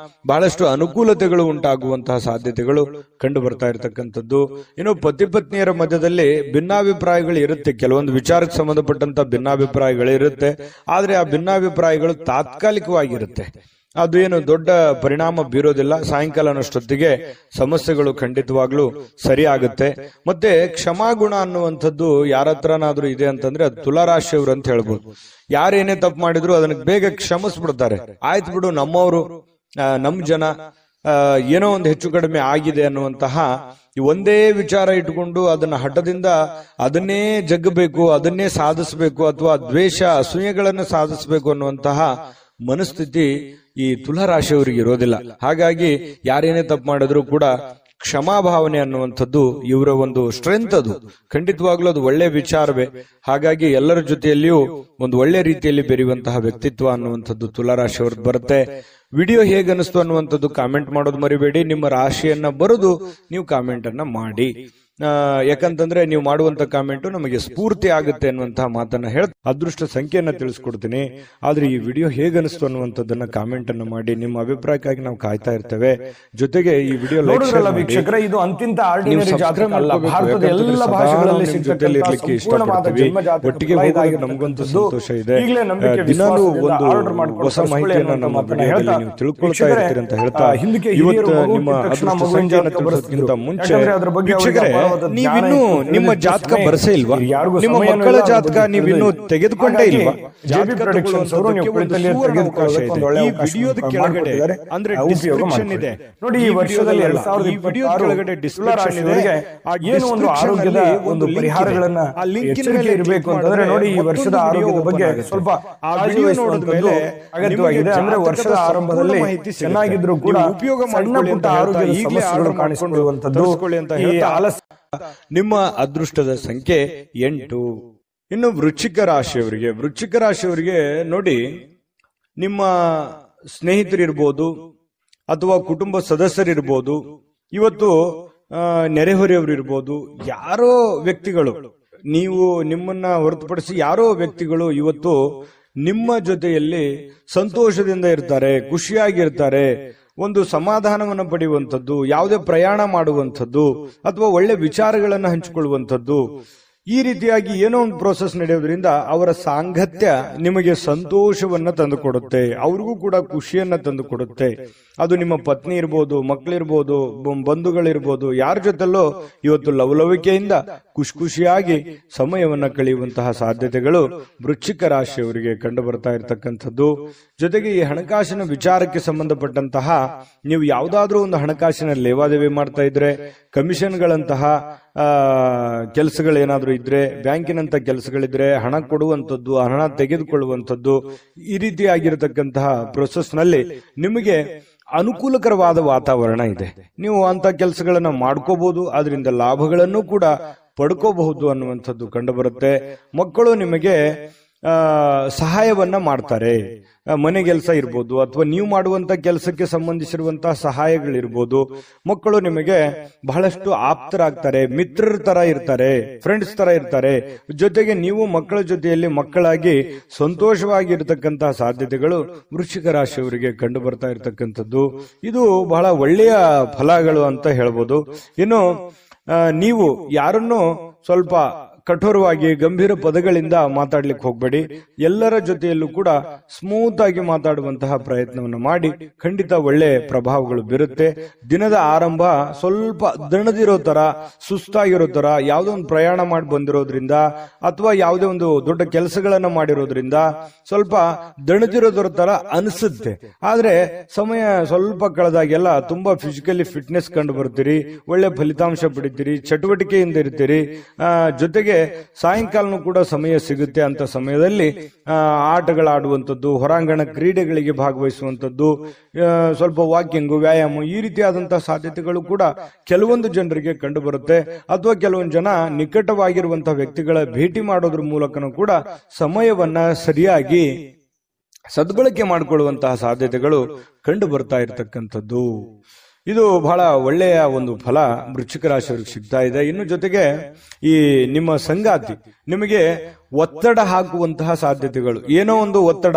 ಬಹಳಷ್ಟು ಅನುಕೂಲತೆಗಳು ಉಂಟಾಗುವಂತಹ ಸಾಧ್ಯತೆಗಳು ಕಂಡು ಬರ್ತಾ ಇರತಕ್ಕಂಥದ್ದು. ಇನ್ನು ಪತಿ ಪತ್ನಿಯರ ಮಧ್ಯದಲ್ಲಿ ಭಿನ್ನಾಭಿಪ್ರಾಯಗಳು ಇರುತ್ತೆ, ಕೆಲವೊಂದು ವಿಚಾರಕ್ಕೆ ಸಂಬಂಧಪಟ್ಟಂತ ಭಿನ್ನಾಭಿಪ್ರಾಯಗಳು ಇರುತ್ತೆ. ಆದ್ರೆ ಆ ಭಿನ್ನಾಭಿಪ್ರಾಯಗಳು ತಾತ್ಕಾಲಿಕವಾಗಿರುತ್ತೆ, ಅದು ಏನು ದೊಡ್ಡ ಪರಿಣಾಮ ಬೀರೋದಿಲ್ಲ. ಸಾಯಂಕಾಲ ಅನ್ನೋಷ್ಟೊತ್ತಿಗೆ ಸಮಸ್ಯೆಗಳು ಖಂಡಿತವಾಗ್ಲೂ ಸರಿ ಆಗುತ್ತೆ. ಮತ್ತೆ ಕ್ಷಮಾಗುಣ ಅನ್ನುವಂಥದ್ದು ಯಾರ ಹತ್ರನಾದ್ರೂ ಇದೆ ಅಂತಂದ್ರೆ ಅದು ತುಲಾ ರಾಶಿಯವರು ಅಂತ ಹೇಳ್ಬೋದು. ಯಾರೇನೇ ತಪ್ಪು ಮಾಡಿದ್ರು ಅದನ್ನ ಬೇಗ ಕ್ಷಮಿಸ್ಬಿಡ್ತಾರೆ. ಆಯ್ತು ಬಿಡು, ನಮ್ಮವರು, ನಮ್ ಜನ, ಏನೋ ಒಂದು ಹೆಚ್ಚು ಕಡಿಮೆ ಆಗಿದೆ ಅನ್ನುವಂತಹ ಒಂದೇ ವಿಚಾರ ಇಟ್ಕೊಂಡು ಅದನ್ನ ಹಠದಿಂದ ಅದನ್ನೇ ಜಗ್ಗಬೇಕು, ಅದನ್ನೇ ಸಾಧಿಸಬೇಕು, ಅಥವಾ ದ್ವೇಷ ಅಸೂಯೆಗಳನ್ನು ಸಾಧಿಸಬೇಕು ಅನ್ನುವಂತಹ ಮನಸ್ಥಿತಿ ಈ ತುಲಾ ರಾಶಿಯವರಿಗೆ ಇರೋದಿಲ್ಲ. ಹಾಗಾಗಿ ಯಾರೇನೇ ತಪ್ಪು ಮಾಡಿದ್ರು ಕೂಡ ಕ್ಷಮಾಭಾವನೆ ಅನ್ನುವಂಥದ್ದು ಇವರ ಒಂದು ಸ್ಟ್ರೆಂತ್. ಅದು ಖಂಡಿತವಾಗ್ಲೂ ಅದು ಒಳ್ಳೆ ವಿಚಾರವೇ. ಹಾಗಾಗಿ ಎಲ್ಲರ ಜೊತೆಯಲ್ಲಿಯೂ ಒಂದು ಒಳ್ಳೆ ರೀತಿಯಲ್ಲಿ ಬೆರೆಯುವಂತಹ ವ್ಯಕ್ತಿತ್ವ ಅನ್ನುವಂಥದ್ದು ತುಲಾ ರಾಶಿಯವ್ರದ್ದು ಬರುತ್ತೆ. ವಿಡಿಯೋ ಹೇಗೆ ಅನಿಸ್ತು ಅನ್ನುವಂಥದ್ದು ಕಾಮೆಂಟ್ ಮಾಡೋದು ಮರಿಬೇಡಿ. ನಿಮ್ಮ ರಾಶಿಯನ್ನ ಬರೆದು ನೀವು ಕಾಮೆಂಟ್ ಅನ್ನ ಮಾಡಿ. ಯಾಕಂತಂದ್ರೆ ನೀವು ಮಾಡುವಂತ ಕಾಮೆಂಟ್ ನಮಗೆ ಸ್ಫೂರ್ತಿ ಆಗುತ್ತೆ ಅನ್ನುವಂತಹ ಮಾತನ್ನ ಹೇಳ ಅದೃಷ್ಟ ಸಂಖ್ಯೆಯನ್ನ ತಿಳಿಸ್ಕೊಡ್ತೀನಿ. ಆದ್ರೆ ಈ ವಿಡಿಯೋ ಹೇಗನಿಸ್ತು ಅನ್ನುವಂಥದ್ದನ್ನ ಕಾಮೆಂಟ್ ಅನ್ನ ಮಾಡಿ. ನಿಮ್ಮ ಅಭಿಪ್ರಾಯಕ್ಕಾಗಿ ನಾವು ಕಾಯ್ತಾ ಇರ್ತೇವೆ. ಜೊತೆಗೆ ಈ ವಿಡಿಯೋ ವೀಕ್ಷಕರೇ, ಇದು ಅಂತಿಂತ ಆರ್ಡಿನರಿ ಜಾತಕ ಅಲ್ಲ. ಭಾರತದ ಎಲ್ಲ ಭಾಷೆಗಳಲ್ಲಿ ಇರ್ಲಿಕ್ಕೆ ಇಷ್ಟಪಡ್ತೀವಿ. ಒಟ್ಟಿಗೆ ಹೋಗೋದು ನಮಗಂತೂ ಸಂತೋಷ ಇದೆ. ದಿನಾಲೂ ಒಂದು ಹೊಸ ಮಾಹಿತಿಯನ್ನ ನಮ್ಮ ವಿಡಿಯೋದಲ್ಲಿ ನೀವು ತಿಳ್ಕೊಳ್ತಾ ಇರ್ತೀರಿ ಅಂತ ಹೇಳ್ತಾ ಇವತ್ತು ನಿಮ್ಮ ಅದೃಷ್ಟ ಸಂಖ್ಯೆಯನ್ನ ತಿಳಿಸೋದಕ್ಕಿಂತ ಮುಂಚೆ ವೀಕ್ಷಕರೇ, ನೀವಿನ್ನೂ ನಿಮ್ಮ ಜಾತಕ ಬರಸೇ ಇಲ್ವಾ? ನಿಮ್ಮ ಮಕ್ಕಳ ಜಾತಕ ನೀವಿನ್ನೂ ತೆಗೆದುಕೊಂಡೇ ಇಲ್ವಾ? ವಿಡಿಯೋದ ಕೆಳಗಡೆ ಅಂದ್ರೆ ಡಿಸ್ಕ್ರಿಪ್ಷನ್ ಇದೆ ನೋಡಿ. ಈ ವರ್ಷದಲ್ಲಿ 2026 ಕೆಳಗಡೆ ಡಿಸ್ಕ್ರಿಪ್ಷನ್ ಇದೆ. ಏನು ಒಂದು ಆರೋಗ್ಯದ ಒಂದು ಪರಿಹಾರಗಳನ್ನ ಎಚ್ಚರಿಕೆ ಇರಬೇಕು ಅಂತಂದ್ರೆ ನೋಡಿ, ಈ ವರ್ಷದ ಆರೋಗ್ಯದ ಬಗ್ಗೆ ಸ್ವಲ್ಪ ಆ ವಿಡಿಯೋ ನೋಡಿದ ಮೇಲೆ ಅಗತ್ಯವಾಗಿದೆ. ಅಂದ್ರೆ ವರ್ಷದ ಆರಂಭದಲ್ಲಿ ಚೆನ್ನಾಗಿದ್ರು ಕೂಡ ಸಣ್ಣ ಪುಟ್ಟ ಆರೋಗ್ಯದ ಸಮಸ್ಯೆಗಳು ಕಾಣಿಸಿಕೊಳ್ಳುವಂತದ್ದು. ಈ ಆಲಸ್ಯ. ನಿಮ್ಮ ಅದೃಷ್ಟದ ಸಂಖ್ಯೆ 8. ಇನ್ನು ವೃಶ್ಚಿಕ ರಾಶಿಯವರಿಗೆ ನೋಡಿ, ನಿಮ್ಮ ಸ್ನೇಹಿತರಿರ್ಬೋದು ಅಥವಾ ಕುಟುಂಬ ಸದಸ್ಯರಿರ್ಬೋದು, ಇವತ್ತು ನೆರೆಹೊರೆಯವರು ಇರ್ಬೋದು, ಯಾರೋ ವ್ಯಕ್ತಿಗಳು, ನೀವು ನಿಮ್ಮನ್ನ ಹೊರತುಪಡಿಸಿ ಯಾರೋ ವ್ಯಕ್ತಿಗಳು ಇವತ್ತು ನಿಮ್ಮ ಜೊತೆಯಲ್ಲಿ ಸಂತೋಷದಿಂದ ಇರ್ತಾರೆ, ಖುಷಿಯಾಗಿರ್ತಾರೆ, ಒಂದು ಸಮಾಧಾನವನ್ನು ಪಡೆಯುವಂಥದ್ದು, ಯಾವುದೇ ಪ್ರಯಾಣ ಮಾಡುವಂಥದ್ದು ಅಥವಾ ಒಳ್ಳೆ ವಿಚಾರಗಳನ್ನು ಹಂಚಿಕೊಳ್ಳುವಂಥದ್ದು, ಈ ರೀತಿಯಾಗಿ ಏನೋ ಒಂದು ಪ್ರೋಸೆಸ್ ನಡೆಯೋದ್ರಿಂದ ಅವರ ಸಾಂಗತ್ಯ ನಿಮಗೆ ಸಂತೋಷವನ್ನ ತಂದುಕೊಡುತ್ತೆ, ಅವ್ರಿಗೂ ಕೂಡ ಖುಷಿಯನ್ನ ತಂದುಕೊಡುತ್ತೆ. ಅದು ನಿಮ್ಮ ಪತ್ನಿ ಇರ್ಬೋದು, ಮಕ್ಕಳಿರ್ಬೋದು, ಬಂಧುಗಳಿರ್ಬೋದು, ಯಾರ ಜೊತೆಲ್ಲೋ ಇವತ್ತು ಲವಲವಿಕೆಯಿಂದ ಖುಷಿಯಾಗಿ ಸಮಯವನ್ನ ಕಳೆಯುವಂತಹ ಸಾಧ್ಯತೆಗಳು ವೃಶ್ಚಿಕ ರಾಶಿಯವರಿಗೆ ಕಂಡು ಬರ್ತಾ ಇರತಕ್ಕಂಥದ್ದು. ಜೊತೆಗೆ ಈ ಹಣಕಾಸಿನ ವಿಚಾರಕ್ಕೆ ಸಂಬಂಧಪಟ್ಟಂತಹ ನೀವು ಯಾವುದಾದ್ರೂ ಒಂದು ಹಣಕಾಸಿನ ಲೇವಾದೇವಿ ಮಾಡ್ತಾ ಇದ್ರೆ, ಕಮಿಷನ್ಗಳಂತಹ ಕೆಲಸಗಳೇನಾದ್ರೂ ಇದ್ರೆ, ಬ್ಯಾಂಕಿನಂತ ಕೆಲಸಗಳಿದ್ರೆ, ಹಣ ಕೊಡುವಂಥದ್ದು, ಹಣ ತೆಗೆದುಕೊಳ್ಳುವಂಥದ್ದು, ಈ ರೀತಿಯಾಗಿರತಕ್ಕಂತಹ ಪ್ರೊಸೆಸ್ ನಲ್ಲಿ ನಿಮಗೆ ಅನುಕೂಲಕರವಾದ ವಾತಾವರಣ ಇದೆ. ನೀವು ಅಂತ ಕೆಲಸಗಳನ್ನ ಮಾಡ್ಕೋಬಹುದು, ಅದರಿಂದ ಲಾಭಗಳನ್ನು ಕೂಡ ಪಡ್ಕೋಬಹುದು ಅನ್ನುವಂಥದ್ದು ಕಂಡು ಬರುತ್ತೆ. ಮಕ್ಕಳು ನಿಮಗೆ ಸಹಾಯವನ್ನ ಮಾಡ್ತಾರೆ. ಮನೆ ಕೆಲಸ ಇರ್ಬೋದು ಅಥವಾ ನೀವು ಮಾಡುವಂತ ಕೆಲಸಕ್ಕೆ ಸಂಬಂಧಿಸಿರುವಂತಹ ಸಹಾಯಗಳಿರ್ಬೋದು. ಮಕ್ಕಳು ನಿಮಗೆ ಬಹಳಷ್ಟು ಆಪ್ತರಾಗ್ತಾರೆ, ಮಿತ್ರರ ತರ ಇರ್ತಾರೆ, ಫ್ರೆಂಡ್ಸ್ ತರ ಇರ್ತಾರೆ. ಜೊತೆಗೆ ನೀವು ಮಕ್ಕಳ ಜೊತೆಯಲ್ಲಿ ಮಕ್ಕಳಾಗಿ ಸಂತೋಷವಾಗಿರ್ತಕ್ಕಂತಹ ಸಾಧ್ಯತೆಗಳು ವೃಶ್ಚಿಕ ರಾಶಿಯವರಿಗೆ ಕಂಡು ಬರ್ತಾ ಇರತಕ್ಕಂಥದ್ದು. ಇದು ಬಹಳ ಒಳ್ಳೆಯ ಫಲಗಳು ಅಂತ ಹೇಳ್ಬೋದು. ಇನ್ನು ನೀವು ಯಾರನ್ನು ಸ್ವಲ್ಪ ಕಠೋರವಾಗಿ ಗಂಭೀರ ಪದಗಳಿಂದ ಮಾತಾಡ್ಲಿಕ್ಕೆ ಹೋಗ್ಬೇಡಿ. ಎಲ್ಲರ ಜೊತೆಯಲ್ಲೂ ಕೂಡ ಸ್ಮೂತ್ ಆಗಿ ಮಾತಾಡುವಂತಹ ಪ್ರಯತ್ನವನ್ನು ಮಾಡಿ, ಖಂಡಿತ ಒಳ್ಳೆ ಪ್ರಭಾವಗಳು ಬೀರುತ್ತೆ. ದಿನದ ಆರಂಭ ಸ್ವಲ್ಪ ದಣದಿರೋ ತರ, ಸುಸ್ತಾಗಿರೋ ತರ, ಯಾವುದೋ ಒಂದು ಪ್ರಯಾಣ ಮಾಡಿ ಬಂದಿರೋದ್ರಿಂದ ಅಥವಾ ಯಾವುದೇ ಒಂದು ದೊಡ್ಡ ಕೆಲಸಗಳನ್ನ ಮಾಡಿರೋದ್ರಿಂದ ಸ್ವಲ್ಪ ದಣದಿರೋದ್ರ ತರ ಅನಿಸುತ್ತೆ. ಆದ್ರೆ ಸಮಯ ಸ್ವಲ್ಪ ಕಳೆದಾಗೆಲ್ಲ ತುಂಬಾ ಫಿಸಿಕಲಿ ಫಿಟ್ನೆಸ್ ಕಂಡು ಬರ್ತೀರಿ, ಒಳ್ಳೆ ಫಲಿತಾಂಶ ಪಡಿತೀರಿ, ಚಟುವಟಿಕೆಯಿಂದ ಇರ್ತೀರಿ. ಜೊತೆಗೆ ಸಾಯಂಕಾಲನೂ ಕೂಡ ಸಮಯ ಸಿಗುತ್ತೆ. ಅಂತ ಸಮಯದಲ್ಲಿ ಆಟಗಳಾಡುವಂಥದ್ದು, ಹೊರಾಂಗಣ ಕ್ರೀಡೆಗಳಿಗೆ ಭಾಗವಹಿಸುವಂಥದ್ದು, ಸ್ವಲ್ಪ ವಾಕಿಂಗು, ವ್ಯಾಯಾಮ, ಈ ರೀತಿಯಾದಂತಹ ಸಾಧ್ಯತೆಗಳು ಕೂಡ ಕೆಲವೊಂದು ಜನರಿಗೆ ಕಂಡು ಬರುತ್ತೆ. ಅಥವಾ ಕೆಲವೊಂದು ಜನ ನಿಕಟವಾಗಿರುವಂತಹ ವ್ಯಕ್ತಿಗಳ ಭೇಟಿ ಮಾಡೋದ್ರ ಮೂಲಕನೂ ಕೂಡ ಸಮಯವನ್ನ ಸರಿಯಾಗಿ ಸದ್ಬಳಕೆ ಮಾಡಿಕೊಳ್ಳುವಂತಹ ಸಾಧ್ಯತೆಗಳು ಕಂಡು ಬರ್ತಾ ಇರತಕ್ಕಂಥದ್ದು. ಇದು ಬಹಳ ಒಳ್ಳೆಯ ಒಂದು ಫಲ ವೃಶ್ಚಿಕ ರಾಶಿಯವರಿಗೆ ಸಿಗ್ತಾ ಇದೆ. ಇನ್ನು ಜೊತೆಗೆ ಈ ನಿಮ್ಮ ಸಂಗಾತಿ ನಿಮಗೆ ಒತ್ತಡ ಹಾಕುವಂತಹ ಸಾಧ್ಯತೆಗಳು, ಏನೋ ಒಂದು ಒತ್ತಡ,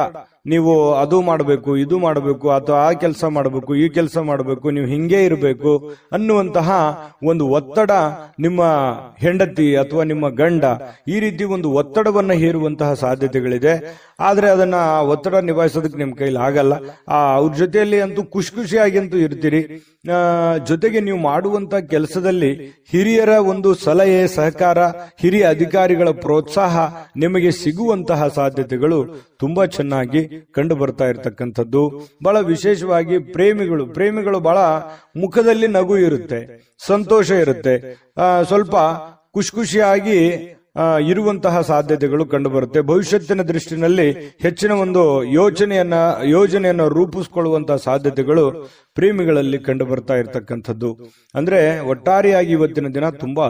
ನೀವು ಅದು ಮಾಡಬೇಕು, ಇದು ಮಾಡಬೇಕು, ಅಥವಾ ಆ ಕೆಲಸ ಮಾಡಬೇಕು, ಈ ಕೆಲಸ ಮಾಡಬೇಕು, ನೀವು ಹಿಂಗೆ ಇರಬೇಕು ಅನ್ನುವಂತಹ ಒಂದು ಒತ್ತಡ ನಿಮ್ಮ ಹೆಂಡತಿ ಅಥವಾ ನಿಮ್ಮ ಗಂಡ ಈ ರೀತಿ ಒಂದು ಒತ್ತಡವನ್ನ ಹೇರುವಂತಹ ಸಾಧ್ಯತೆಗಳಿದೆ. ಆದ್ರೆ ಅದನ್ನ ಒತ್ತಡ ನಿಭಾಯಿಸೋದಕ್ಕೆ ನಿಮ್ ಕೈಲಿ ಆಗಲ್ಲ. ಅವ್ರ ಜೊತೆಯಲ್ಲಿ ಅಂತೂ ಖುಷಿಯಾಗಿ ಅಂತೂ ಇರ್ತೀರಿ. ಜೊತೆಗೆ ನೀವು ಮಾಡುವಂತ ಕೆಲಸದಲ್ಲಿ ಹಿರಿಯರ ಒಂದು ಸಲಹೆ, ಸಹಕಾರ, ಹಿರಿಯ ಅಧಿಕಾರಿಗಳ ಪ್ರೋತ್ಸಾಹ ನಿಮಗೆ ಸಿಗುವಂತಹ ಸಾಧ್ಯತೆಗಳು ತುಂಬಾ ಚೆನ್ನಾಗಿ ಕಂಡು ಬರ್ತಾ ಇರತಕ್ಕಂಥದ್ದು. ಬಹಳ ವಿಶೇಷವಾಗಿ ಪ್ರೇಮಿಗಳು ಬಹಳ ಮುಖದಲ್ಲಿ ನಗು ಇರುತ್ತೆ, ಸಂತೋಷ ಇರುತ್ತೆ, ಸ್ವಲ್ಪ ಖುಷಿಯಾಗಿ ಇರುವಂತಹ ಸಾಧ್ಯತೆಗಳು ಕಂಡು ಬರುತ್ತೆ. ಭವಿಷ್ಯತ್ತಿನ ದೃಷ್ಟಿನಲ್ಲಿ ಹೆಚ್ಚಿನ ಒಂದು ಯೋಜನೆಯನ್ನ ರೂಪಿಸಿಕೊಳ್ಳುವಂತಹ ಸಾಧ್ಯತೆಗಳು ಪ್ರೇಮಿಗಳಲ್ಲಿ ಕಂಡು ಬರ್ತಾ ಇರತಕ್ಕಂಥದ್ದು. ಅಂದ್ರೆ ಒಟ್ಟಾರೆಯಾಗಿ ಇವತ್ತಿನ ದಿನ ತುಂಬಾ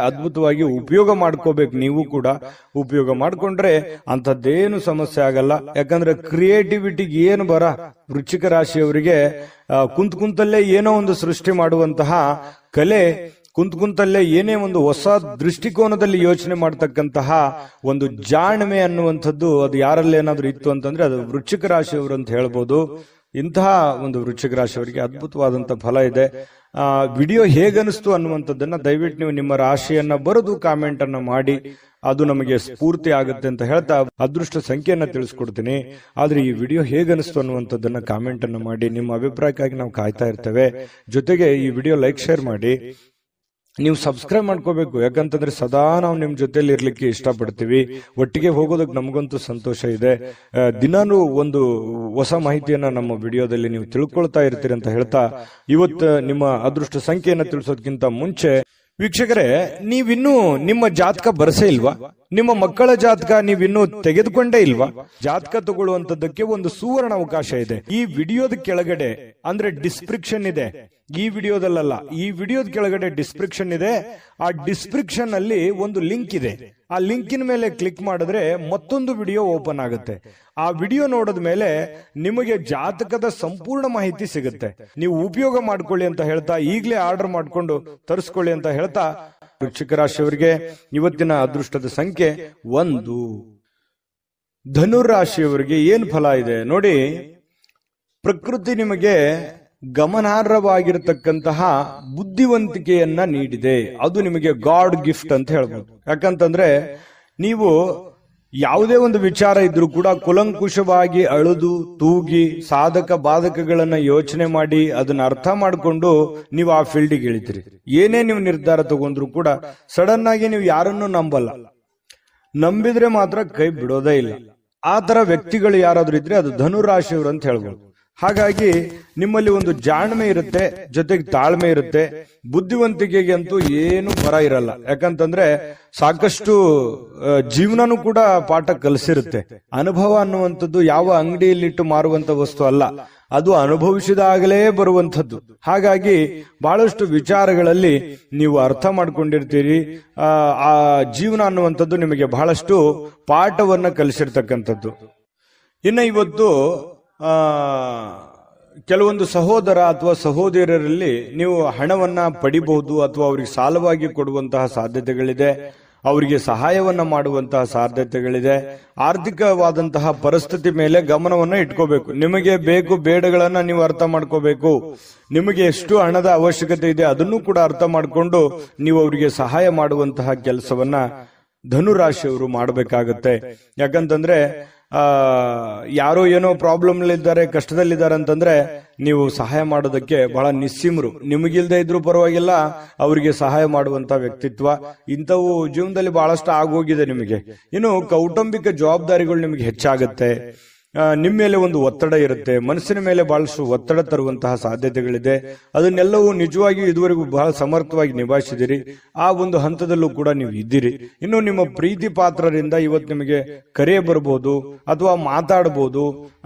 ಅದ್ಭುತವಾಗಿ ಉಪಯೋಗ ಮಾಡ್ಕೋಬೇಕು. ನೀವು ಕೂಡ ಉಪಯೋಗ ಮಾಡ್ಕೊಂಡ್ರೆ ಅಂಥದ್ದೇನು ಸಮಸ್ಯೆ ಆಗಲ್ಲ. ಯಾಕಂದ್ರೆ ಕ್ರಿಯೇಟಿವಿಟಿಗೆ ಏನು ಬರ ವೃಶ್ಚಿಕ ರಾಶಿಯವರಿಗೆ ಕುಂತಲ್ಲೇ ಏನೋ ಒಂದು ಸೃಷ್ಟಿ ಮಾಡುವಂತಹ ಕಲೆ, ಕುಂತಲ್ಲೇ ಏನೇ ಒಂದು ಹೊಸ ದೃಷ್ಟಿಕೋನದಲ್ಲಿ ಯೋಚನೆ ಮಾಡತಕ್ಕಂತಹ ಒಂದು ಜಾಣ್ಮೆ ಅನ್ನುವಂಥದ್ದು ಅದು ಯಾರಲ್ಲಿ ಏನಾದ್ರೂ ಇತ್ತು ಅಂತಂದ್ರೆ ಅದು ವೃಶ್ಚಿಕ ರಾಶಿಯವರು ಅಂತ ಹೇಳ್ಬೋದು. ಇಂತಹ ಒಂದು ವೃಶ್ಚಿಕ ರಾಶಿಯವರಿಗೆ ಅದ್ಭುತವಾದಂತಹ ಫಲ ಇದೆ. ವಿಡಿಯೋ ಹೇಗನಿಸ್ತು ಅನ್ನುವಂಥದ್ದನ್ನ ದಯವಿಟ್ಟು ನೀವು ನಿಮ್ಮ ರಾಶಿಯನ್ನ ಬರೆದು ಕಾಮೆಂಟ್ ಅನ್ನ ಮಾಡಿ, ಅದು ನಮಗೆ ಸ್ಫೂರ್ತಿ ಆಗುತ್ತೆ ಅಂತ ಹೇಳ್ತಾ ಅದೃಷ್ಟ ಸಂಖ್ಯೆಯನ್ನ ತಿಳಿಸ್ಕೊಡ್ತೀನಿ. ಆದ್ರೆ ಈ ವಿಡಿಯೋ ಹೇಗನಿಸ್ತು ಅನ್ನುವಂಥದ್ದನ್ನ ಕಾಮೆಂಟ್ ಅನ್ನ ಮಾಡಿ, ನಿಮ್ಮ ಅಭಿಪ್ರಾಯಕ್ಕಾಗಿ ನಾವು ಕಾಯ್ತಾ ಇರ್ತೇವೆ. ಜೊತೆಗೆ ಈ ವಿಡಿಯೋ ಲೈಕ್, ಶೇರ್ ಮಾಡಿ. ನೀವು ಸಬ್ಸ್ಕ್ರೈಬ್ ಮಾಡ್ಕೋಬೇಕು, ಯಾಕಂತಂದ್ರೆ ಸದಾ ನಾವು ನಿಮ್ ಜೊತೆಲಿ ಇರ್ಲಿಕ್ಕೆ ಇಷ್ಟಪಡ್ತೀವಿ. ಒಟ್ಟಿಗೆ ಹೋಗೋದಕ್ಕೆ ನಮಗಂತೂ ಸಂತೋಷ ಇದೆ. ದಿನಾನು ಒಂದು ಹೊಸ ಮಾಹಿತಿಯನ್ನ ನಮ್ಮ ವಿಡಿಯೋದಲ್ಲಿ ನೀವು ತಿಳ್ಕೊಳ್ತಾ ಇರ್ತೀರಿ ಅಂತ ಹೇಳ್ತಾ, ಇವತ್ತು ನಿಮ್ಮ ಅದೃಷ್ಟ ಸಂಖ್ಯೆಯನ್ನ ತಿಳಿಸೋದಕ್ಕಿಂತ ಮುಂಚೆ ವೀಕ್ಷಕರೇ, ನೀವಿನ್ನೂ ನಿಮ್ಮ ಜಾತಕ ಬರಸೇ ಇಲ್ವಾ? ನಿಮ್ಮ ಮಕ್ಕಳ ಜಾತಕ ನೀವಿನ್ನೂ ತೆಗೆದುಕೊಂಡೇ ಇಲ್ವಾ? ಜಾತಕ ತಗೊಳ್ಳುವಂತದ್ದಕ್ಕೆ ಒಂದು ಸುವರ್ಣ ಅವಕಾಶ ಇದೆ. ಈ ವಿಡಿಯೋದ ಕೆಳಗಡೆ ಅಂದ್ರೆ ಡಿಸ್ಕ್ರಿಪ್ಷನ್ ಇದೆ, ಈ ವಿಡಿಯೋದಲ್ಲ, ಈ ವಿಡಿಯೋದ ಕೆಳಗಡೆ ಡಿಸ್ಕ್ರಿಪ್ಷನ್ ಇದೆ. ಆ ಡಿಸ್ಕ್ರಿಪ್ಷನ್ ಅಲ್ಲಿ ಒಂದು ಲಿಂಕ್ ಇದೆ. ಆ ಲಿಂಕಿನ ಮೇಲೆ ಕ್ಲಿಕ್ ಮಾಡಿದ್ರೆ ಮತ್ತೊಂದು ವಿಡಿಯೋ ಓಪನ್ ಆಗುತ್ತೆ. ಆ ವಿಡಿಯೋ ನೋಡಿದ ಮೇಲೆ ನಿಮಗೆ ಜಾತಕದ ಸಂಪೂರ್ಣ ಮಾಹಿತಿ ಸಿಗುತ್ತೆ. ನೀವು ಉಪಯೋಗ ಮಾಡ್ಕೊಳ್ಳಿ ಅಂತ ಹೇಳ್ತಾ, ಈಗಲೇ ಆರ್ಡರ್ ಮಾಡ್ಕೊಂಡು ತರಿಸ್ಕೊಳ್ಳಿ ಅಂತ ಹೇಳ್ತಾ, ವೃಶ್ಚಿಕ ರಾಶಿಯವರಿಗೆ ಇವತ್ತಿನ ಅದೃಷ್ಟದ ಸಂಖ್ಯೆ 1. ಧನುರ್ ರಾಶಿಯವರಿಗೆ ಏನ್ ಫಲ ಇದೆ ನೋಡಿ. ಪ್ರಕೃತಿ ನಿಮಗೆ ಗಮನಾರ್ಹವಾಗಿರತಕ್ಕಂತಹ ಬುದ್ಧಿವಂತಿಕೆಯನ್ನ ನೀಡಿದೆ. ಅದು ನಿಮಗೆ ಗಾಡ್ ಗಿಫ್ಟ್ ಅಂತ ಹೇಳ್ಬೋದು. ಯಾಕಂತಂದ್ರೆ ನೀವು ಯಾವುದೇ ಒಂದು ವಿಚಾರ ಇದ್ರೂ ಕೂಡ ಕುಲಂಕುಷವಾಗಿ ಅಳುದು ತೂಗಿ ಸಾಧಕ ಬಾಧಕಗಳನ್ನ ಯೋಚನೆ ಮಾಡಿ ಅದನ್ನ ಅರ್ಥ ಮಾಡಿಕೊಂಡು ನೀವು ಆ ಫೀಲ್ಡಿಗೆ ಇಳಿತೀರಿ. ಏನೇ ನೀವು ನಿರ್ಧಾರ ತಗೊಂಡ್ರು ಕೂಡ ಸಡನ್ ಆಗಿ ನೀವು ಯಾರನ್ನು ನಂಬಲ್ಲ. ನಂಬಿದ್ರೆ ಮಾತ್ರ ಕೈ ಬಿಡೋದೇ ಇಲ್ಲ. ಆ ತರ ವ್ಯಕ್ತಿಗಳು ಯಾರಾದ್ರೂ ಇದ್ರೆ ಅದು ಧನುರಾಶಿಯವರು ಅಂತ ಹೇಳ್ಬೋದು. ಹಾಗಾಗಿ ನಿಮ್ಮಲ್ಲಿ ಒಂದು ಜಾಣ್ಮೆ ಇರುತ್ತೆ, ಜೊತೆಗೆ ತಾಳ್ಮೆ ಇರುತ್ತೆ. ಬುದ್ಧಿವಂತಿಕೆಗೆ ಅಂತೂ ಏನು ಬರ ಇರಲ್ಲ. ಯಾಕಂತಂದ್ರೆ ಸಾಕಷ್ಟು ಜೀವನನೂ ಕೂಡ ಪಾಠ ಕಲಿಸಿರುತ್ತೆ. ಅನುಭವ ಅನ್ನುವಂಥದ್ದು ಯಾವ ಅಂಗಡಿಯಲ್ಲಿಟ್ಟು ಮಾರುವಂತ ವಸ್ತು ಅಲ್ಲ, ಅದು ಅನುಭವಿಸಿದಾಗಲೇ ಬರುವಂಥದ್ದು. ಹಾಗಾಗಿ ಬಹಳಷ್ಟು ವಿಚಾರಗಳಲ್ಲಿ ನೀವು ಅರ್ಥ ಮಾಡ್ಕೊಂಡಿರ್ತೀರಿ. ಆ ಜೀವನ ಅನ್ನುವಂಥದ್ದು ನಿಮಗೆ ಬಹಳಷ್ಟು ಪಾಠವನ್ನ ಕಲಿಸಿರ್ತಕ್ಕಂಥದ್ದು. ಇನ್ನು ಇವತ್ತು ಕೆಲವೊಂದು ಸಹೋದರ ಅಥವಾ ಸಹೋದರರಲ್ಲಿ ನೀವು ಹಣವನ್ನ ಪಡಿಬಹುದು, ಅಥವಾ ಅವರಿಗೆ ಸಾಲವಾಗಿ ಕೊಡುವಂತಹ ಸಾಧ್ಯತೆಗಳಿದೆ, ಅವರಿಗೆ ಸಹಾಯವನ್ನ ಮಾಡುವಂತಹ ಸಾಧ್ಯತೆಗಳಿದೆ. ಆರ್ಥಿಕವಾದಂತಹ ಪರಿಸ್ಥಿತಿ ಮೇಲೆ ಗಮನವನ್ನ ಇಟ್ಕೋಬೇಕು. ನಿಮಗೆ ಬೇಕು ಬೇಡಗಳನ್ನ ನೀವು ಅರ್ಥ ಮಾಡ್ಕೋಬೇಕು. ನಿಮಗೆ ಎಷ್ಟು ಹಣದ ಅವಶ್ಯಕತೆ ಇದೆ ಅದನ್ನು ಕೂಡ ಅರ್ಥ ಮಾಡಿಕೊಂಡು ನೀವು ಅವರಿಗೆ ಸಹಾಯ ಮಾಡುವಂತಹ ಕೆಲಸವನ್ನ ಧನುರಾಶಿಯವರು ಮಾಡಬೇಕಾಗತ್ತೆ. ಯಾಕಂತಂದ್ರೆ ಯಾರೋ ಏನೋ ಪ್ರಾಬ್ಲಮ್ ಇದ್ದಾರೆ, ಕಷ್ಟದಲ್ಲಿದ್ದಾರೆ ಅಂತಂದ್ರೆ ನೀವು ಸಹಾಯ ಮಾಡೋದಕ್ಕೆ ಬಹಳ ನಿಸ್ಸೀಮರು. ನಿಮಗಿಲ್ದೇ ಇದ್ರೂ ಪರವಾಗಿಲ್ಲ, ಅವರಿಗೆ ಸಹಾಯ ಮಾಡುವಂತ ವ್ಯಕ್ತಿತ್ವ ಇಂಥವು ಜೀವನದಲ್ಲಿ ಬಹಳಷ್ಟು ಆಗೋಗಿದೆ ನಿಮಗೆ. ಇನ್ನು ಕೌಟುಂಬಿಕ ಜವಾಬ್ದಾರಿಗಳು ನಿಮಗೆ ಹೆಚ್ಚಾಗುತ್ತೆ. ನಿಮ್ಮ ಮೇಲೆ ಒಂದು ಒತ್ತಡ ಇರುತ್ತೆ, ಮನಸ್ಸಿನ ಮೇಲೆ ಬಹಳಷ್ಟು ಒತ್ತಡ ತರುವಂತಹ ಸಾಧ್ಯತೆಗಳಿದೆ. ಅದನ್ನೆಲ್ಲವೂ ನಿಜವಾಗಿಯೂ ಇದುವರೆಗೂ ಬಹಳ ಸಮರ್ಥವಾಗಿ ನಿಭಾಯಿಸಿದಿರಿ. ಆ ಒಂದು ಹಂತದಲ್ಲೂ ಕೂಡ ನೀವು ಇದ್ದೀರಿ. ಇನ್ನು ನಿಮ್ಮ ಪ್ರೀತಿ ಪಾತ್ರರಿಂದ ಇವತ್ತು ನಿಮಗೆ ಕರೆ ಬರಬಹುದು ಅಥವಾ ಮಾತಾಡಬಹುದು.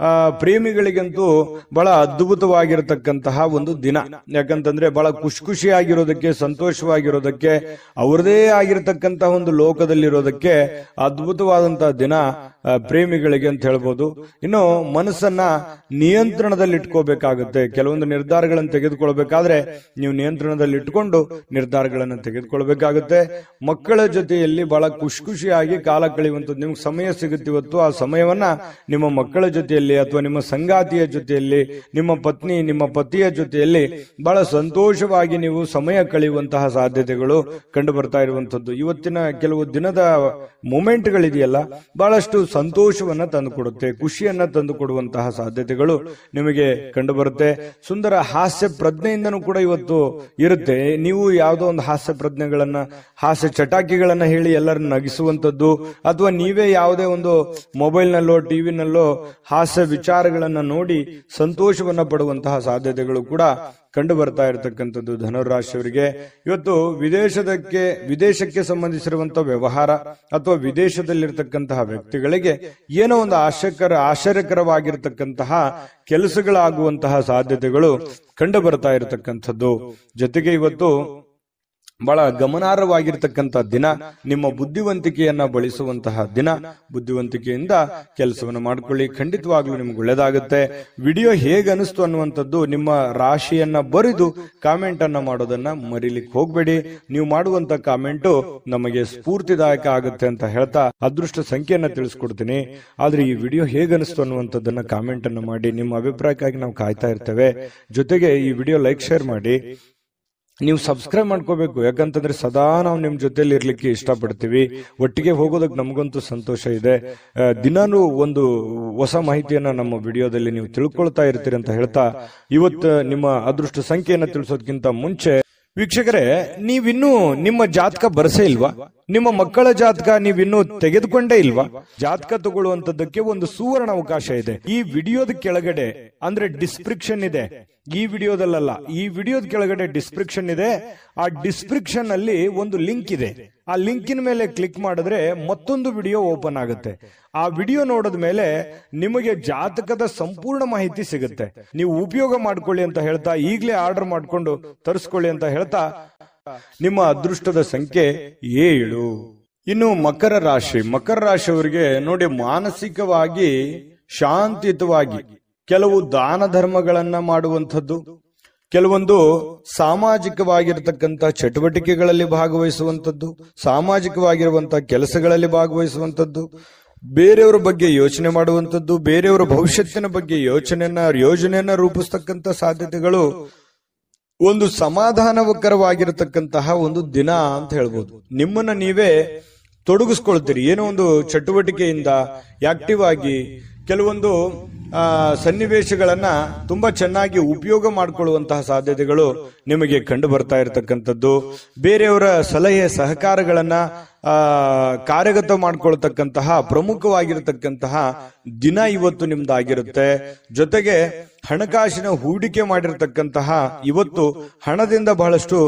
ಪ್ರೇಮಿಗಳಿಗಂತೂ ಬಹಳ ಅದ್ಭುತವಾಗಿರತಕ್ಕಂತಹ ಒಂದು ದಿನ. ಯಾಕಂತಂದ್ರೆ ಬಹಳ ಖುಷಿಯಾಗಿರೋದಕ್ಕೆ, ಸಂತೋಷವಾಗಿರೋದಕ್ಕೆ, ಅವರದೇ ಆಗಿರತಕ್ಕಂತಹ ಒಂದು ಲೋಕದಲ್ಲಿರೋದಕ್ಕೆ ಅದ್ಭುತವಾದಂತಹ ದಿನ ಪ್ರೇಮಿಗಳಿಗೆ ಅಂತ ಹೇಳ್ಬೋದು. ಇನ್ನು ಮನಸ್ಸನ್ನ ನಿಯಂತ್ರಣದಲ್ಲಿ ಇಟ್ಕೋಬೇಕಾಗುತ್ತೆ. ಕೆಲವೊಂದು ನಿರ್ಧಾರಗಳನ್ನು ತೆಗೆದುಕೊಳ್ಬೇಕಾದ್ರೆ ನೀವು ನಿಯಂತ್ರಣದಲ್ಲಿ ಇಟ್ಕೊಂಡು ನಿರ್ಧಾರಗಳನ್ನು ತೆಗೆದುಕೊಳ್ಬೇಕಾಗುತ್ತೆ. ಮಕ್ಕಳ ಜೊತೆಯಲ್ಲಿ ಬಹಳ ಖುಷಿಯಾಗಿ ಕಾಲ ಕಳೆಯುವಂಥದ್ದು. ನಿಮ್ಗೆ ಸಮಯ ಸಿಗುತ್ತೆ ಇವತ್ತು. ಆ ಸಮಯವನ್ನ ನಿಮ್ಮ ಮಕ್ಕಳ ಜೊತೆಯಲ್ಲಿ ಅಥವಾ ನಿಮ್ಮ ಸಂಗಾತಿಯ ಜೊತೆಯಲ್ಲಿ, ನಿಮ್ಮ ಪತ್ನಿ ನಿಮ್ಮ ಪತಿಯ ಜೊತೆಯಲ್ಲಿ ಬಹಳ ಸಂತೋಷವಾಗಿ ನೀವು ಸಮಯ ಕಳೆಯುವಂತಹ ಸಾಧ್ಯತೆಗಳು ಕಂಡು ಬರ್ತಾ ಇರುವಂತದ್ದು. ಇವತ್ತಿನ ಕೆಲವು ದಿನದ ಮೂಮೆಂಟ್ಗಳಿದೆಯಲ್ಲ, ಬಹಳಷ್ಟು ಸಂತೋಷವನ್ನ ತಂದುಕೊಡುತ್ತೆ, ಖುಷಿಯನ್ನ ತಂದು ಕೊಡುವಂತಹ ಸಾಧ್ಯತೆಗಳು ನಿಮಗೆ ಕಂಡು ಬರುತ್ತೆ. ಸುಂದರ ಹಾಸ್ಯ ಪ್ರಜ್ಞೆಯಿಂದನೂ ಕೂಡ ಇವತ್ತು ಇರುತ್ತೆ. ನೀವು ಯಾವುದೋ ಒಂದು ಹಾಸ್ಯ ಪ್ರಜ್ಞೆಗಳನ್ನ, ಹಾಸ್ಯ ಚಟಾಕಿಗಳನ್ನ ಹೇಳಿ ಎಲ್ಲರನ್ನ ನಗಿಸುವಂತದ್ದು, ಅಥವಾ ನೀವೇ ಯಾವುದೇ ಒಂದು ಮೊಬೈಲ್ನಲ್ಲೋ ಟಿವಿನಲ್ಲೋ ಹಾಸ್ಯ ವಿಚಾರಗಳನ್ನ ನೋಡಿ ಸಂತೋಷವನ್ನ ಪಡುವಂತಹ ಸಾಧ್ಯತೆಗಳು ಕೂಡ ಕಂಡು ಬರ್ತಾ ಇರತಕ್ಕಂಥದ್ದು ಧನುರಾಶಿಯವರಿಗೆ. ಇವತ್ತು ವಿದೇಶಕ್ಕೆ ಸಂಬಂಧಿಸಿರುವಂತಹ ವ್ಯವಹಾರ ಅಥವಾ ವಿದೇಶದಲ್ಲಿರ್ತಕ್ಕಂತಹ ವ್ಯಕ್ತಿಗಳಿಗೆ ಏನೋ ಒಂದು ಆಶ್ಚರ್ಯಕರವಾಗಿರತಕ್ಕಂತಹ ಕೆಲಸಗಳಾಗುವಂತಹ ಸಾಧ್ಯತೆಗಳು ಕಂಡು ಬರ್ತಾ ಇರತಕ್ಕಂಥದ್ದು. ಜೊತೆಗೆ ಇವತ್ತು ಬಹಳ ಗಮನಾರ್ಹವಾಗಿರ್ತಕ್ಕಂಥ ದಿನ, ನಿಮ್ಮ ಬುದ್ಧಿವಂತಿಕೆಯನ್ನ ಬಳಸುವಂತಹ ದಿನ. ಬುದ್ಧಿವಂತಿಕೆಯಿಂದ ಕೆಲಸವನ್ನು ಮಾಡ್ಕೊಳ್ಳಿ, ಖಂಡಿತವಾಗ್ಲೂ ನಿಮ್ಗೆ ಒಳ್ಳೇದಾಗುತ್ತೆ. ವಿಡಿಯೋ ಹೇಗೆ ಅನಿಸ್ತು ಅನ್ನುವಂಥದ್ದು ನಿಮ್ಮ ರಾಶಿಯನ್ನ ಬರೆದು ಕಾಮೆಂಟ್ ಅನ್ನ ಮಾಡೋದನ್ನ ಮರಿಲಿಕ್ಕೆ ಹೋಗ್ಬೇಡಿ. ನೀವು ಮಾಡುವಂತ ಕಾಮೆಂಟು ನಮಗೆ ಸ್ಫೂರ್ತಿದಾಯಕ ಆಗುತ್ತೆ ಅಂತ ಹೇಳ್ತಾ ಅದೃಷ್ಟ ಸಂಖ್ಯೆಯನ್ನ ತಿಳಿಸ್ಕೊಡ್ತೀನಿ. ಆದ್ರೆ ಈ ವಿಡಿಯೋ ಹೇಗೆ ಅನಿಸ್ತು ಅನ್ನುವಂಥದ್ದನ್ನ ಕಾಮೆಂಟ್ ಅನ್ನ ಮಾಡಿ. ನಿಮ್ಮ ಅಭಿಪ್ರಾಯಕ್ಕಾಗಿ ನಾವು ಕಾಯ್ತಾ ಇರ್ತೇವೆ. ಜೊತೆಗೆ ಈ ವಿಡಿಯೋ ಲೈಕ್ ಶೇರ್ ಮಾಡಿ. ನೀವು ಸಬ್ಸ್ಕ್ರೈಬ್ ಮಾಡ್ಕೋಬೇಕು. ಯಾಕಂತಂದ್ರೆ ಸದಾ ನಾವು ನಿಮ್ ಜೊತೆಲಿ ಇರ್ಲಿಕ್ಕೆ ಇಷ್ಟಪಡ್ತೀವಿ. ಒಟ್ಟಿಗೆ ಹೋಗೋದಕ್ಕೆ ನಮಗಂತೂ ಸಂತೋಷ ಇದೆ. ದಿನಾನು ಒಂದು ಹೊಸ ಮಾಹಿತಿಯನ್ನ ನಮ್ಮ ವಿಡಿಯೋದಲ್ಲಿ ನೀವು ತಿಳ್ಕೊಳ್ತಾ ಇರ್ತೀರಿ ಅಂತ ಹೇಳ್ತಾ, ಇವತ್ತು ನಿಮ್ಮ ಅದೃಷ್ಟ ಸಂಖ್ಯೆಯನ್ನ ತಿಳಿಸೋದಕ್ಕಿಂತ ಮುಂಚೆ ವೀಕ್ಷಕರೇ, ನೀವಿನ್ನೂ ನಿಮ್ಮ ಜಾತಕ ಬರಸೇ ಇಲ್ವಾ? ನಿಮ್ಮ ಮಕ್ಕಳ ಜಾತಕ ನೀವಿನ್ನೂ ತೆಗೆದುಕೊಂಡೇ ಇಲ್ವಾ? ಜಾತಕ ತಗೊಳ್ಳುವಂತದ್ದಕ್ಕೆ ಒಂದು ಸುವರ್ಣ ಅವಕಾಶ ಇದೆ. ಈ ವಿಡಿಯೋದ ಕೆಳಗಡೆ ಅಂದ್ರೆ ಡಿಸ್ಕ್ರಿಪ್ಷನ್ ಇದೆ. ಈ ವಿಡಿಯೋದಲ್ಲ, ಈ ವಿಡಿಯೋದ ಕೆಳಗಡೆ ಡಿಸ್ಕ್ರಿಪ್ಷನ್ ಇದೆ. ಆ ಡಿಸ್ಕ್ರಿಪ್ಷನ್ ಅಲ್ಲಿ ಒಂದು ಲಿಂಕ್ ಇದೆ. ಆ ಲಿಂಕಿನ ಮೇಲೆ ಕ್ಲಿಕ್ ಮಾಡಿದ್ರೆ ಮತ್ತೊಂದು ವಿಡಿಯೋ ಓಪನ್ ಆಗುತ್ತೆ. ಆ ವಿಡಿಯೋ ನೋಡಿದ ಮೇಲೆ ನಿಮಗೆ ಜಾತಕದ ಸಂಪೂರ್ಣ ಮಾಹಿತಿ ಸಿಗುತ್ತೆ. ನೀವು ಉಪಯೋಗ ಮಾಡ್ಕೊಳ್ಳಿ ಅಂತ ಹೇಳ್ತಾ, ಈಗಲೇ ಆರ್ಡರ್ ಮಾಡ್ಕೊಂಡು ತರಿಸ್ಕೊಳ್ಳಿ ಅಂತ ಹೇಳ್ತಾ, ನಿಮ್ಮ ಅದೃಷ್ಟದ ಸಂಖ್ಯೆ 7. ಇನ್ನು ಮಕರ ರಾಶಿಯವರಿಗೆ ನೋಡಿ, ಮಾನಸಿಕವಾಗಿ ಶಾಂತಿಯುತವಾಗಿ ಕೆಲವು ದಾನ ಧರ್ಮಗಳನ್ನ ಮಾಡುವಂಥದ್ದು, ಕೆಲವೊಂದು ಸಾಮಾಜಿಕವಾಗಿರತಕ್ಕಂಥ ಚಟುವಟಿಕೆಗಳಲ್ಲಿ ಭಾಗವಹಿಸುವಂಥದ್ದು, ಸಾಮಾಜಿಕವಾಗಿರುವಂತಹ ಕೆಲಸಗಳಲ್ಲಿ ಭಾಗವಹಿಸುವಂಥದ್ದು, ಬೇರೆಯವರ ಬಗ್ಗೆ ಯೋಚನೆ ಮಾಡುವಂಥದ್ದು, ಬೇರೆಯವರ ಭವಿಷ್ಯತ್ತಿನ ಬಗ್ಗೆ ಯೋಜನೆಯನ್ನ ರೂಪಿಸ್ತಕ್ಕಂಥ ಸಾಧ್ಯತೆಗಳು, ಒಂದು ಸಮಾಧಾನಕರವಾಗಿರತಕ್ಕಂತಹ ಒಂದು ದಿನ ಅಂತ ಹೇಳ್ಬೋದು. ನಿಮ್ಮನ್ನ ನೀವೇ ತೊಡಗಿಸ್ಕೊಳ್ತೀರಿ ಏನೋ ಒಂದು ಚಟುವಟಿಕೆಯಿಂದ ಆಕ್ಟಿವ್ ಆಗಿ ಕೆಲವೊಂದು ಸನ್ನಿವೇಶಗಳನ್ನ ತುಂಬಾ ಚೆನ್ನಾಗಿ ಉಪಯೋಗ ಮಾಡಿಕೊಳ್ಳುವಂತಹ ಸಾಧ್ಯತೆಗಳು ನಿಮಗೆ ಕಂಡು ಬರ್ತಾ ಇರತಕ್ಕಂಥದ್ದು. ಬೇರೆಯವರ ಸಲಹೆ ಸಹಕಾರಗಳನ್ನ ಕಾರ್ಯಗತ ಮಾಡಿಕೊಳ್ತಕ್ಕಂತಹ ಪ್ರಮುಖವಾಗಿರತಕ್ಕಂತಹ ದಿನ ಇವತ್ತು ನಿಮ್ದಾಗಿರುತ್ತೆ. ಜೊತೆಗೆ ಹಣಕಾಸಿನ ಹೂಡಿಕೆ ಮಾಡಿರತಕ್ಕಂತಹ ಇವತ್ತು ಹಣದಿಂದ ಬಹಳಷ್ಟು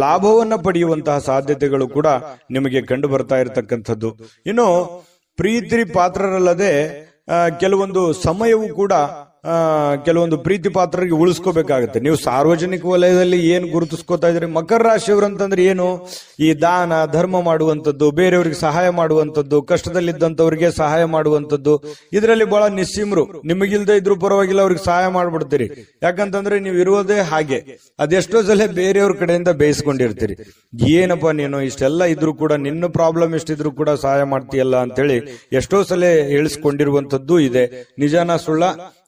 ಲಾಭವನ್ನ ಪಡೆಯುವಂತಹ ಸಾಧ್ಯತೆಗಳು ಕೂಡ ನಿಮಗೆ ಕಂಡು ಬರ್ತಾ ಇರತಕ್ಕಂಥದ್ದು. ಇನ್ನು ಪ್ರೀತಿ ಪಾತ್ರರಲ್ಲದೆ ಕೆಲವೊಂದು ಸಮಯವೂ ಕೂಡ ಕೆಲವೊಂದು ಪ್ರೀತಿ ಪಾತ್ರರಿಗೆ ಉಳಿಸ್ಕೋಬೇಕಾಗತ್ತೆ. ನೀವು ಸಾರ್ವಜನಿಕ ವಲಯದಲ್ಲಿ ಏನ್ ಗುರುತಿಸ್ಕೋತಾ ಇದ್ರಿ? ಮಕರ ರಾಶಿಯವರು ಅಂತಂದ್ರೆ ಏನು? ಈ ದಾನ ಧರ್ಮ ಮಾಡುವಂಥದ್ದು, ಬೇರೆಯವರಿಗೆ ಸಹಾಯ ಮಾಡುವಂಥದ್ದು, ಕಷ್ಟದಲ್ಲಿದ್ದಂಥವ್ರಿಗೆ ಸಹಾಯ ಮಾಡುವಂಥದ್ದು, ಇದರಲ್ಲಿ ಬಹಳ ನಿಸ್ಸೀಮರು. ನಿಮಗಿಲ್ದೇ ಇದ್ರು ಪರವಾಗಿಲ್ಲ, ಅವ್ರಿಗೆ ಸಹಾಯ ಮಾಡ್ಬಿಡ್ತೀರಿ. ಯಾಕಂತಂದ್ರೆ ನೀವು ಇರುವುದೇ ಹಾಗೆ. ಅದೆಷ್ಟೋ ಸಲ ಬೇರೆಯವ್ರ ಕಡೆಯಿಂದ ಬೇಯಿಸ್ಕೊಂಡಿರ್ತೀರಿ. ಏನಪ್ಪಾ ನೀನು ಇಷ್ಟೆಲ್ಲ ಇದ್ರು ಕೂಡ, ನಿನ್ನ ಪ್ರಾಬ್ಲಮ್ ಎಷ್ಟಿದ್ರು ಕೂಡ ಸಹಾಯ ಮಾಡ್ತೀಯಲ್ಲ ಅಂತೇಳಿ ಎಷ್ಟೋ ಸಲ ಹೇಳಿಸ್ಕೊಂಡಿರುವಂತದ್ದು ಇದೆ. ನಿಜಾನ ಸುಳ್ಳ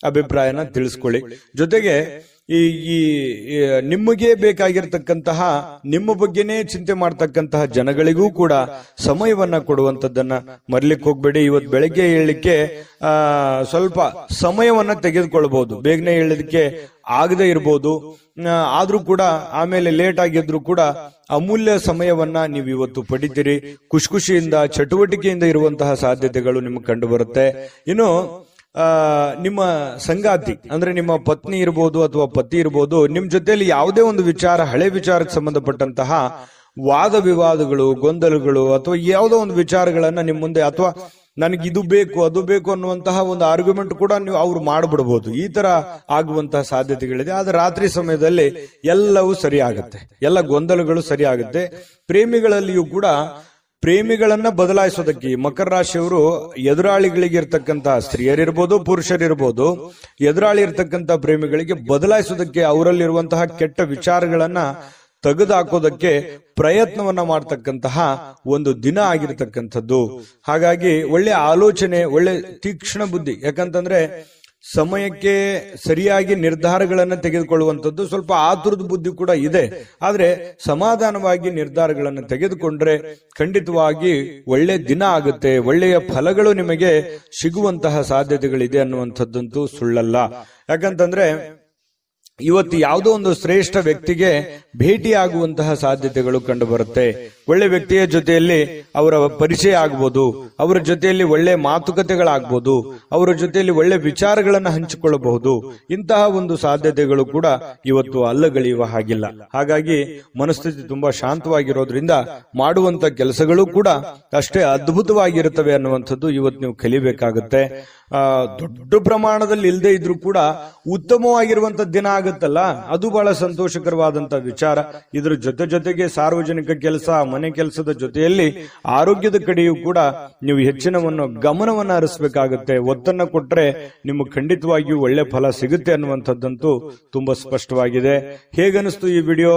ಅಭಿಪ್ರಾಯನ ತಿಳಿಸ್ಕೊಳ್ಳಿ. ಜೊತೆಗೆ ಈ ನಿಮಗೆ ಬೇಕಾಗಿರ್ತಕ್ಕಂತಹ ನಿಮ್ಮ ಬಗ್ಗೆನೇ ಚಿಂತೆ ಮಾಡ್ತಕ್ಕಂತಹ ಜನಗಳಿಗೂ ಕೂಡ ಸಮಯವನ್ನ ಕೊಡುವಂತದ್ದನ್ನ ಮರ್ಲಿಕ್ಕೆ ಹೋಗ್ಬೇಡಿ. ಇವತ್ತು ಬೆಳಗ್ಗೆ ಏಳಲಿಕ್ಕೆ ಸ್ವಲ್ಪ ಸಮಯವನ್ನ ತೆಗೆದುಕೊಳ್ಬಹುದು. ಬೇಗನೆ ಏಳಲಿಕ್ಕೆ ಆಗದೆ ಇರಬಹುದು, ಆದ್ರೂ ಕೂಡ ಆಮೇಲೆ ಲೇಟ್ ಆಗಿದ್ರು ಕೂಡ ಅಮೂಲ್ಯ ಸಮಯವನ್ನ ನೀವು ಇವತ್ತು ಪಡಿತೀರಿ. ಖುಷಿಯಿಂದ ಚಟುವಟಿಕೆಯಿಂದ ಇರುವಂತಹ ಸಾಧ್ಯತೆಗಳು ನಿಮಗೆ ಕಂಡು ಬರುತ್ತೆ. ಇನ್ನು ನಿಮ್ಮ ಸಂಗಾತಿ ಅಂದ್ರೆ ನಿಮ್ಮ ಪತ್ನಿ ಇರಬಹುದು ಅಥವಾ ಪತಿ ಇರಬಹುದು, ನಿಮ್ ಜೊತೆಯಲ್ಲಿ ಯಾವುದೇ ಒಂದು ವಿಚಾರ, ಹಳೆ ವಿಚಾರಕ್ಕೆ ಸಂಬಂಧಪಟ್ಟಂತಹ ವಾದ ವಿವಾದಗಳು, ಗೊಂದಲಗಳು ಅಥವಾ ಯಾವುದೋ ಒಂದು ವಿಚಾರಗಳನ್ನ ನಿಮ್ಮ ಮುಂದೆ, ಅಥವಾ ನನಗೆ ಇದು ಬೇಕು ಅದು ಬೇಕು ಅನ್ನುವಂತಹ ಒಂದು ಆರ್ಗ್ಯುಮೆಂಟ್ ಕೂಡ ನೀವು ಅವ್ರು ಮಾಡ್ಬಿಡ್ಬಹುದು. ಈ ತರ ಆಗುವಂತಹ ಸಾಧ್ಯತೆಗಳಿದೆ. ಆದ್ರೆ ರಾತ್ರಿ ಸಮಯದಲ್ಲಿ ಎಲ್ಲವೂ ಸರಿ ಆಗುತ್ತೆ, ಎಲ್ಲ ಗೊಂದಲಗಳು ಸರಿ ಆಗುತ್ತೆ. ಪ್ರೇಮಿಗಳಲ್ಲಿಯೂ ಕೂಡ ಪ್ರೇಮಿಗಳನ್ನ ಬದಲಾಯಿಸೋದಕ್ಕೆ ಮಕರ ರಾಶಿಯವರು ಎದುರಾಳಿಗಳಿಗೆ ಇರ್ತಕ್ಕಂತಹ ಸ್ತ್ರೀಯರಿರ್ಬೋದು ಪುರುಷರಿರ್ಬೋದು, ಎದುರಾಳಿ ಇರ್ತಕ್ಕಂಥ ಪ್ರೇಮಿಗಳಿಗೆ ಬದಲಾಯಿಸೋದಕ್ಕೆ, ಅವರಲ್ಲಿರುವಂತಹ ಕೆಟ್ಟ ವಿಚಾರಗಳನ್ನ ತೆಗೆದುಹಾಕೋದಕ್ಕೆ ಪ್ರಯತ್ನವನ್ನ ಮಾಡ್ತಕ್ಕಂತಹ ಒಂದು ದಿನ ಆಗಿರತಕ್ಕಂಥದ್ದು. ಹಾಗಾಗಿ ಒಳ್ಳೆ ಆಲೋಚನೆ, ಒಳ್ಳೆ ತೀಕ್ಷ್ಣ ಬುದ್ಧಿ. ಯಾಕಂತಂದ್ರೆ ಸಮಯಕ್ಕೆ ಸರಿಯಾಗಿ ನಿರ್ಧಾರಗಳನ್ನು ತೆಗೆದುಕೊಳ್ಳುವಂಥದ್ದು, ಸ್ವಲ್ಪ ಆತುರದ ಬುದ್ಧಿ ಕೂಡ ಇದೆ. ಆದ್ರೆ ಸಮಾಧಾನವಾಗಿ ನಿರ್ಧಾರಗಳನ್ನು ತೆಗೆದುಕೊಂಡ್ರೆ ಖಂಡಿತವಾಗಿ ಒಳ್ಳೆ ದಿನ ಆಗುತ್ತೆ, ಒಳ್ಳೆಯ ಫಲಗಳು ನಿಮಗೆ ಸಿಗುವಂತಹ ಸಾಧ್ಯತೆಗಳಿದೆ ಅನ್ನುವಂಥದ್ದಂತೂ ಸುಳ್ಳಲ್ಲ. ಯಾಕಂತಂದ್ರೆ ಇವತ್ತು ಯಾವುದೋ ಒಂದು ಶ್ರೇಷ್ಠ ವ್ಯಕ್ತಿಗೆ ಭೇಟಿಯಾಗುವಂತಹ ಸಾಧ್ಯತೆಗಳು ಕಂಡು ಬರುತ್ತೆ. ಒಳ್ಳೆ ವ್ಯಕ್ತಿಯ ಜೊತೆಯಲ್ಲಿ ಅವರ ಪರಿಚಯ ಆಗ್ಬೋದು, ಅವರ ಜೊತೆಯಲ್ಲಿ ಒಳ್ಳೆ ಮಾತುಕತೆಗಳಾಗ್ಬೋದು, ಅವರ ಜೊತೆಯಲ್ಲಿ ಒಳ್ಳೆ ವಿಚಾರಗಳನ್ನು ಹಂಚಿಕೊಳ್ಳಬಹುದು. ಇಂತಹ ಒಂದು ಸಾಧ್ಯತೆಗಳು ಕೂಡ ಇವತ್ತು ಅಲ್ಲಗಳೆಯುವ ಹಾಗಿಲ್ಲ. ಹಾಗಾಗಿ ಮನಸ್ಥಿತಿ ತುಂಬಾ ಶಾಂತವಾಗಿರೋದ್ರಿಂದ ಮಾಡುವಂತ ಕೆಲಸಗಳು ಕೂಡ ಅಷ್ಟೇ ಅದ್ಭುತವಾಗಿರುತ್ತವೆ ಅನ್ನುವಂಥದ್ದು ಇವತ್ತು ನೀವು ಕಲಿಬೇಕಾಗುತ್ತೆ. ದೊಡ್ಡ ಪ್ರಮಾಣದಲ್ಲಿ ಇಲ್ಲದೆ ಇದ್ರೂ ಕೂಡ ಉತ್ತಮವಾಗಿರುವಂತ ದಿನ ಆಗುತ್ತಲ್ಲ, ಅದು ಬಹಳ ಸಂತೋಷಕರವಾದಂತ ವಿಚಾರ. ಇದ್ರ ಜೊತೆಗೆ ಸಾರ್ವಜನಿಕ ಕೆಲಸ, ಮನೆ ಕೆಲಸದ ಜೊತೆಯಲ್ಲಿ ಆರೋಗ್ಯದ ಕಡೆಯೂ ಕೂಡ ನೀವು ಹೆಚ್ಚಿನವನ್ನು ಗಮನವನ್ನ ಹರಿಸಬೇಕಾಗುತ್ತೆ. ಒತ್ತನ್ನ ಕೊಟ್ರೆ ನಿಮಗೆ ಖಂಡಿತವಾಗಿಯೂ ಒಳ್ಳೆ ಫಲ ಸಿಗುತ್ತೆ ಅನ್ನುವಂಥದ್ದಂತೂ ತುಂಬಾ ಸ್ಪಷ್ಟವಾಗಿದೆ. ಹೇಗನಿಸ್ತು ಈ ವಿಡಿಯೋ?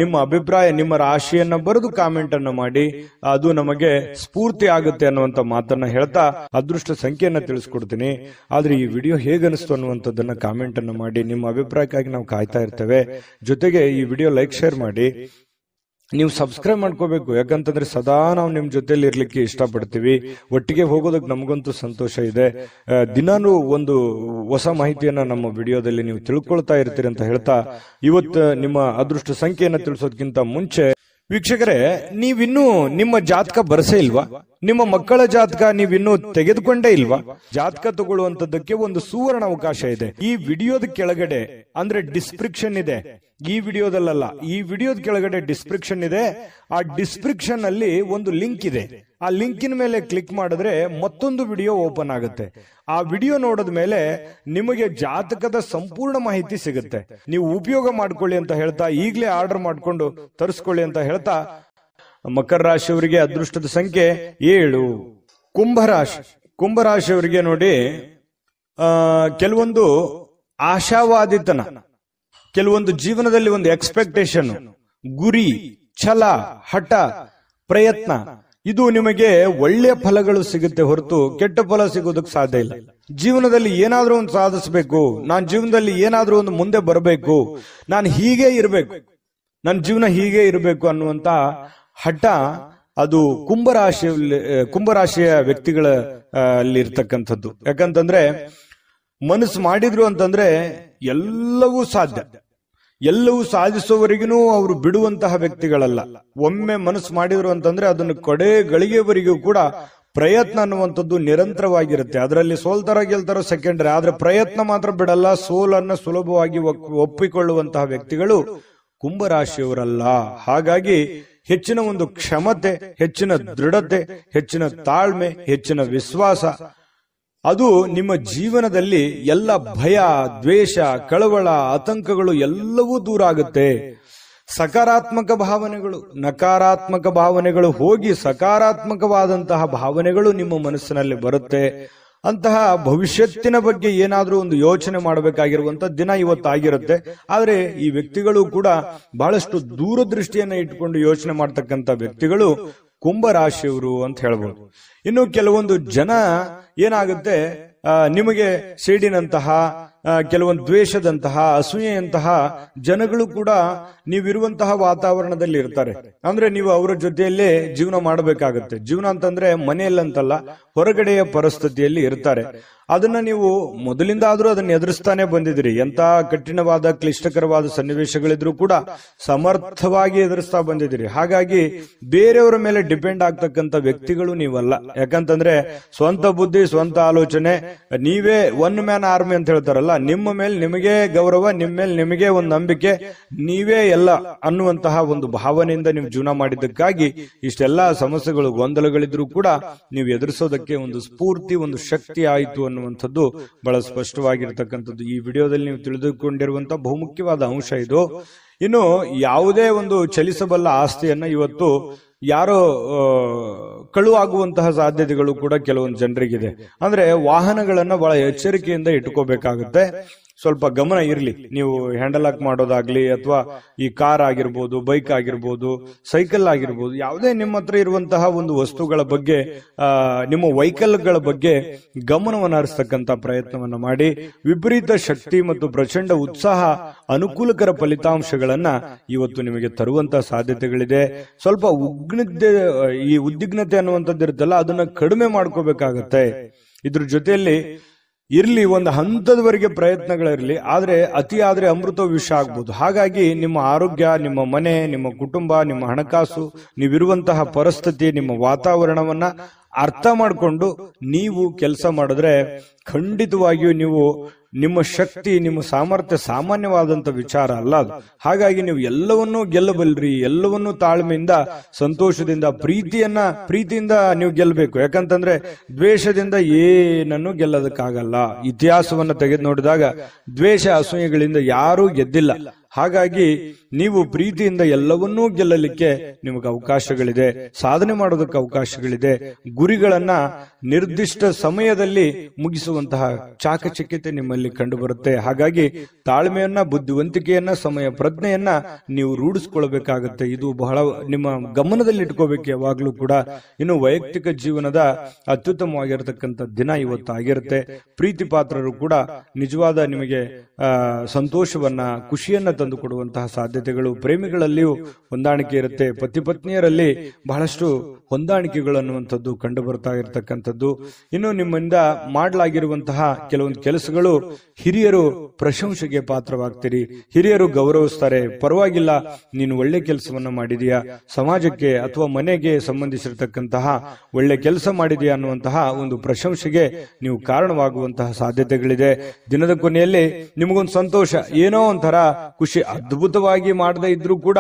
ನಿಮ್ಮ ಅಭಿಪ್ರಾಯ, ನಿಮ್ಮ ರಾಶಿಯನ್ನ ಬರೆದು ಕಾಮೆಂಟ್ ಅನ್ನ ಮಾಡಿ, ಅದು ನಮಗೆ ಸ್ಫೂರ್ತಿ ಆಗುತ್ತೆ ಅನ್ನುವಂತ ಮಾತನ್ನ ಹೇಳ್ತಾ ಅದೃಷ್ಟ ಸಂಖ್ಯೆಯನ್ನ ತಿಳಿಸ್ಕೊಡ್ತೀನಿ. ಆದ್ರೆ ಈ ವಿಡಿಯೋ ಹೇಗನಿಸ್ತು ಅನ್ನುವಂಥದ್ದನ್ನ ಕಾಮೆಂಟ್ ಅನ್ನ ಮಾಡಿ. ನಿಮ್ಮ ಅಭಿಪ್ರಾಯಕ್ಕಾಗಿ ನಾವು ಕಾಯ್ತಾ ಇರ್ತೇವೆ. ಜೊತೆಗೆ ಈ ವಿಡಿಯೋ ಲೈಕ್, ಶೇರ್ ಮಾಡಿ. ನೀವು ಸಬ್ಸ್ಕ್ರೈಬ್ ಮಾಡ್ಕೋಬೇಕು. ಯಾಕಂತಂದ್ರೆ ಸದಾ ನಾವು ನಿಮ್ ಜೊತೆಲಿ ಇರ್ಲಿಕ್ಕೆ ಇಷ್ಟಪಡ್ತೀವಿ. ಒಟ್ಟಿಗೆ ಹೋಗೋದಕ್ಕೆ ನಮಗಂತೂ ಸಂತೋಷ ಇದೆ. ದಿನಾನು ಒಂದು ಹೊಸ ಮಾಹಿತಿಯನ್ನ ನಮ್ಮ ವಿಡಿಯೋದಲ್ಲಿ ನೀವು ತಿಳ್ಕೊಳ್ತಾ ಇರ್ತೀರಿ ಅಂತ ಹೇಳ್ತಾ, ಇವತ್ತು ನಿಮ್ಮ ಅದೃಷ್ಟ ಸಂಖ್ಯೆಯನ್ನ ತಿಳಿಸೋದಕ್ಕಿಂತ ಮುಂಚೆ ವೀಕ್ಷಕರೇ, ನೀವಿನ್ನೂ ನಿಮ್ಮ ಜಾತಕ ಬರಸೇ ಇಲ್ವಾ? ನಿಮ್ಮ ಮಕ್ಕಳ ಜಾತಕ ನೀವಿನ್ನೂ ತೆಗೆದುಕೊಂಡೇ ಇಲ್ವಾ? ಜಾತಕ ತಗೊಳ್ಳುವಂತದ್ದಕ್ಕೆ ಒಂದು ಸುವರ್ಣ ಅವಕಾಶ ಇದೆ. ಈ ವಿಡಿಯೋದ ಕೆಳಗಡೆ ಅಂದ್ರೆ ಡಿಸ್ಕ್ರಿಪ್ಷನ್ ಇದೆ. ಈ ವಿಡಿಯೋದಲ್ಲ, ಈ ವಿಡಿಯೋದ ಕೆಳಗಡೆ ಡಿಸ್ಕ್ರಿಪ್ಷನ್ ಇದೆ. ಆ ಡಿಸ್ಕ್ರಿಪ್ಷನ್ ಅಲ್ಲಿ ಒಂದು ಲಿಂಕ್ ಇದೆ. ಆ ಲಿಂಕಿನ ಮೇಲೆ ಕ್ಲಿಕ್ ಮಾಡಿದ್ರೆ ಮತ್ತೊಂದು ವಿಡಿಯೋ ಓಪನ್ ಆಗುತ್ತೆ. ಆ ವಿಡಿಯೋ ನೋಡಿದ ಮೇಲೆ ನಿಮಗೆ ಜಾತಕದ ಸಂಪೂರ್ಣ ಮಾಹಿತಿ ಸಿಗುತ್ತೆ. ನೀವು ಉಪಯೋಗ ಮಾಡ್ಕೊಳ್ಳಿ ಅಂತ ಹೇಳ್ತಾ, ಈಗಲೇ ಆರ್ಡರ್ ಮಾಡ್ಕೊಂಡು ತರಿಸ್ಕೊಳ್ಳಿ ಅಂತ ಹೇಳ್ತಾ, ಮಕರ ರಾಶಿಯವರಿಗೆ ಅದೃಷ್ಟದ ಸಂಖ್ಯೆ 7. ಕುಂಭರಾಶಿಯವರಿಗೆ ನೋಡಿ, ಕೆಲವೊಂದು ಆಶಾವಾದಿತನ, ಕೆಲವೊಂದು ಜೀವನದಲ್ಲಿ ಒಂದು ಎಕ್ಸ್ಪೆಕ್ಟೇಷನ್, ಗುರಿ, ಛಲ, ಹಠ, ಪ್ರಯತ್ನ ಇದು ನಿಮಗೆ ಒಳ್ಳೆಯ ಫಲಗಳು ಸಿಗುತ್ತೆ ಹೊರತು ಕೆಟ್ಟ ಫಲ ಸಿಗೋದಕ್ಕೆ ಸಾಧ್ಯ ಇಲ್ಲ. ಜೀವನದಲ್ಲಿ ಏನಾದ್ರೂ ಒಂದು ಸಾಧಿಸಬೇಕು, ನಾನು ಜೀವನದಲ್ಲಿ ಏನಾದ್ರೂ ಒಂದು ಮುಂದೆ ಬರಬೇಕು, ನಾನು ಹೀಗೆ ಇರಬೇಕು, ನನ್ನ ಜೀವನ ಹೀಗೆ ಇರಬೇಕು ಅನ್ನುವಂತ ಹಠ ಅದು ಕುಂಭರಾಶಿಯ ವ್ಯಕ್ತಿಗಳ ಅಲ್ಲಿ ಇರ್ತಕ್ಕಂಥದ್ದು. ಯಾಕಂತಂದ್ರೆ ಮನಸ್ಸು ಮಾಡಿದ್ರು ಅಂತಂದ್ರೆ ಎಲ್ಲವೂ ಸಾಧ್ಯ, ಎಲ್ಲವೂ ಸಾಧಿಸುವವರೆಗೂ ಅವರು ಬಿಡುವಂತಹ ವ್ಯಕ್ತಿಗಳಲ್ಲ. ಒಮ್ಮೆ ಮನಸ್ಸು ಮಾಡಿದ್ರು ಅಂತಂದ್ರೆ ಅದನ್ನು ಕಡೆ ಗಳಿಗೆವರೆಗೂ ಕೂಡ ಪ್ರಯತ್ನ ಅನ್ನುವಂಥದ್ದು ನಿರಂತರವಾಗಿರುತ್ತೆ. ಅದರಲ್ಲಿ ಸೋಲ್ತಾರ ಗೆಲ್ತಾರೋ ಸೆಕೆಂಡರಿ, ಆದ್ರೆ ಪ್ರಯತ್ನ ಮಾತ್ರ ಬಿಡಲ್ಲ. ಸೋಲನ್ನ ಸುಲಭವಾಗಿ ಒಪ್ಪಿಕೊಳ್ಳುವಂತಹ ವ್ಯಕ್ತಿಗಳು ಕುಂಭರಾಶಿಯವರಲ್ಲ. ಹಾಗಾಗಿ ಹೆಚ್ಚಿನ ಒಂದು ಕ್ಷಮತೆ, ಹೆಚ್ಚಿನ ದೃಢತೆ, ಹೆಚ್ಚಿನ ತಾಳ್ಮೆ, ಹೆಚ್ಚಿನ ವಿಶ್ವಾಸ ಅದು ನಿಮ್ಮ ಜೀವನದಲ್ಲಿ ಎಲ್ಲ ಭಯ, ದ್ವೇಷ, ಕಳವಳ, ಆತಂಕಗಳು ಎಲ್ಲವೂ ದೂರ ಆಗುತ್ತೆ. ಸಕಾರಾತ್ಮಕ ಭಾವನೆಗಳು, ನಕಾರಾತ್ಮಕ ಭಾವನೆಗಳು ಹೋಗಿ ಸಕಾರಾತ್ಮಕವಾದಂತಹ ಭಾವನೆಗಳು ನಿಮ್ಮ ಮನಸ್ಸಿನಲ್ಲಿ ಬರುತ್ತೆ. ಅಂತಹ ಭವಿಷ್ಯತ್ತಿನ ಬಗ್ಗೆ ಏನಾದ್ರೂ ಒಂದು ಯೋಚನೆ ಮಾಡಬೇಕಾಗಿರುವಂತ ದಿನ ಇವತ್ತಾಗಿರುತ್ತೆ. ಆದ್ರೆ ಈ ವ್ಯಕ್ತಿಗಳು ಕೂಡ ಬಹಳಷ್ಟು ದೂರದೃಷ್ಟಿಯನ್ನ ಇಟ್ಕೊಂಡು ಯೋಚನೆ ಮಾಡ್ತಕ್ಕಂಥ ವ್ಯಕ್ತಿಗಳು ಕುಂಭರಾಶಿಯವರು ಅಂತ ಹೇಳ್ಬೋದು. ಇನ್ನು ಕೆಲವೊಂದು ಜನ ಏನಾಗುತ್ತೆ, ನಿಮಗೆ ಸಿಡಿನಂತಹ, ಕೆಲವೊಂದು ದ್ವೇಷದಂತಹ, ಅಸೂಯೆಯಂತಹ ಜನಗಳು ಕೂಡ ನೀವಿರುವಂತಹ ವಾತಾವರಣದಲ್ಲಿ ಇರ್ತಾರೆ. ಅಂದ್ರೆ ನೀವು ಅವರ ಜೊತೆಯಲ್ಲೇ ಜೀವನ ಮಾಡಬೇಕಾಗತ್ತೆ. ಜೀವನ ಅಂತಂದ್ರೆ ಮನೆಯಲ್ಲಂತಲ್ಲ, ಹೊರಗಡೆಯ ಪರಿಸ್ಥಿತಿಯಲ್ಲಿ ಇರ್ತಾರೆ. ಅದನ್ನ ನೀವು ಮೊದಲಿಂದ ಆದ್ರೂ ಅದನ್ನ ಎದುರಿಸ್ತಾನೆ ಬಂದಿದ್ರಿ. ಎಂತ ಕಠಿಣವಾದ ಕ್ಲಿಷ್ಟಕರವಾದ ಸನ್ನಿವೇಶಗಳಿದ್ರೂ ಕೂಡ ಸಮರ್ಥವಾಗಿ ಎದುರಿಸ್ತಾ ಬಂದಿದ್ದೀರಿ. ಹಾಗಾಗಿ ಬೇರೆಯವರ ಮೇಲೆ ಡಿಪೆಂಡ್ ಆಗ್ತಕ್ಕಂಥ ವ್ಯಕ್ತಿಗಳು ನೀವಲ್ಲ. ಯಾಕಂತಂದ್ರೆ ಸ್ವಂತ ಬುದ್ಧಿ, ಸ್ವಂತ ಆಲೋಚನೆ, ನೀವೇ ಒನ್ ಮ್ಯಾನ್ ಆರ್ಮಿ ಅಂತ ಹೇಳ್ತಾರಲ್ಲ, ನಿಮ್ಮ ಮೇಲೆ ನಿಮಗೆ ಗೌರವ, ನಿಮ್ಮ ಮೇಲೆ ನಿಮಗೆ ಒಂದು ನಂಬಿಕೆ, ನೀವೇ ಎಲ್ಲ ಅನ್ನುವಂತಹ ಒಂದು ಭಾವನೆಯಿಂದ ನೀವು ಜೀವನ ಮಾಡಿದ್ದಕ್ಕಾಗಿ ಇಷ್ಟೆಲ್ಲಾ ಸಮಸ್ಯೆಗಳು, ಗೊಂದಲಗಳಿದ್ರೂ ಕೂಡ ನೀವು ಎದುರಿಸೋದಕ್ಕೆ ಒಂದು ಸ್ಫೂರ್ತಿ, ಒಂದು ಶಕ್ತಿ ಆಯಿತು ಅನ್ನುವಂಥದ್ದು ಬಹಳ ಸ್ಪಷ್ಟವಾಗಿರ್ತಕ್ಕಂಥದ್ದು. ಈ ವಿಡಿಯೋದಲ್ಲಿ ನೀವು ತಿಳಿದುಕೊಂಡಿರುವಂತಹ ಬಹುಮುಖ್ಯವಾದ ಅಂಶ ಇದು. ಇನ್ನು ಯಾವುದೇ ಒಂದು ಚಲಿಸಬಲ್ಲ ಆಸ್ತಿಯನ್ನ ಇವತ್ತು ಯಾರೋ ಕಳುವಾಗುವಂತಹ ಸಾಧ್ಯತೆಗಳು ಕೂಡ ಕೆಲವೊಂದು ಜನರಿಗಿದೆ. ಅಂದ್ರೆ ವಾಹನಗಳನ್ನ ಬಹಳ ಎಚ್ಚರಿಕೆಯಿಂದ ಇಟ್ಕೋಬೇಕಾಗುತ್ತೆ. ಸ್ವಲ್ಪ ಗಮನ ಇರಲಿ. ನೀವು ಹ್ಯಾಂಡಲ್ ಹಾಕ್ ಮಾಡೋದಾಗ್ಲಿ, ಅಥವಾ ಈ ಕಾರ್ ಆಗಿರ್ಬೋದು, ಬೈಕ್ ಆಗಿರ್ಬೋದು, ಸೈಕಲ್ ಆಗಿರ್ಬೋದು, ಯಾವುದೇ ನಿಮ್ಮ ಹತ್ರ ಇರುವಂತಹ ಒಂದು ವಸ್ತುಗಳ ಬಗ್ಗೆ, ನಿಮ್ಮ ವೆಹಿಕಲ್ಗಳ ಬಗ್ಗೆ ಗಮನವನ್ನು ಹರಿಸ್ತಕ್ಕಂಥ ಪ್ರಯತ್ನವನ್ನ ಮಾಡಿ. ವಿಪರೀತ ಶಕ್ತಿ ಮತ್ತು ಪ್ರಚಂಡ ಉತ್ಸಾಹ ಅನುಕೂಲಕರ ಫಲಿತಾಂಶಗಳನ್ನ ಇವತ್ತು ನಿಮಗೆ ತರುವಂತಹ ಸಾಧ್ಯತೆಗಳಿದೆ. ಸ್ವಲ್ಪ ಈ ಉದ್ವಿಗ್ನತೆ ಅನ್ನುವಂಥದ್ದು ಇರುತ್ತಲ್ಲ, ಅದನ್ನ ಕಡಿಮೆ ಮಾಡ್ಕೋಬೇಕಾಗತ್ತೆ. ಇದ್ರ ಜೊತೆಯಲ್ಲಿ ಇರ್ಲಿ, ಒಂದು ಹಂತದವರೆಗೆ ಪ್ರಯತ್ನಗಳಿರಲಿ, ಆದ್ರೆ ಅತಿ ಆದ್ರೆ ಅಮೃತ ವಿಷ ಆಗ್ಬೋದು. ಹಾಗಾಗಿ ನಿಮ್ಮ ಆರೋಗ್ಯ, ನಿಮ್ಮ ಮನೆ, ನಿಮ್ಮ ಕುಟುಂಬ, ನಿಮ್ಮ ಹಣಕಾಸು, ನೀವಿರುವಂತಹ ಪರಿಸ್ಥಿತಿ, ನಿಮ್ಮ ವಾತಾವರಣವನ್ನ ಅರ್ಥ ಮಾಡಿಕೊಂಡು ನೀವು ಕೆಲಸ ಮಾಡಿದ್ರೆ ಖಂಡಿತವಾಗಿಯೂ ನೀವು ನಿಮ್ಮ ಶಕ್ತಿ, ನಿಮ್ಮ ಸಾಮರ್ಥ್ಯ ಸಾಮಾನ್ಯವಾದಂತ ವಿಚಾರ ಅಲ್ಲ ಅದು. ಹಾಗಾಗಿ ನೀವು ಎಲ್ಲವನ್ನೂ ಗೆಲ್ಲಬಲ್ರಿ. ಎಲ್ಲವನ್ನೂ ತಾಳ್ಮೆಯಿಂದ, ಸಂತೋಷದಿಂದ, ಪ್ರೀತಿಯಿಂದ ನೀವು ಗೆಲ್ಲಬೇಕು. ಯಾಕಂತಂದ್ರೆ ದ್ವೇಷದಿಂದ ಏನನ್ನೂ ಗೆಲ್ಲೋದಕ್ಕಾಗಲ್ಲ. ಇತಿಹಾಸವನ್ನ ತೆಗೆದು ನೋಡಿದಾಗ ದ್ವೇಷ, ಅಸೂಯೆಗಳಿಂದ ಯಾರೂ ಗೆದ್ದಿಲ್ಲ. ಹಾಗಾಗಿ ನೀವು ಪ್ರೀತಿಯಿಂದ ಎಲ್ಲವನ್ನೂ ಗೆಲ್ಲಲಿಕ್ಕೆ ನಿಮಗೆ ಅವಕಾಶಗಳಿದೆ, ಸಾಧನೆ ಮಾಡೋದಕ್ಕೆ ಅವಕಾಶಗಳಿದೆ. ಗುರಿಗಳನ್ನ ನಿರ್ದಿಷ್ಟ ಸಮಯದಲ್ಲಿ ಮುಗಿಸುವಂತಹ ಚಾಕಚಕ್ಯತೆ ನಿಮ್ಮಲ್ಲಿ ಕಂಡು ಬರುತ್ತೆ. ಹಾಗಾಗಿ ತಾಳ್ಮೆಯನ್ನ, ಬುದ್ಧಿವಂತಿಕೆಯನ್ನ, ಸಮಯ ಪ್ರಜ್ಞೆಯನ್ನ ನೀವು ರೂಢಿಸ್ಕೊಳ್ಬೇಕಾಗತ್ತೆ. ಇದು ಬಹಳ ನಿಮ್ಮ ಗಮನದಲ್ಲಿ ಇಟ್ಕೋಬೇಕು ಯಾವಾಗ್ಲೂ ಕೂಡ. ಇನ್ನು ವೈಯಕ್ತಿಕ ಜೀವನದ ಅತ್ಯುತ್ತಮವಾಗಿರತಕ್ಕಂಥ ದಿನ ಇವತ್ತಾಗಿರುತ್ತೆ. ಪ್ರೀತಿ ಪಾತ್ರರು ಕೂಡ ನಿಜವಾದ ನಿಮಗೆ ಸಂತೋಷವನ್ನ, ಖುಷಿಯನ್ನ ತಂದು ಕೊಡುವಂತಹ ಸಾಧ್ಯತೆಗಳು, ಪ್ರೇಮಿಗಳಲ್ಲಿಯೂ ಹೊಂದಾಣಿಕೆ ಇರುತ್ತೆ. ಪತಿ ಪತ್ನಿಯರಲ್ಲಿ ಬಹಳಷ್ಟು ಹೊಂದಾಣಿಕೆಗಳು ಅನ್ನುವಂಥದ್ದು ಕಂಡು ಬರ್ತಾ ಇರತಕ್ಕಂಥದ್ದು. ಇನ್ನು ನಿಮ್ಮಿಂದ ಮಾಡಲಾಗಿರುವಂತಹ ಕೆಲವೊಂದು ಕೆಲಸಗಳು ಹಿರಿಯರು ಪ್ರಶಂಸೆಗೆ ಪಾತ್ರವಾಗ್ತೀರಿ. ಹಿರಿಯರು ಗೌರವಿಸ್ತಾರೆ. ಪರವಾಗಿಲ್ಲ, ನೀನು ಒಳ್ಳೆ ಕೆಲಸವನ್ನ ಮಾಡಿದೀಯಾ, ಸಮಾಜಕ್ಕೆ ಅಥವಾ ಮನೆಗೆ ಸಂಬಂಧಿಸಿರ್ತಕ್ಕಂತಹ ಒಳ್ಳೆ ಕೆಲಸ ಮಾಡಿದೀಯಾ ಅನ್ನುವಂತಹ ಒಂದು ಪ್ರಶಂಸೆಗೆ ನೀವು ಕಾರಣವಾಗುವಂತಹ ಸಾಧ್ಯತೆಗಳಿದೆ. ದಿನದ ಕೊನೆಯಲ್ಲಿ ನಿಮಗೊಂದು ಸಂತೋಷ, ಏನೋ ಒಂಥರ ಖುಷಿ. ಅದ್ಭುತವಾಗಿ ಮಾಡದೇ ಇದ್ರೂ ಕೂಡ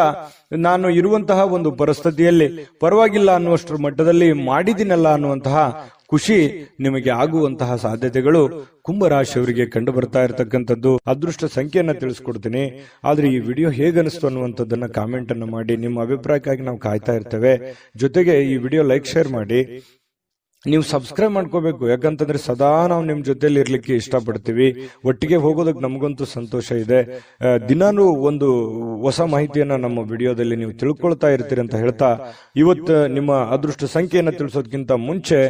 ನಾನು ಇರುವಂತಹ ಒಂದು ಪರಿಸ್ಥಿತಿಯಲ್ಲಿ ಪರವಾಗಿಲ್ಲ ಅನ್ನುವಷ್ಟರ ಮಟ್ಟದಲ್ಲಿ ಮಾಡಿದಿನಲ್ಲ ಅನ್ನುವಂತಹ ಖುಷಿ ನಿಮಗೆ ಆಗುವಂತಹ ಸಾಧ್ಯತೆಗಳು ಕುಂಭರಾಶಿಯವರಿಗೆ ಕಂಡು ಬರ್ತಾ ಇರತಕ್ಕಂಥದ್ದು. ಅದೃಷ್ಟ ಸಂಖ್ಯೆಯನ್ನ ತಿಳಿಸ್ಕೊಡ್ತೀನಿ. ಆದ್ರೆ ಈ ವಿಡಿಯೋ ಹೇಗನಿಸ್ತು ಅನ್ನುವಂಥದ್ದನ್ನ ಕಾಮೆಂಟ್ ಅನ್ನು ಮಾಡಿ. ನಿಮ್ಮ ಅಭಿಪ್ರಾಯಕ್ಕಾಗಿ ನಾವು ಕಾಯ್ತಾ ಇರ್ತೇವೆ. ಜೊತೆಗೆ ಈ ವಿಡಿಯೋ ಲೈಕ್, ಶೇರ್ ಮಾಡಿ. ನೀವು ಸಬ್ಸ್ಕ್ರೈಬ್ ಮಾಡ್ಕೋಬೇಕು. ಯಾಕಂತಂದ್ರೆ ಸದಾ ನಾವು ನಿಮ್ ಜೊತೆಲಿ ಇರ್ಲಿಕ್ಕೆ ಇಷ್ಟಪಡ್ತೀವಿ. ಒಟ್ಟಿಗೆ ಹೋಗೋದಕ್ಕೆ ನಮಗಂತೂ ಸಂತೋಷ ಇದೆ. ದಿನಾನು ಒಂದು ಹೊಸ ಮಾಹಿತಿಯನ್ನ ನಮ್ಮ ವಿಡಿಯೋದಲ್ಲಿ ನೀವು ತಿಳ್ಕೊಳ್ತಾ ಇರ್ತೀರಿ ಅಂತ ಹೇಳ್ತಾ, ಇವತ್ತು ನಿಮ್ಮ ಅದೃಷ್ಟ ಸಂಖ್ಯೆಯನ್ನ ತಿಳಿಸೋದಕ್ಕಿಂತ ಮುಂಚೆ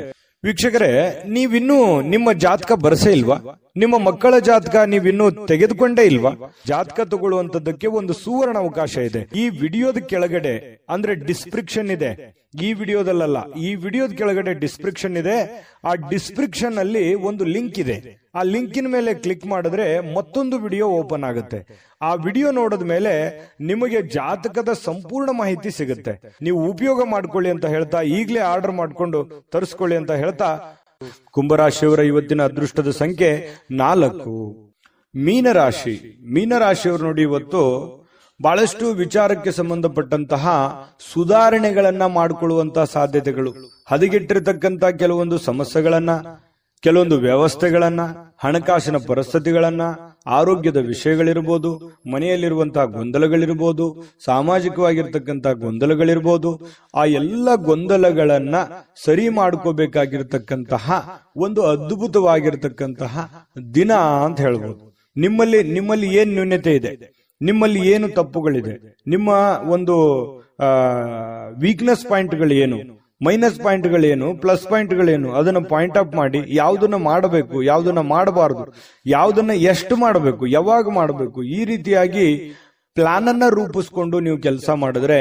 ವೀಕ್ಷಕರೇ, ನೀವಿನ್ನೂ ನಿಮ್ಮ ಜಾತಕ ಬರಸೇ ಇಲ್ವಾ? ನಿಮ್ಮ ಮಕ್ಕಳ ಜಾತಕ ನೀವಿನ್ನೂ ತೆಗೆದುಕೊಂಡೇ ಇಲ್ವಾ? ಜಾತಕ ತಗೊಳ್ಳುವಂತದ್ದಕ್ಕೆ ಒಂದು ಸುವರ್ಣ ಅವಕಾಶ ಇದೆ. ಈ ವಿಡಿಯೋದ ಕೆಳಗಡೆ ಅಂದ್ರೆ ಡಿಸ್ಕ್ರಿಪ್ಷನ್ ಇದೆ. ಈ ವಿಡಿಯೋದಲ್ಲ, ಈ ವಿಡಿಯೋದ ಕೆಳಗಡೆ ಡಿಸ್ಕ್ರಿಪ್ಷನ್ ಇದೆ. ಆ ಡಿಸ್ಕ್ರಿಪ್ಷನ್ ಅಲ್ಲಿ ಒಂದು ಲಿಂಕ್ ಇದೆ. ಆ ಲಿಂಕಿನ ಮೇಲೆ ಕ್ಲಿಕ್ ಮಾಡಿದ್ರೆ ಮತ್ತೊಂದು ವಿಡಿಯೋ ಓಪನ್ ಆಗುತ್ತೆ. ಆ ವಿಡಿಯೋ ನೋಡಿದ ಮೇಲೆ ನಿಮಗೆ ಜಾತಕದ ಸಂಪೂರ್ಣ ಮಾಹಿತಿ ಸಿಗುತ್ತೆ. ನೀವು ಉಪಯೋಗ ಮಾಡ್ಕೊಳ್ಳಿ ಅಂತ ಹೇಳ್ತಾ, ಈಗಲೇ ಆರ್ಡರ್ ಮಾಡ್ಕೊಂಡು ತರಿಸ್ಕೊಳ್ಳಿ ಅಂತ ಹೇಳ್ತಾ, ಕುಂಭರಾಶಿಯವರ ಇವತ್ತಿನ ಅದೃಷ್ಟದ ಸಂಖ್ಯೆ 4. ಮೀನರಾಶಿ. ಮೀನರಾಶಿಯವರು ನೋಡಿ, ಇವತ್ತು ಬಹಳಷ್ಟು ವಿಚಾರಕ್ಕೆ ಸಂಬಂಧಪಟ್ಟಂತಹ ಸುಧಾರಣೆಗಳನ್ನ ಮಾಡಿಕೊಳ್ಳುವಂತಹ ಸಾಧ್ಯತೆಗಳು, ಹದಗೆಟ್ಟಿರತಕ್ಕಂತ ಕೆಲವೊಂದು ಸಮಸ್ಯೆಗಳನ್ನ, ಕೆಲವೊಂದು ವ್ಯವಸ್ಥೆಗಳನ್ನ, ಹಣಕಾಸಿನ ಪರಿಸ್ಥಿತಿಗಳನ್ನ, ಆರೋಗ್ಯದ ವಿಷಯಗಳಿರ್ಬೋದು, ಮನೆಯಲ್ಲಿರುವಂತಹ ಗೊಂದಲಗಳಿರ್ಬೋದು, ಸಾಮಾಜಿಕವಾಗಿರ್ತಕ್ಕಂತಹ ಗೊಂದಲಗಳಿರ್ಬೋದು, ಆ ಎಲ್ಲ ಗೊಂದಲಗಳನ್ನ ಸರಿ ಮಾಡ್ಕೋಬೇಕಾಗಿರ್ತಕ್ಕಂತಹ ಒಂದು ಅದ್ಭುತವಾಗಿರ್ತಕ್ಕಂತಹ ದಿನ ಅಂತ ಹೇಳ್ಬೋದು. ನಿಮ್ಮಲ್ಲಿ ಏನ್ ನ್ಯೂನ್ಯತೆ ಇದೆ, ನಿಮ್ಮಲ್ಲಿ ಏನು ತಪ್ಪುಗಳಿದೆ, ನಿಮ್ಮ ಒಂದು ವೀಕ್ನೆಸ್ ಪಾಯಿಂಟ್ಗಳು ಏನು, ಮೈನಸ್ ಪಾಯಿಂಟ್ಗಳೇನು, ಪ್ಲಸ್ ಪಾಯಿಂಟ್ಗಳೇನು, ಅದನ್ನ ಪಾಯಿಂಟ್ ಅಪ್ ಮಾಡಿ ಯಾವುದನ್ನ ಮಾಡಬೇಕು, ಯಾವುದನ್ನ ಮಾಡಬಾರದು, ಯಾವುದನ್ನ ಎಷ್ಟು ಮಾಡಬೇಕು, ಯಾವಾಗ ಮಾಡಬೇಕು, ಈ ರೀತಿಯಾಗಿ ಪ್ಲಾನ್ ಅನ್ನ ರೂಪಿಸ್ಕೊಂಡು ನೀವು ಕೆಲಸ ಮಾಡಿದ್ರೆ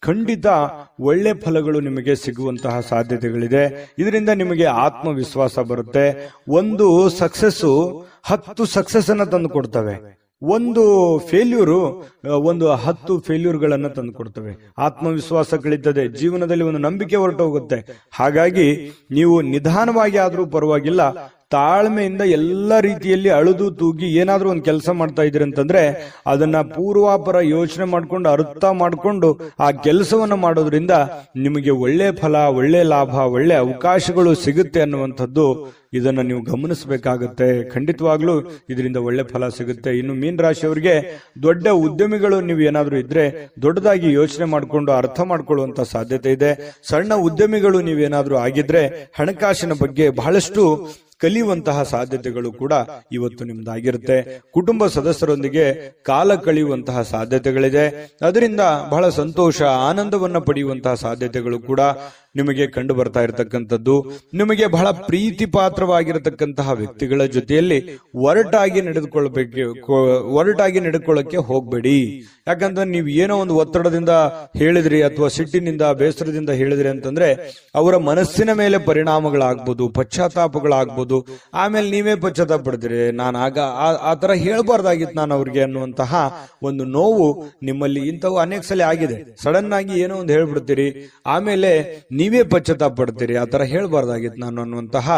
ಖಂಡಿತ ಒಳ್ಳೆ ಫಲಗಳು ನಿಮಗೆ ಸಿಗುವಂತಹ ಸಾಧ್ಯತೆಗಳಿದೆ. ಇದರಿಂದ ನಿಮಗೆ ಆತ್ಮವಿಶ್ವಾಸ ಬರುತ್ತೆ. ಒಂದು ಸಕ್ಸಸ್ 10 ಸಕ್ಸಸ್ ಅನ್ನ ತಂದು ಕೊಡ್ತವೆ. ಒಂದು ಫೇಲ್ಯೂರು 10 ಫೇಲ್ಯೂರ್ಗಳನ್ನ ತಂದು ಕೊಡ್ತವೆ. ಆತ್ಮವಿಶ್ವಾಸ ಕಳೀತದೆ, ಜೀವನದಲ್ಲಿ ಒಂದು ನಂಬಿಕೆ ಹೊರಟೋಗುತ್ತೆ. ಹಾಗಾಗಿ ನೀವು ನಿಧಾನವಾಗಿ ಆದ್ರೂ ಪರವಾಗಿಲ್ಲ, ತಾಳ್ಮೆಯಿಂದ ಎಲ್ಲ ರೀತಿಯಲ್ಲಿ ಅಳುದು ತೂಗಿ ಏನಾದ್ರೂ ಒಂದು ಕೆಲಸ ಮಾಡ್ತಾ ಇದ್ರಿ ಅಂತಂದ್ರೆ ಅದನ್ನ ಪೂರ್ವಾಪರ ಯೋಚನೆ ಮಾಡ್ಕೊಂಡು, ಅರ್ಥ ಮಾಡ್ಕೊಂಡು ಆ ಕೆಲಸವನ್ನ ಮಾಡೋದ್ರಿಂದ ನಿಮಗೆ ಒಳ್ಳೆ ಫಲ, ಒಳ್ಳೆ ಲಾಭ, ಒಳ್ಳೆ ಅವಕಾಶಗಳು ಸಿಗುತ್ತೆ ಅನ್ನುವಂಥದ್ದು ಇದನ್ನ ನೀವು ಗಮನಿಸಬೇಕಾಗತ್ತೆ. ಖಂಡಿತವಾಗ್ಲೂ ಇದರಿಂದ ಒಳ್ಳೆ ಫಲ ಸಿಗುತ್ತೆ. ಇನ್ನು ಮೀನ ರಾಶಿಯವರಿಗೆ ದೊಡ್ಡ ಉದ್ಯಮಿಗಳು ನೀವು ಏನಾದ್ರೂ ಇದ್ರೆ ದೊಡ್ಡದಾಗಿ ಯೋಚನೆ ಮಾಡಿಕೊಂಡು ಅರ್ಥ ಮಾಡ್ಕೊಳ್ಳುವಂತ ಸಾಧ್ಯತೆ ಇದೆ. ಸಣ್ಣ ಉದ್ಯಮಿಗಳು ನೀವೇನಾದ್ರೂ ಆಗಿದ್ರೆ ಹಣಕಾಸಿನ ಬಗ್ಗೆ ಬಹಳಷ್ಟು ಕಲಿಯುವಂತಹ ಸಾಧ್ಯತೆಗಳು ಕೂಡ ಇವತ್ತು ನಿಮ್ದಾಗಿರುತ್ತೆ. ಕುಟುಂಬ ಸದಸ್ಯರೊಂದಿಗೆ ಕಾಲ ಕಳೆಯುವಂತಹ ಸಾಧ್ಯತೆಗಳಿದೆ. ಅದರಿಂದ ಬಹಳ ಸಂತೋಷ, ಆನಂದವನ್ನ ಪಡೆಯುವಂತಹ ಸಾಧ್ಯತೆಗಳು ಕೂಡ ನಿಮಗೆ ಕಂಡು ಬರ್ತಾ ಇರತಕ್ಕಂಥದ್ದು. ನಿಮಗೆ ಬಹಳ ಪ್ರೀತಿ ಪಾತ್ರವಾಗಿರತಕ್ಕಂತಹ ವ್ಯಕ್ತಿಗಳ ಜೊತೆಯಲ್ಲಿ ಒರಟಾಗಿ ನಡೆದುಕೊಳ್ಳಕ್ಕೆ ಹೋಗ್ಬೇಡಿ. ಯಾಕಂದ್ರೆ ನೀವು ಏನೋ ಒಂದು ಒತ್ತಡದಿಂದ ಹೇಳಿದ್ರಿ ಅಥವಾ ಸಿಟ್ಟಿನಿಂದ, ಬೇಸರದಿಂದ ಹೇಳಿದ್ರಿ ಅಂತಂದ್ರೆ ಅವರ ಮನಸ್ಸಿನ ಮೇಲೆ ಪರಿಣಾಮಗಳಾಗ್ಬೋದು, ಪಶ್ಚಾತ್ತಾಪಗಳಾಗ್ಬೋದು. ಆಮೇಲೆ ನೀವೇ ಪಶ್ಚಾತ್ತಾಪ ಪಡ್ತೀರಿ, ನಾನು ಆ ತರ ಹೇಳ್ಬಾರ್ದಾಗಿತ್ತು ನಾನು ಅವ್ರಿಗೆ ಅನ್ನುವಂತಹ ಒಂದು ನೋವು ನಿಮ್ಮಲ್ಲಿ ಇಂಥವು ಅನೇಕ ಸಲ ಆಗಿದೆ. ಸಡನ್ ಆಗಿ ಏನೋ ಒಂದು ಹೇಳ್ಬಿಡ್ತೀರಿ, ಆಮೇಲೆ ನೀವೇ ಪಶ್ಚಾತ್ತಾಪ ಪಡ್ತೀರಿ, ಆ ತರ ಹೇಳ್ಬಾರ್ದಾಗಿತ್ತು ನಾನು ಅನ್ನುವಂತಹ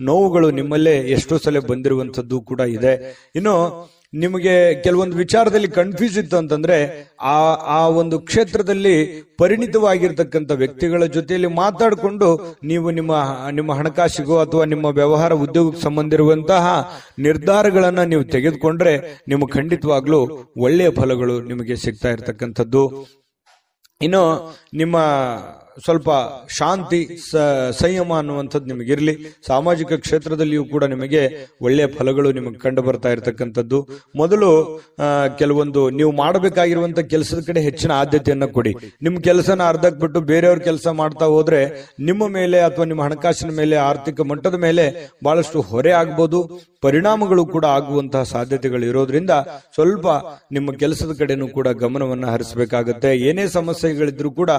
ನೋವುಗಳು ನಿಮ್ಮಲ್ಲೇ ಎಷ್ಟೋ ಸಲ ಬಂದಿರುವಂತದ್ದು ಕೂಡ ಇದೆ. ಇನ್ನು ನಿಮಗೆ ಕೆಲವೊಂದು ವಿಚಾರದಲ್ಲಿ ಕನ್ಫ್ಯೂಸ್ ಇತ್ತು ಅಂತಂದ್ರೆ ಆ ಒಂದು ಕ್ಷೇತ್ರದಲ್ಲಿ ಪರಿಣಿತವಾಗಿರ್ತಕ್ಕಂಥ ವ್ಯಕ್ತಿಗಳ ಜೊತೆಯಲ್ಲಿ ಮಾತಾಡಿಕೊಂಡು ನೀವು ನಿಮ್ಮ ಹಣಕಾಸಿಗೋ ಅಥವಾ ನಿಮ್ಮ ವ್ಯವಹಾರ ಉದ್ಯೋಗಕ್ಕೆ ಸಂಬಂಧಿರುವಂತಹ ನಿರ್ಧಾರಗಳನ್ನ ನೀವು ತೆಗೆದುಕೊಂಡ್ರೆ ನಿಮಗೆ ಖಂಡಿತವಾಗ್ಲೂ ಒಳ್ಳೆಯ ಫಲಗಳು ನಿಮಗೆ ಸಿಗ್ತಾ ಇರತಕ್ಕಂಥದ್ದು. ಇನ್ನು ನಿಮ್ಮ ಸ್ವಲ್ಪ ಶಾಂತಿ, ಸಂಯಮ ಅನ್ನುವಂಥದ್ದು ನಿಮಗಿರ್ಲಿ. ಸಾಮಾಜಿಕ ಕ್ಷೇತ್ರದಲ್ಲಿಯೂ ಕೂಡ ನಿಮಗೆ ಒಳ್ಳೆಯ ಫಲಗಳು ನಿಮಗೆ ಕಂಡು ಬರ್ತಾ ಇರತಕ್ಕಂಥದ್ದು. ಮೊದಲು ಕೆಲವೊಂದು ನೀವು ಮಾಡಬೇಕಾಗಿರುವಂತ ಕೆಲಸದ ಕಡೆ ಹೆಚ್ಚಿನ ಆದ್ಯತೆಯನ್ನ ಕೊಡಿ. ನಿಮ್ಮ ಕೆಲಸನ ಅರ್ಧಕ್ಕೆ ಬಿಟ್ಟು ಬೇರೆಯವ್ರ ಕೆಲಸ ಮಾಡ್ತಾ ಹೋದ್ರೆ ನಿಮ್ಮ ಮೇಲೆ ಅಥವಾ ನಿಮ್ಮ ಹಣಕಾಸಿನ ಮೇಲೆ, ಆರ್ಥಿಕ ಮಟ್ಟದ ಮೇಲೆ ಬಹಳಷ್ಟು ಹೊರೆ ಆಗ್ಬೋದು, ಪರಿಣಾಮಗಳು ಕೂಡ ಆಗುವಂತಹ ಸಾಧ್ಯತೆಗಳು ಇರೋದ್ರಿಂದ ಸ್ವಲ್ಪ ನಿಮ್ಮ ಕೆಲಸದ ಕಡೆನೂ ಕೂಡ ಗಮನವನ್ನ ಹರಿಸಬೇಕಾಗತ್ತೆ. ಏನೇ ಸಮಸ್ಯೆಗಳಿದ್ರೂ ಕೂಡ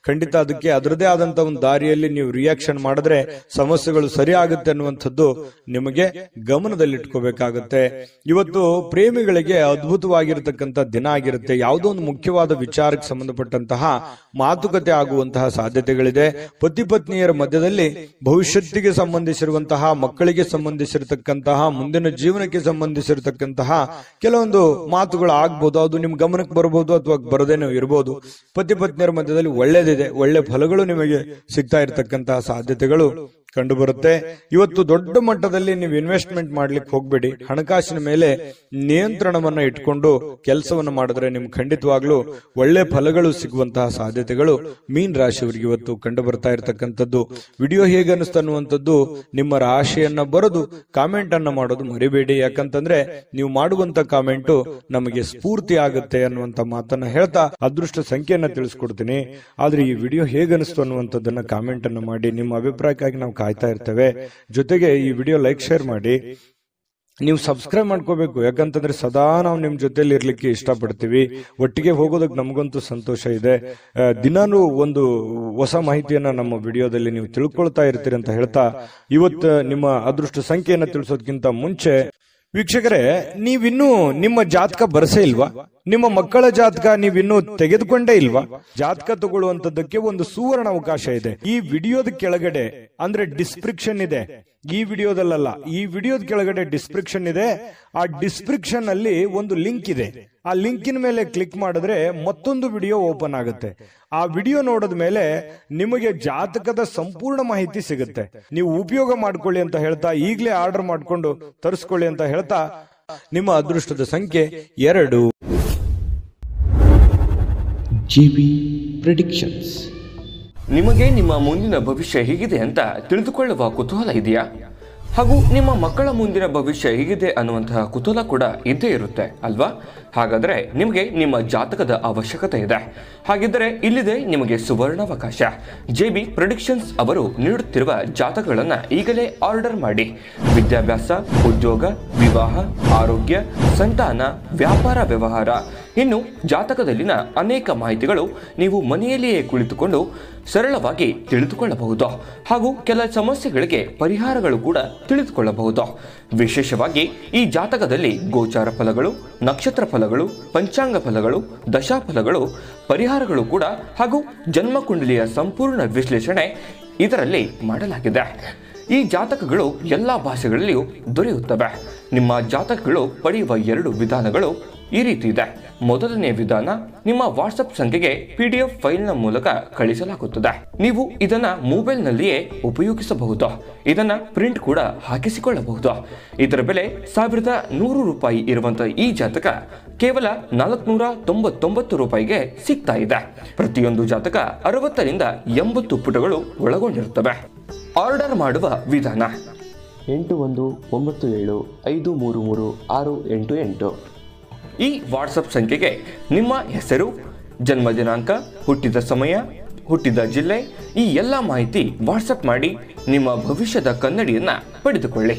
ಖಂಡಿತ ಅದಕ್ಕೆ ಅದರದೇ ಆದಂತ ಒಂದು ದಾರಿಯಲ್ಲಿ ನೀವು ರಿಯಾಕ್ಷನ್ ಮಾಡಿದ್ರೆ ಸಮಸ್ಯೆಗಳು ಸರಿ ಆಗುತ್ತೆ ಅನ್ನುವಂಥದ್ದು ನಿಮಗೆ ಗಮನದಲ್ಲಿಟ್ಕೋಬೇಕಾಗತ್ತೆ. ಇವತ್ತು ಪ್ರೇಮಿಗಳಿಗೆ ಅದ್ಭುತವಾಗಿರತಕ್ಕಂತ ದಿನ ಆಗಿರುತ್ತೆ. ಯಾವುದೋ ಒಂದು ಮುಖ್ಯವಾದ ವಿಚಾರಕ್ಕೆ ಸಂಬಂಧಪಟ್ಟಂತಹ ಮಾತುಕತೆ ಆಗುವಂತಹ ಸಾಧ್ಯತೆಗಳಿದೆ. ಪತಿ ಪತ್ನಿಯರ ಮಧ್ಯದಲ್ಲಿ ಭವಿಷ್ಯತ್ತಿಗೆ ಸಂಬಂಧಿಸಿರುವಂತಹ, ಮಕ್ಕಳಿಗೆ ಸಂಬಂಧಿಸಿರತಕ್ಕಂತಹ, ಮುಂದಿನ ಜೀವನಕ್ಕೆ ಸಂಬಂಧಿಸಿರತಕ್ಕಂತಹ ಕೆಲವೊಂದು ಮಾತುಗಳು ಆಗ್ಬೋದು. ಅದು ನಿಮ್ ಗಮನಕ್ಕೆ ಬರಬಹುದು ಅಥವಾ ಬರದೇನೋ ಇರಬಹುದು. ಪತಿ ಪತ್ನಿಯರ ಮಧ್ಯದಲ್ಲಿ ಒಳ್ಳೇದಿದೆ, ಒಳ್ಳೆ ಫಲಗಳು ನಿಮಗೆ ಸಿಗ್ತಾ ಇರತಕ್ಕಂತಹ ಸಾಧ್ಯತೆಗಳು ಕಂಡುಬರುತ್ತೆ. ಇವತ್ತು ದೊಡ್ಡ ಮಟ್ಟದಲ್ಲಿ ನೀವು ಇನ್ವೆಸ್ಟ್ಮೆಂಟ್ ಮಾಡ್ಲಿಕ್ಕೆ ಹೋಗ್ಬೇಡಿ. ಹಣಕಾಸಿನ ಮೇಲೆ ನಿಯಂತ್ರಣವನ್ನ ಇಟ್ಕೊಂಡು ಕೆಲಸವನ್ನ ಮಾಡಿದ್ರೆ ನಿಮ್ಗೆ ಖಂಡಿತವಾಗ್ಲೂ ಒಳ್ಳೆ ಫಲಗಳು ಸಿಗುವಂತಹ ಸಾಧ್ಯತೆಗಳು ಮೀನ್ ರಾಶಿಯವರಿಗೆ ಇವತ್ತು ಕಂಡು ಬರ್ತಾ ಇರತಕ್ಕಂಥದ್ದು. ವಿಡಿಯೋ ಹೇಗೆ ಅನಿಸ್ತು ಅನ್ನುವಂಥದ್ದು ನಿಮ್ಮ ರಾಶಿಯನ್ನ ಬರೆದು ಕಾಮೆಂಟ್ ಅನ್ನ ಮಾಡೋದು ಮರಿಬೇಡಿ. ಯಾಕಂತಂದ್ರೆ ನೀವು ಮಾಡುವಂತ ಕಾಮೆಂಟ್ ನಮಗೆ ಸ್ಫೂರ್ತಿ ಆಗುತ್ತೆ ಅನ್ನುವಂತ ಮಾತನ್ನ ಹೇಳ್ತಾ ಅದೃಷ್ಟ ಸಂಖ್ಯೆಯನ್ನ ತಿಳಿಸ್ಕೊಡ್ತೀನಿ. ಆದ್ರೆ ಈ ವಿಡಿಯೋ ಹೇಗೆ ಅನಿಸ್ತು ಅನ್ನುವಂಥದ್ದನ್ನ ಕಾಮೆಂಟ್ ಅನ್ನ ಮಾಡಿ. ನಿಮ್ಮ ಅಭಿಪ್ರಾಯಕ್ಕಾಗಿ ನಾವು ಕಾಯ್ತಾ ಇರ್ತೇವೆ. ಜೊತೆಗೆ ಈ ವಿಡಿಯೋ ಲೈಕ್ ಶೇರ್ ಮಾಡಿ. ನೀವು ಸಬ್ಸ್ಕ್ರೈಬ್ ಮಾಡ್ಕೋಬೇಕು. ಯಾಕಂತಂದ್ರೆ ಸದಾ ನಾವು ನಿಮ್ ಜೊತೆಲಿ ಇರ್ಲಿಕ್ಕೆ ಇಷ್ಟಪಡ್ತೀವಿ. ಒಟ್ಟಿಗೆ ಹೋಗೋದಕ್ಕೆ ನಮಗಂತೂ ಸಂತೋಷ ಇದೆ. ದಿನಾನು ಒಂದು ಹೊಸ ಮಾಹಿತಿಯನ್ನ ನಮ್ಮ ವಿಡಿಯೋದಲ್ಲಿ ನೀವು ತಿಳ್ಕೊಳ್ತಾ ಇರ್ತೀರಿ ಅಂತ ಹೇಳ್ತಾ ಇವತ್ತು ನಿಮ್ಮ ಅದೃಷ್ಟ ಸಂಖ್ಯೆಯನ್ನ ತಿಳಿಸೋದಕ್ಕಿಂತ ಮುಂಚೆ ವೀಕ್ಷಕರೇ, ನೀವಿನ್ನೂ ನಿಮ್ಮ ಜಾತಕ ಬರಸೇ ಇಲ್ವಾ? ನಿಮ್ಮ ಮಕ್ಕಳ ಜಾತಕ ನೀವಿನ್ನೂ ತೆಗೆದುಕೊಂಡೇ ಇಲ್ವಾ? ಜಾತಕ ತಗೊಳ್ಳುವಂತದ್ದಕ್ಕೆ ಒಂದು ಸುವರ್ಣ ಅವಕಾಶ ಇದೆ. ಈ ವಿಡಿಯೋದ ಕೆಳಗಡೆ ಅಂದ್ರೆ ಡಿಸ್ಕ್ರಿಪ್ಷನ್ ಇದೆ. ಈ ವಿಡಿಯೋದಲ್ಲ, ಈ ವಿಡಿಯೋದ ಕೆಳಗಡೆ ಡಿಸ್ಕ್ರಿಪ್ಷನ್ ಇದೆ. ಆ ಡಿಸ್ಕ್ರಿಪ್ಷನ್ ಅಲ್ಲಿ ಒಂದು ಲಿಂಕ್ ಇದೆ. ಆ ಲಿಂಕಿನ ಮೇಲೆ ಕ್ಲಿಕ್ ಮಾಡಿದ್ರೆ ಮತ್ತೊಂದು ವಿಡಿಯೋ ಓಪನ್ ಆಗುತ್ತೆ. ಆ ವಿಡಿಯೋ ನೋಡಿದ ಮೇಲೆ ನಿಮಗೆ ಜಾತಕದ ಸಂಪೂರ್ಣ ಮಾಹಿತಿ ಸಿಗುತ್ತೆ. ನೀವು ಉಪಯೋಗ ಮಾಡ್ಕೊಳ್ಳಿ ಅಂತ ಹೇಳ್ತಾ, ಈಗಲೇ ಆರ್ಡರ್ ಮಾಡ್ಕೊಂಡು ತರಿಸ್ಕೊಳ್ಳಿ ಅಂತ ಹೇಳ್ತಾ, ನಿಮ್ಮ ಅದೃಷ್ಟದ ಸಂಖ್ಯೆ 2. JB predictions. ನಿಮಗೆ ನಿಮ್ಮ ಮುಂದಿನ ಭವಿಷ್ಯ ಹೇಗಿದೆ ಅಂತ ತಿಳಿದುಕೊಳ್ಳುವ ಕುತೂಹಲ ಇದೆಯಾ? ಹಾಗೂ ನಿಮ್ಮ ಮಕ್ಕಳ ಮುಂದಿನ ಭವಿಷ್ಯ ಹೇಗಿದೆ ಅನ್ನುವಂತಹ ಕುತೂಹಲ ಕೂಡ ಇದ್ದೇ ಇರುತ್ತೆ ಅಲ್ವಾ? ಹಾಗಾದರೆ ನಿಮಗೆ ನಿಮ್ಮ ಜಾತಕದ ಅವಶ್ಯಕತೆ ಇದೆ. ಹಾಗಿದ್ದರೆ ಇಲ್ಲಿದೆ ನಿಮಗೆ ಸುವರ್ಣಾವಕಾಶ. JB ಪ್ರೆಡಿಕ್ಷನ್ಸ್ ಅವರು ನೀಡುತ್ತಿರುವ ಜಾತಕಗಳನ್ನು ಈಗಲೇ ಆರ್ಡರ್ ಮಾಡಿ. ವಿದ್ಯಾಭ್ಯಾಸ, ಉದ್ಯೋಗ, ವಿವಾಹ, ಆರೋಗ್ಯ, ಸಂತಾನ, ವ್ಯಾಪಾರ ವ್ಯವಹಾರ, ಇನ್ನು ಜಾತಕದಲ್ಲಿನ ಅನೇಕ ಮಾಹಿತಿಗಳು ನೀವು ಮನೆಯಲ್ಲಿಯೇ ಕುಳಿತುಕೊಂಡು ಸರಳವಾಗಿ ತಿಳಿದುಕೊಳ್ಳಬಹುದು. ಹಾಗೂ ಕೆಲ ಸಮಸ್ಯೆಗಳಿಗೆ ಪರಿಹಾರಗಳು ಕೂಡ ತಿಳಿದುಕೊಳ್ಳಬಹುದು. ವಿಶೇಷವಾಗಿ ಈ ಜಾತಕದಲ್ಲಿ ಗೋಚಾರ ಫಲಗಳು, ನಕ್ಷತ್ರ ಫಲಗಳು, ಪಂಚಾಂಗ ಫಲಗಳು, ದಶಾಫಲಗಳು, ಪರಿಹಾರಗಳು ಕೂಡ ಹಾಗೂ ಜನ್ಮಕುಂಡಲಿಯ ಸಂಪೂರ್ಣ ವಿಶ್ಲೇಷಣೆ ಇದರಲ್ಲಿ ಮಾಡಲಾಗಿದೆ. ಈ ಜಾತಕಗಳು ಎಲ್ಲ ಭಾಷೆಗಳಲ್ಲಿಯೂ ದೊರೆಯುತ್ತವೆ. ನಿಮ್ಮ ಜಾತಕಗಳು ಪಡೆಯುವ 2 ವಿಧಾನಗಳು ಈ ರೀತಿ ಇದೆ. ಮೊದಲನೇ ವಿಧಾನ, ನಿಮ್ಮ ವಾಟ್ಸಪ್ ಸಂಖ್ಯೆಗೆ PDF ಫೈಲ್ನ ಮೂಲಕ ಕಳಿಸಲಾಗುತ್ತದೆ. ನೀವು ಇದನ್ನ ಮೊಬೈಲ್ನಲ್ಲಿಯೇ ಉಪಯೋಗಿಸಬಹುದು. ಇದನ್ನ ಪ್ರಿಂಟ್ ಕೂಡ ಹಾಕಿಸಿಕೊಳ್ಳಬಹುದು. ಇದರ ಬೆಲೆ 1100 ರೂಪಾಯಿ ಇರುವಂತಹ ಈ ಜಾತಕ ಕೇವಲ 499 ರೂಪಾಯಿಗೆ ಸಿಗ್ತಾ ಇದೆ. ಪ್ರತಿಯೊಂದು ಜಾತಕ 60 ರಿಂದ 80 ಪುಟಗಳು ಒಳಗೊಂಡಿರುತ್ತವೆ. ಆರ್ಡರ್ ಮಾಡುವ ವಿಧಾನ 8197533688. ಈ ವಾಟ್ಸಪ್ ಸಂಖ್ಯೆಗೆ ನಿಮ್ಮ ಹೆಸರು, ಜನ್ಮ ದಿನಾಂಕ, ಹುಟ್ಟಿದ ಸಮಯ, ಹುಟ್ಟಿದ ಜಿಲ್ಲೆ, ಈ ಎಲ್ಲ ಮಾಹಿತಿ ವಾಟ್ಸಪ್ ಮಾಡಿ ನಿಮ್ಮ ಭವಿಷ್ಯದ ಕನ್ನಡಿಯನ್ನ ಪಡೆದುಕೊಳ್ಳಿ.